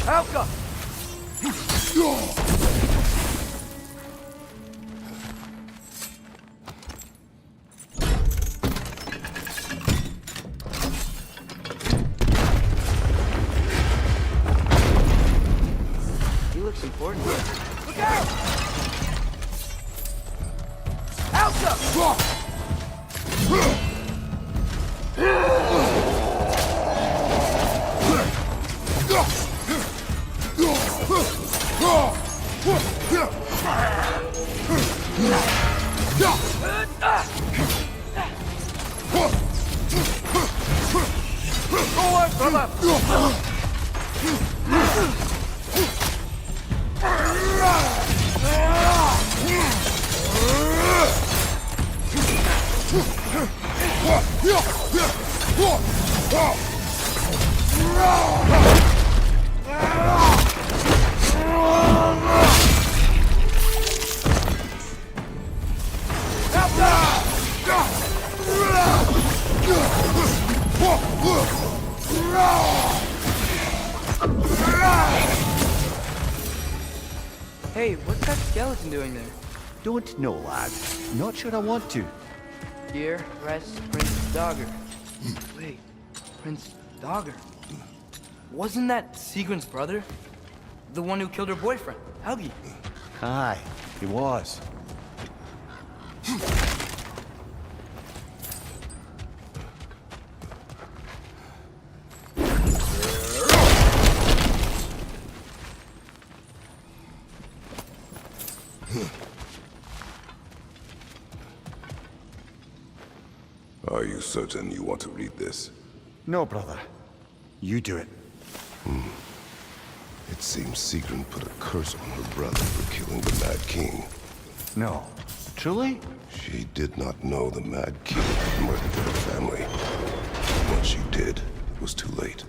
Alka! He looks important. Look out! Alka! Hey, what's that skeleton doing there? Don't know, lad. Not sure I want to. Here rests Prince Dogger. Wait, Prince Dogger? Wasn't that Sigrun's brother? The one who killed her boyfriend, Helgi? Aye, he was. Are you certain you want to read this? No, brother. You do it. It seems Sigrun put a curse on her brother for killing the Mad King. No. Truly? She did not know the Mad King had murdered her family. When she did, it was too late.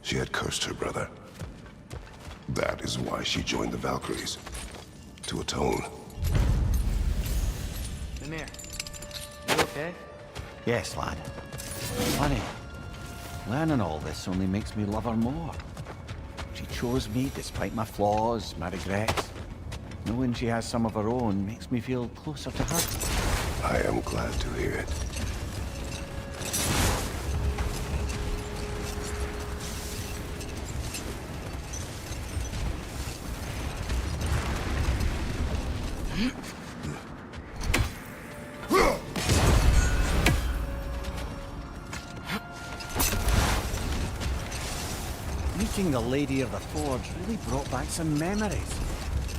She had cursed her brother. That is why she joined the Valkyries. To atone. Mimir, you okay? Yes, lad. Funny. Learning all this only makes me love her more. She chose me despite my flaws, my regrets. Knowing she has some of her own makes me feel closer to her. I am glad to hear it. Meeting the Lady of the Forge really brought back some memories.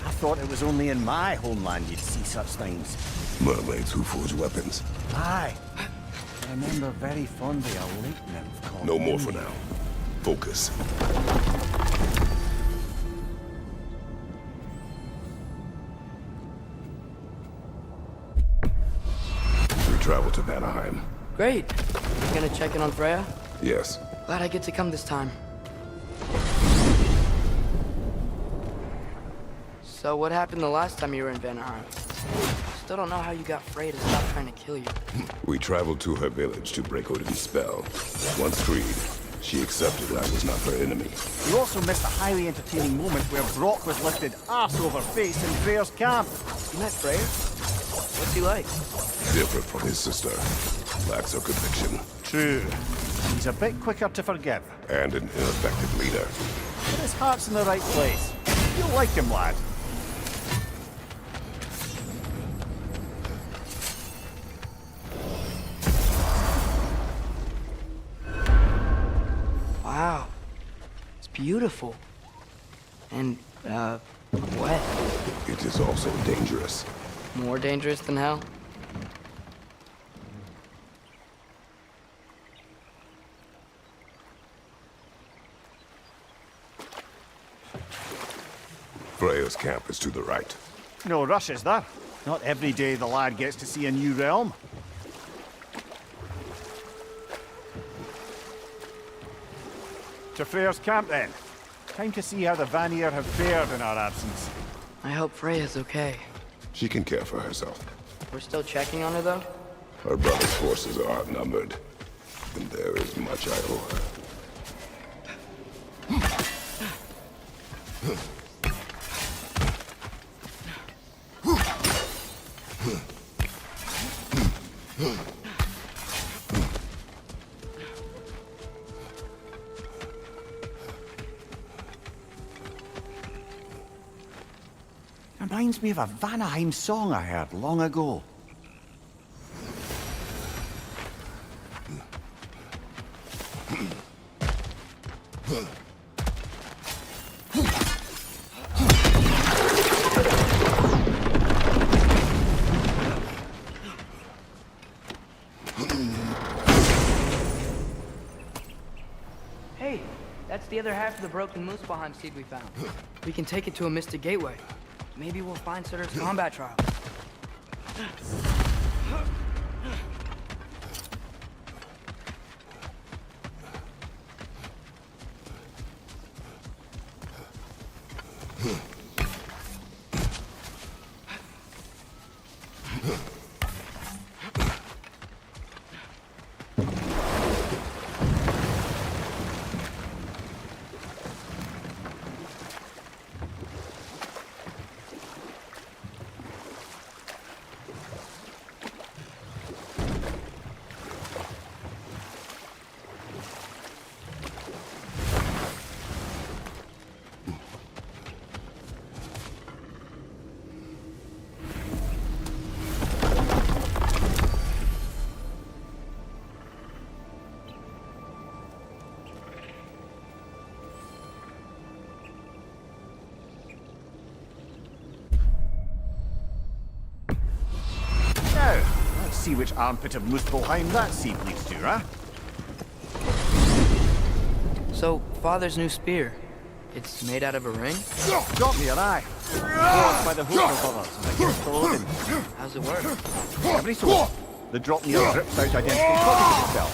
I thought it was only in my homeland you'd see such things. Mermaids who forge weapons. Aye. I remember very fondly a lake nymph called... No more for now. Focus. We travel to Vanaheim. Great. You gonna check in on Freya? Yes. Glad I get to come this time. So what happened the last time you were in Vanaheim? Still don't know how you got Freya to stop trying to kill you. We traveled to her village to break Odin's spell. Once freed, she accepted I was not her enemy. You also missed a highly entertaining moment where Brock was lifted arse over face in Freyr's camp. You met Freyr? What's he like? Different from his sister. Lacks her conviction. True. He's a bit quicker to forgive. And an ineffective leader. But his heart's in the right place. You'll like him, lad. Wow. It's beautiful. And, wet. It is also dangerous. More dangerous than hell? Freya's camp is to the right. No rush, is there? Not every day the lad gets to see a new realm. To Freyr's camp, then. Time to see how the Vanir have fared in our absence. I hope Freya's okay. She can care for herself. We're still checking on her, though? Her brother's forces are outnumbered, and there is much I owe her. Reminds me of a Vanaheim song I heard long ago. Hey, that's the other half of the broken Muspelheim seed we found. We can take it to a Mystic Gateway. Maybe we'll find Surtur's combat trial. Now, let's see which armpit of Muspelheim that seed leads to, huh? So, Father's new spear. It's made out of a ring? Drop me an eye. Brought by the Hooker brothers as a gift for Odin. How's it work? Every so often, the Dropnir drips out identical copies of itself.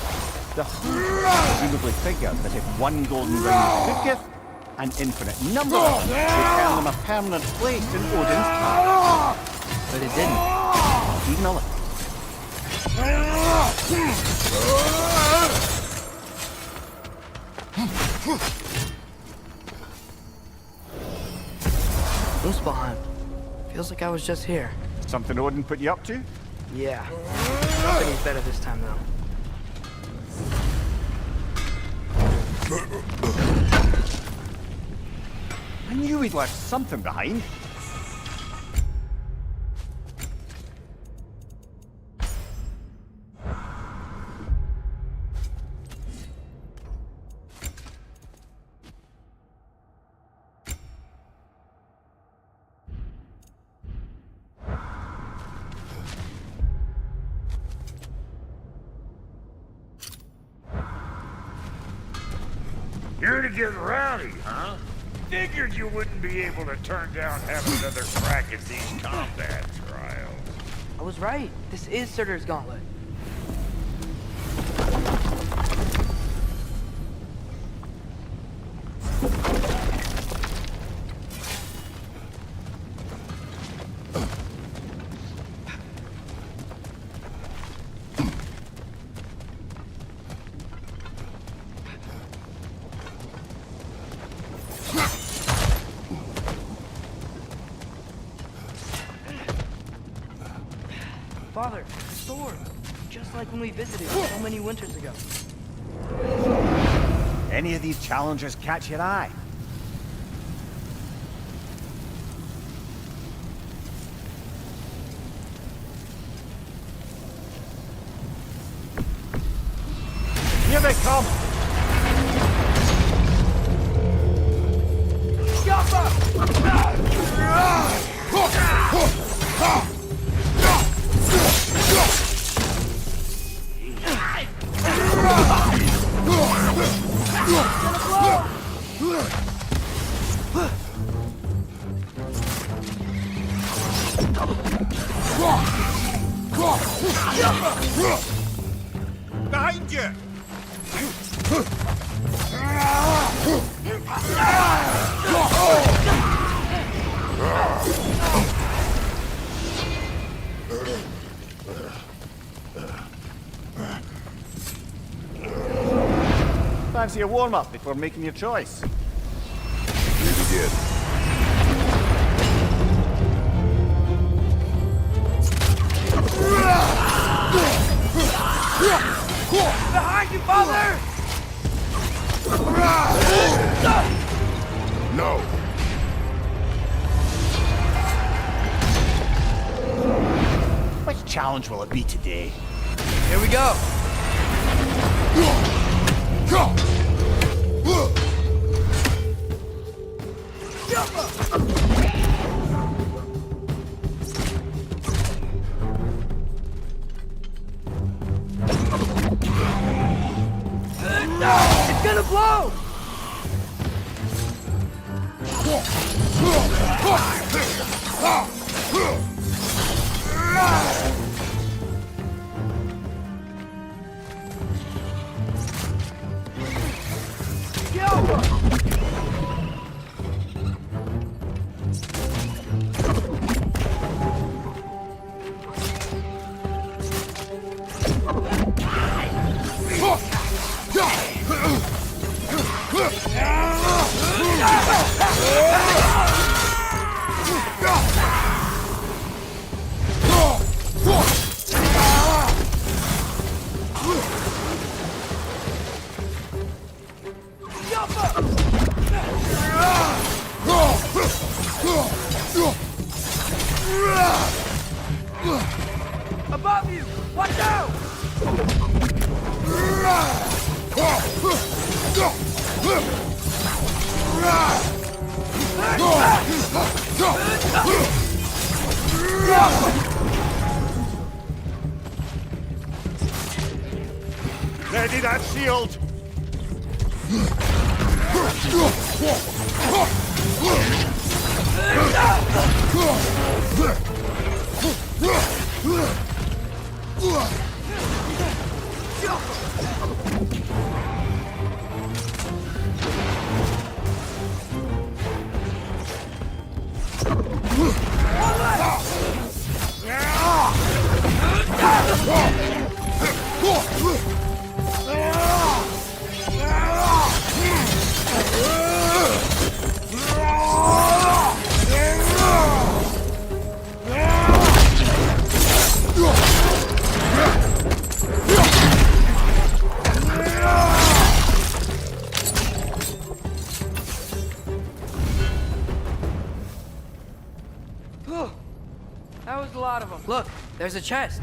The Hooker presumably figured that if one golden ring could give an infinite number of them, would earn them a permanent place in Odin's heart. But it didn't. Even a little. Muspelheim. Feels like I was just here. Something Odin put you up to? Yeah. Company's better this time, though. I knew he'd left something behind. Here to get rowdy, huh? Figured you wouldn't be able to turn down having another crack at these combat trials. I was right. This is Surtur's gauntlet. Father, the sword. Just like when we visited so many winters ago. Any of these challenges catch your eye? Here they come! Behind you! Fancy a warm-up before making your choice? We begin. Behind you, father! No. Which challenge will it be today? Here we go. It's gonna blow! Above you! Watch out! Ready that shield! That was a lot of them. Look, there's a chest.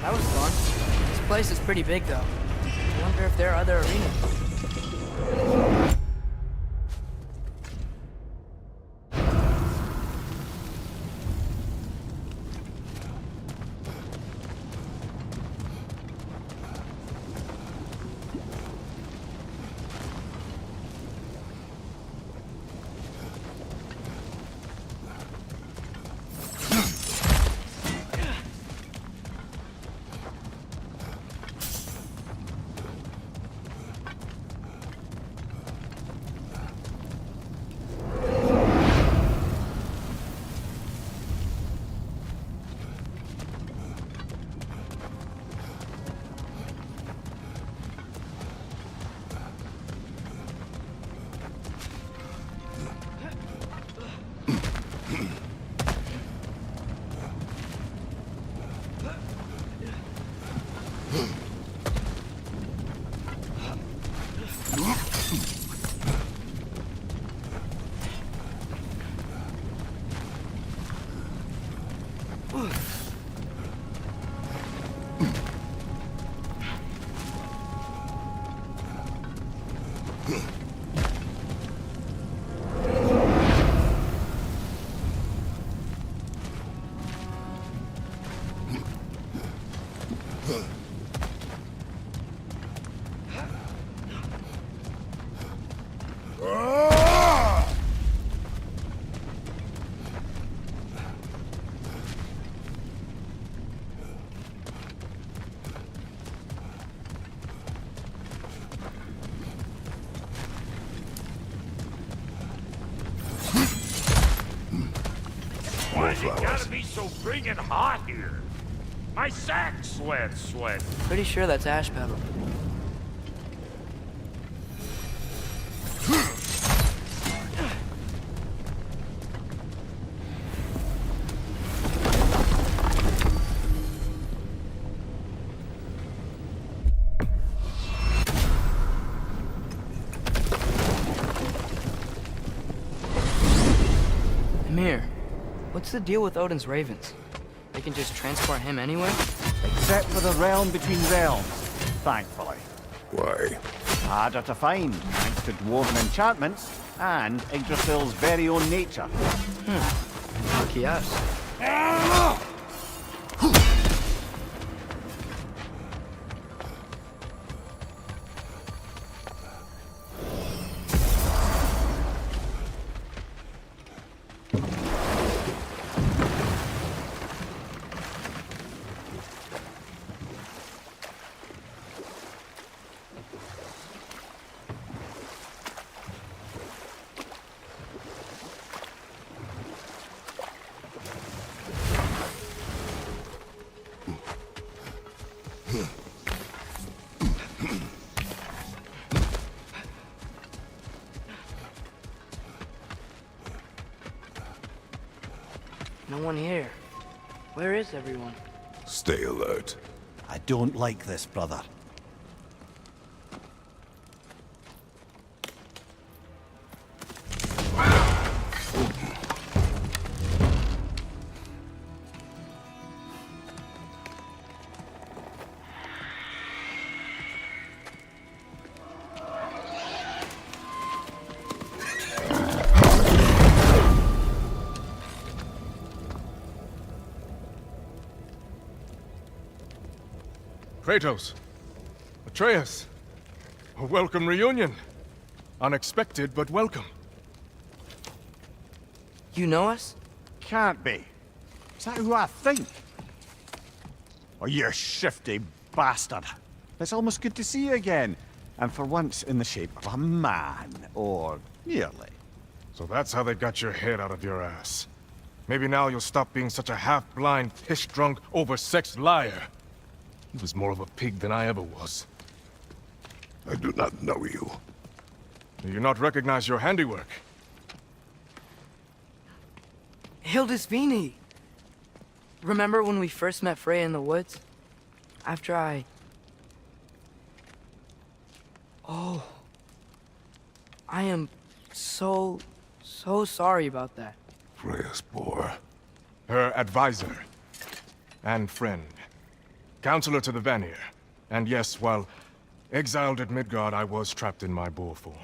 That was fun. This place is pretty big, though. I wonder if there are other arenas. Why's it fellas. gotta be so friggin' hot here? My sack sweats. Pretty sure that's ash pebble. Amir, what's the deal with Odin's ravens? They can just transport him anywhere? Except for the realm between realms, thankfully. Why? Harder to find, thanks to dwarven enchantments and Yggdrasil's very own nature. Lucky us. No one here. Where is everyone? Stay alert. I don't like this, brother. Kratos, Atreus, a welcome reunion. Unexpected, but welcome. You know us? Can't be. Is that who I think? Oh, you shifty bastard. It's almost good to see you again. And for once in the shape of a man, or nearly. So that's how they got your head out of your ass. Maybe now you'll stop being such a half-blind, piss-drunk, oversexed liar. He was more of a pig than I ever was. I do not know you. Do you not recognize your handiwork? Hildisvini! Remember when we first met Freya in the woods? After I... Oh... I am so sorry about that. Freya's boar. Her advisor. And friend. Counselor to the Vanir. And yes, while exiled at Midgard, I was trapped in my boar form.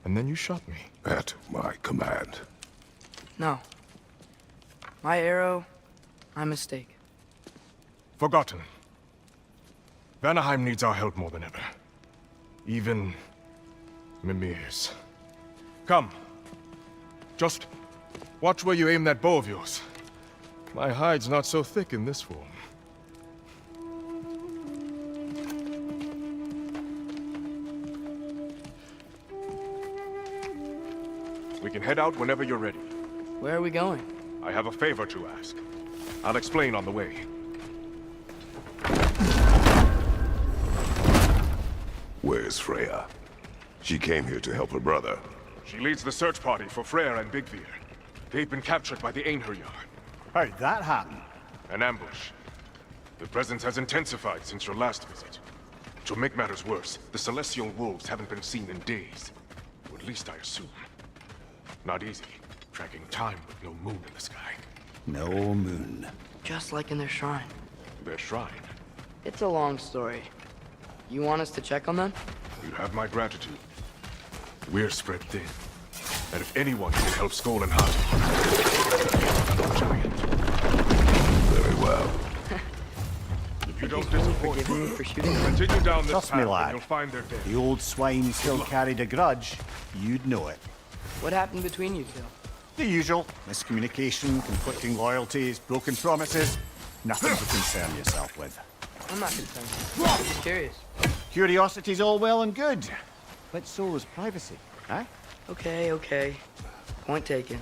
And then you shot me. At my command. No. My arrow, my mistake. Forgotten. Vanaheim needs our help more than ever. Even Mimir's. Come. Just watch where you aim that bow of yours. My hide's not so thick in this form. We can head out whenever you're ready. Where are we going? I have a favor to ask. I'll explain on the way. Where's Freya? She came here to help her brother. She leads the search party for Freyr and Bigvir. They've been captured by the Einherjar. How'd that happen? An ambush. The presence has intensified since your last visit. To make matters worse, the Celestial Wolves haven't been seen in days. Or at least I assume. Not easy, tracking time with no moon in the sky. No moon. Just like in their shrine. Their shrine? It's a long story. You want us to check on them? You have my gratitude. We're spread thin. And if anyone can help Skull and Hunt, giant. Very well. If you don't disappoint, me for shooting continue down this Trust path me, and lad. you'll find their dead. The old swine still carried a grudge. You'd know it. What happened between you two? The usual. Miscommunication, conflicting loyalties, broken promises. Nothing to concern yourself with. I'm not concerned. I'm just curious. Curiosity's all well and good. But so is privacy, eh? Okay. Point taken.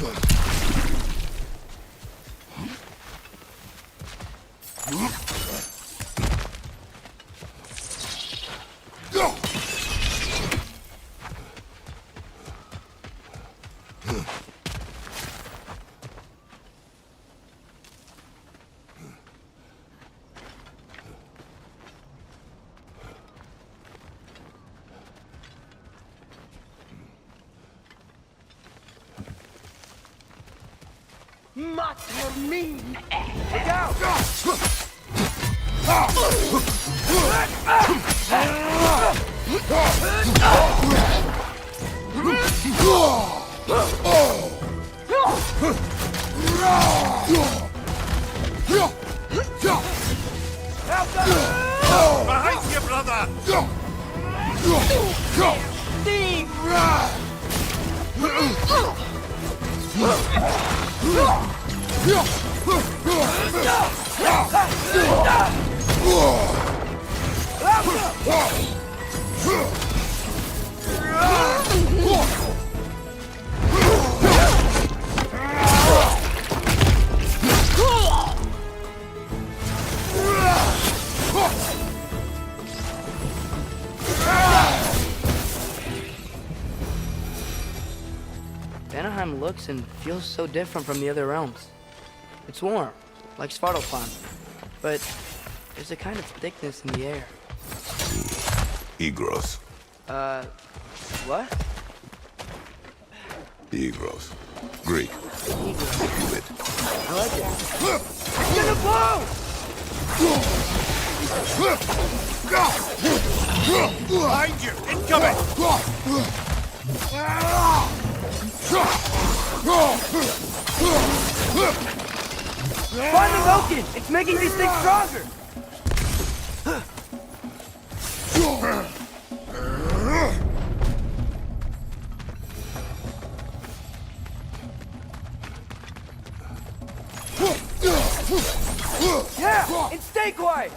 Look out! Behind you, brother! Vanaheim looks and feels so different from the other realms. It's warm, like Svartalfheim, but there's a kind of thickness in the air. Egros. What? Egros. Greek. Inuit. I like it. It's gonna blow! Behind you! Incoming! Find the token! It's making these things stronger! Yeah! And stay quiet!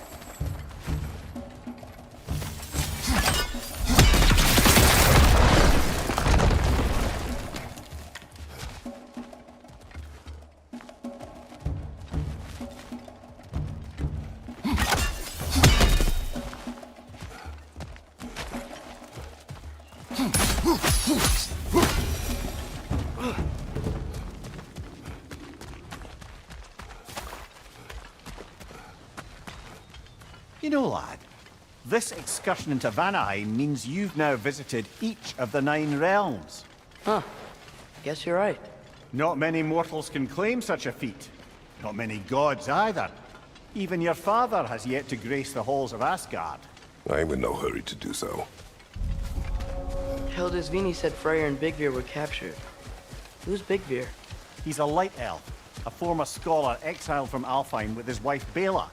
You know, lad, this excursion into Vanaheim means you've now visited each of the 9 realms. Huh. Guess you're right. Not many mortals can claim such a feat. Not many gods either. Even your father has yet to grace the halls of Asgard. I'm in no hurry to do so. Hildisvini said Freyr and Bigvir were captured. Who's Bigvir? He's a light elf, a former scholar exiled from Alfheim with his wife Bela.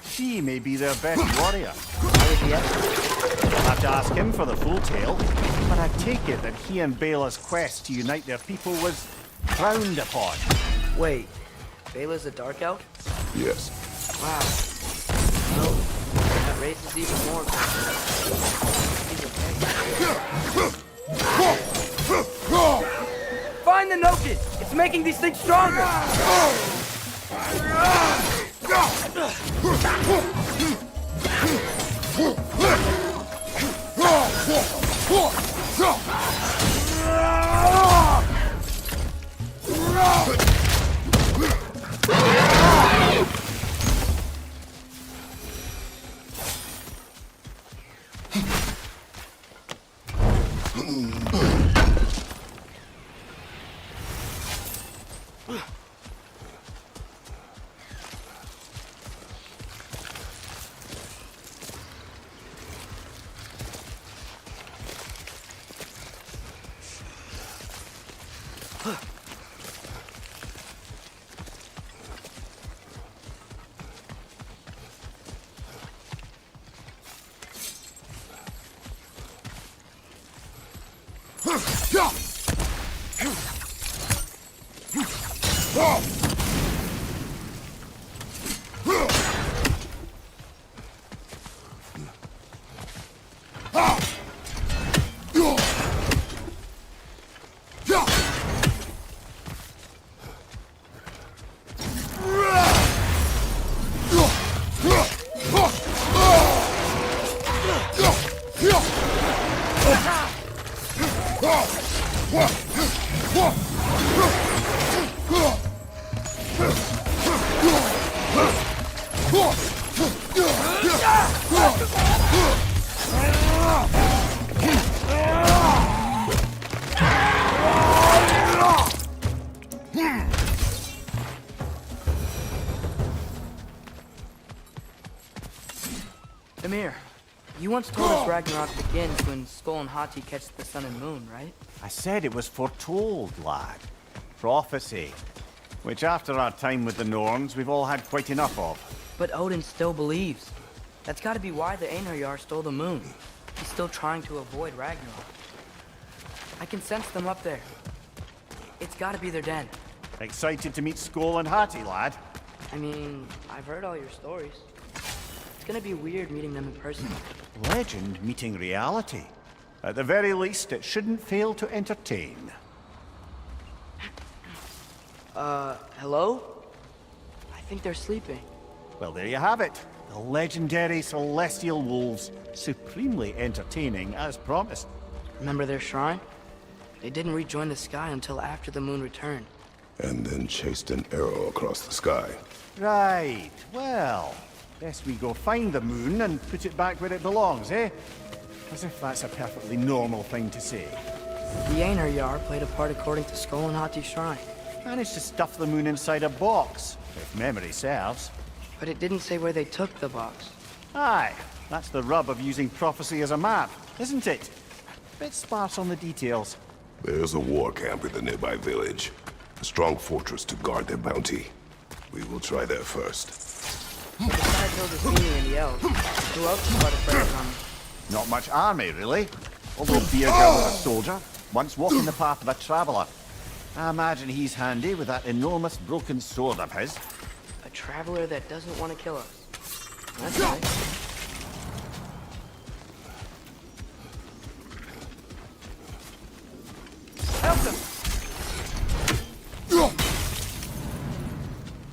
She may be their best warrior. How was he exiled? I'll have to ask him for the full tale, but I take it that he and Bela's quest to unite their people was frowned upon. Wait, Bela's a dark elf? Yes. Wow. Well, that raises even more questions. Find the Nokin! It's making these things stronger! once told us Ragnarok begins when Skull and Hati catch the sun and moon, right? I said it was foretold, lad. Prophecy. Which after our time with the Norns, we've all had quite enough of. But Odin still believes. That's gotta be why the Einherjar stole the moon. He's still trying to avoid Ragnarok. I can sense them up there. It's gotta be their den. Excited to meet Skull and Hati, lad? I mean, I've heard all your stories. It's gonna be weird meeting them in person. Legend meeting reality. At the very least, it shouldn't fail to entertain. Hello? I think they're sleeping. Well, there you have it. The legendary celestial wolves. Supremely entertaining, as promised. Remember their shrine? They didn't rejoin the sky until after the moon returned. And then chased an arrow across the sky. Right. Well, best we go find the moon and put it back where it belongs, eh? As if that's a perfectly normal thing to say. The Einherjar played a part according to Skull and Hati's shrine. Managed to stuff the moon inside a box, if memory serves. But it didn't say where they took the box. Aye, that's the rub of using prophecy as a map, isn't it? Bit sparse on the details. There's a war camp in the nearby village. A strong fortress to guard their bounty. We will try there first. Besides Odin and the elves, who else is part of Freya's army? Not much army, really. Although Beergirl was a soldier, once walking the path of a traveler. I imagine he's handy with that enormous broken sword of his. A traveler that doesn't want to kill us. That's nice. Help them!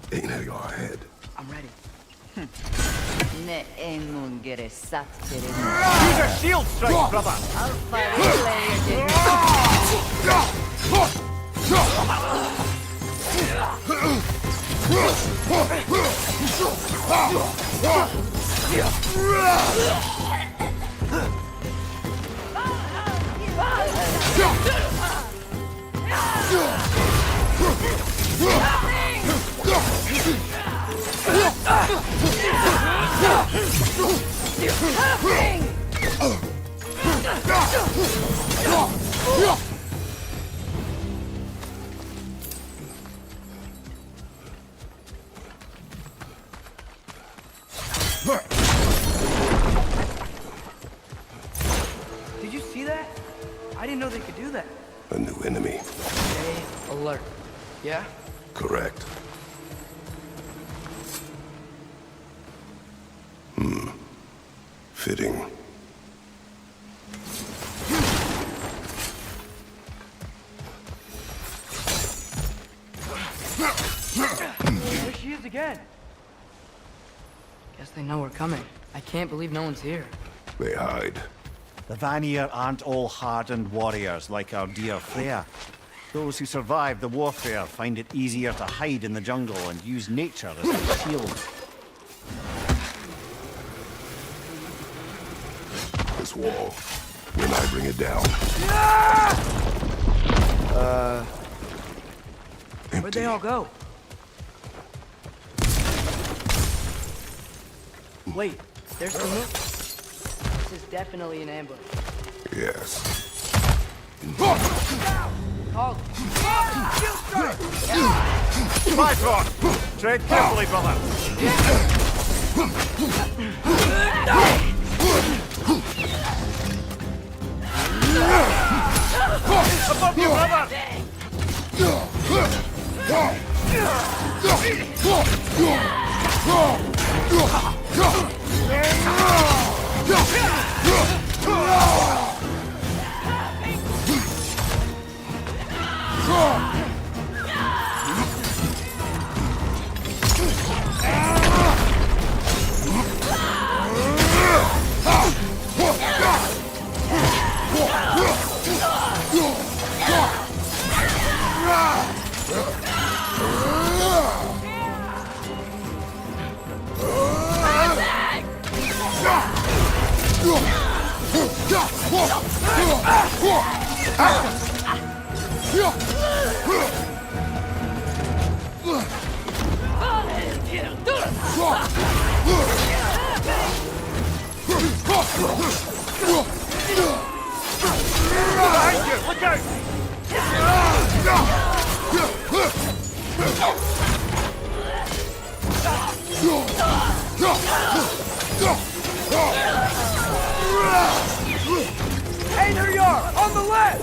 Einherjar ahead. I'm ready. Use your shield strike, brother! Did you see that? I didn't know they could do that. A new enemy. Stay alert. Yeah? Correct. Fitting. There she is again. Guess they know we're coming. I can't believe no one's here. They hide. The Vanir aren't all hardened warriors like our dear Freya. Those who survive the warfare find it easier to hide in the jungle and use nature as their shield. This wall. When I bring it down. Where'd they all go? Wait, there's the moon. This is definitely an ambush. Yes. Called. Bifrost! Tread carefully, brother! Above you, brother! Behind you! Look out! Hey, there you are! On the left!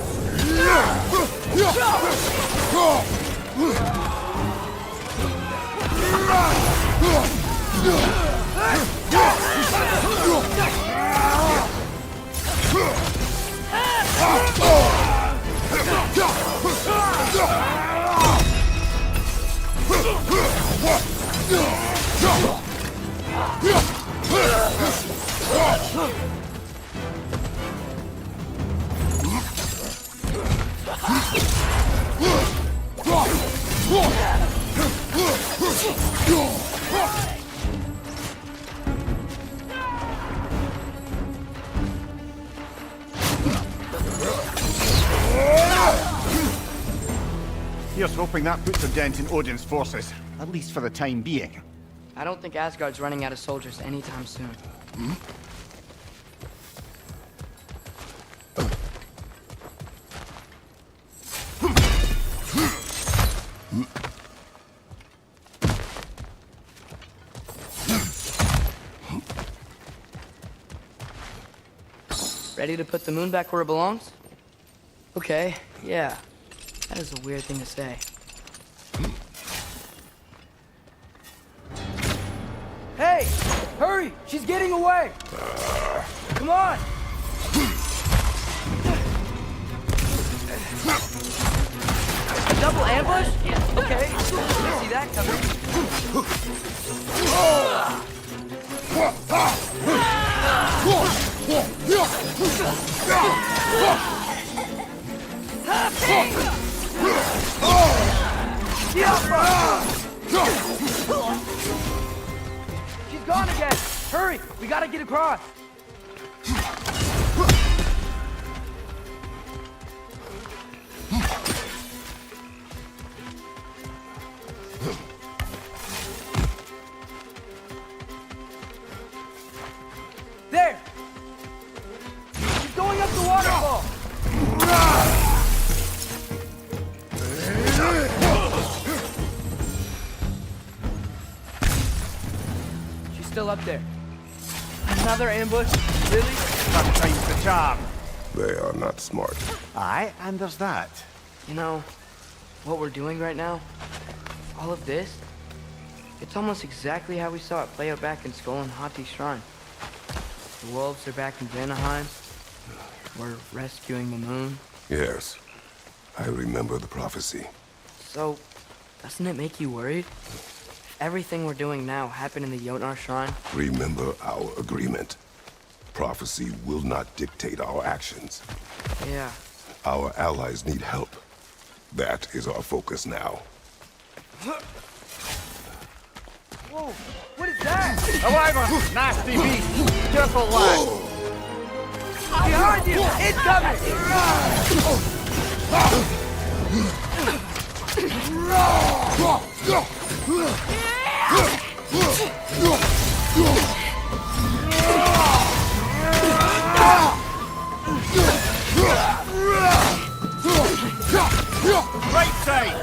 Here's hoping that puts a dent in Odin's forces, at least for the time being. I don't think Asgard's running out of soldiers anytime soon. Ready to put the moon back where it belongs? Okay, yeah. That is a weird thing to say. Hey! Hurry! She's getting away! Come on! A double ambush? Okay, didn't see that coming. She's gone again! Hurry! We gotta get across! There! She's going up the waterfall! She's still up there. Another ambush? Really? That time's the charm. They are not smart. Aye, and there's that. You know, what we're doing right now, all of this, it's almost exactly how we saw it play out back in Skull and Hati's shrine. The wolves are back in Vanaheim. We're rescuing the moon. Yes, I remember the prophecy. So, doesn't it make you worried? Everything we're doing now happened in the Jotnar shrine. Remember our agreement. Prophecy will not dictate our actions. Yeah. Our allies need help. That is our focus now. Whoa! What is that? Alive, nasty beast! Careful, lad! Behind you! It's Right side!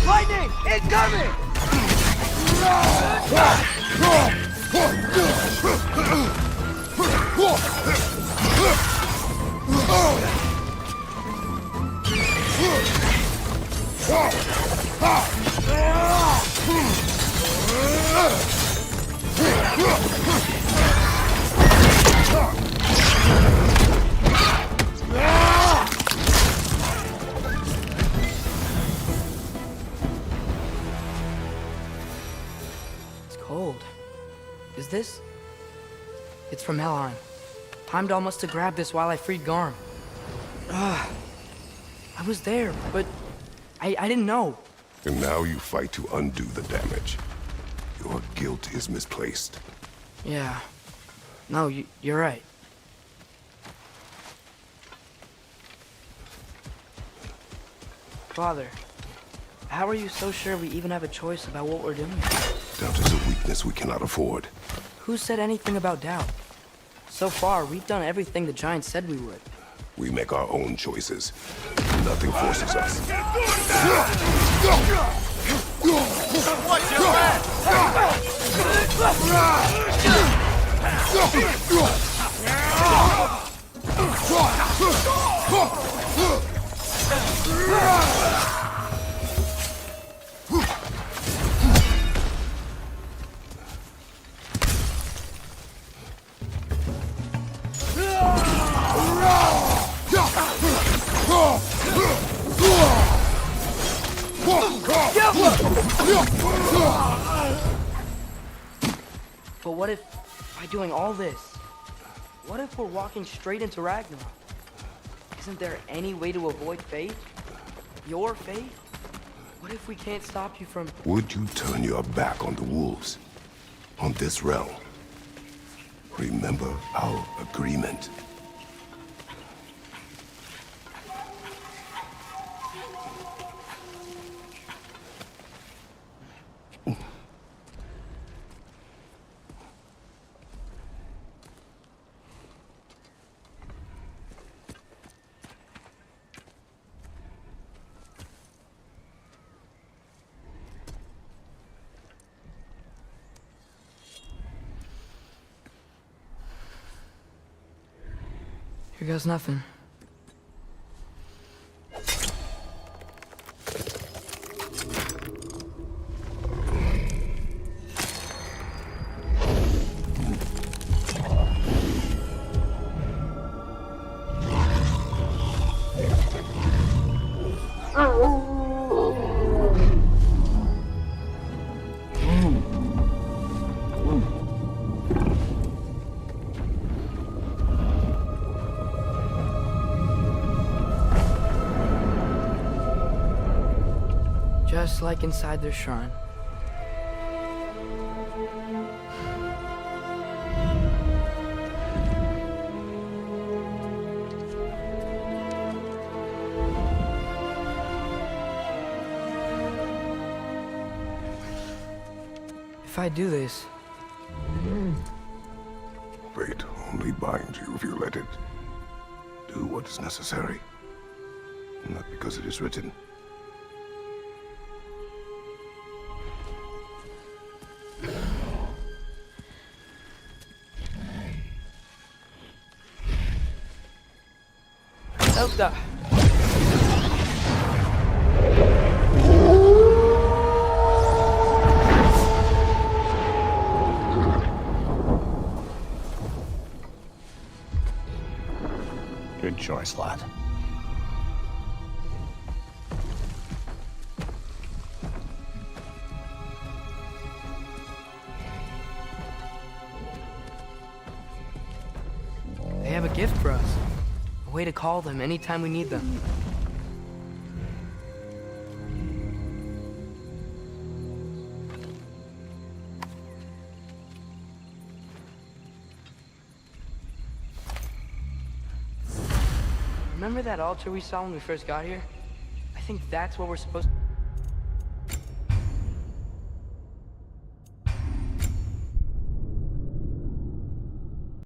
Lightning! Incoming! It's cold. Is this? It's from Helheim. Heimdall must have grabbed this while I freed Garm. I was there, but I didn't know. And now you fight to undo the damage. Your guilt is misplaced. Yeah. No, you're right. Father, How are you so sure we even have a choice about what we're doing? Doubt is a weakness we cannot afford. Who said anything about doubt? So far, we've done everything the Giants said we would. We make our own choices. Nothing forces us. Watch your back! But what if, by doing all this, what if we're walking straight into Ragnarok? Isn't there any way to avoid fate? Your fate? What if we can't stop you from... Would you turn your back on the wolves? On this realm? Remember our agreement. Here goes nothing. Just like inside their shrine. If I do this... Fate only binds you if you let it. Do what is necessary. Not because it is written. Elsa! Good choice, lad. They have a gift for us. A way to call them anytime we need them. Remember that altar we saw when we first got here? I think that's what we're supposed to...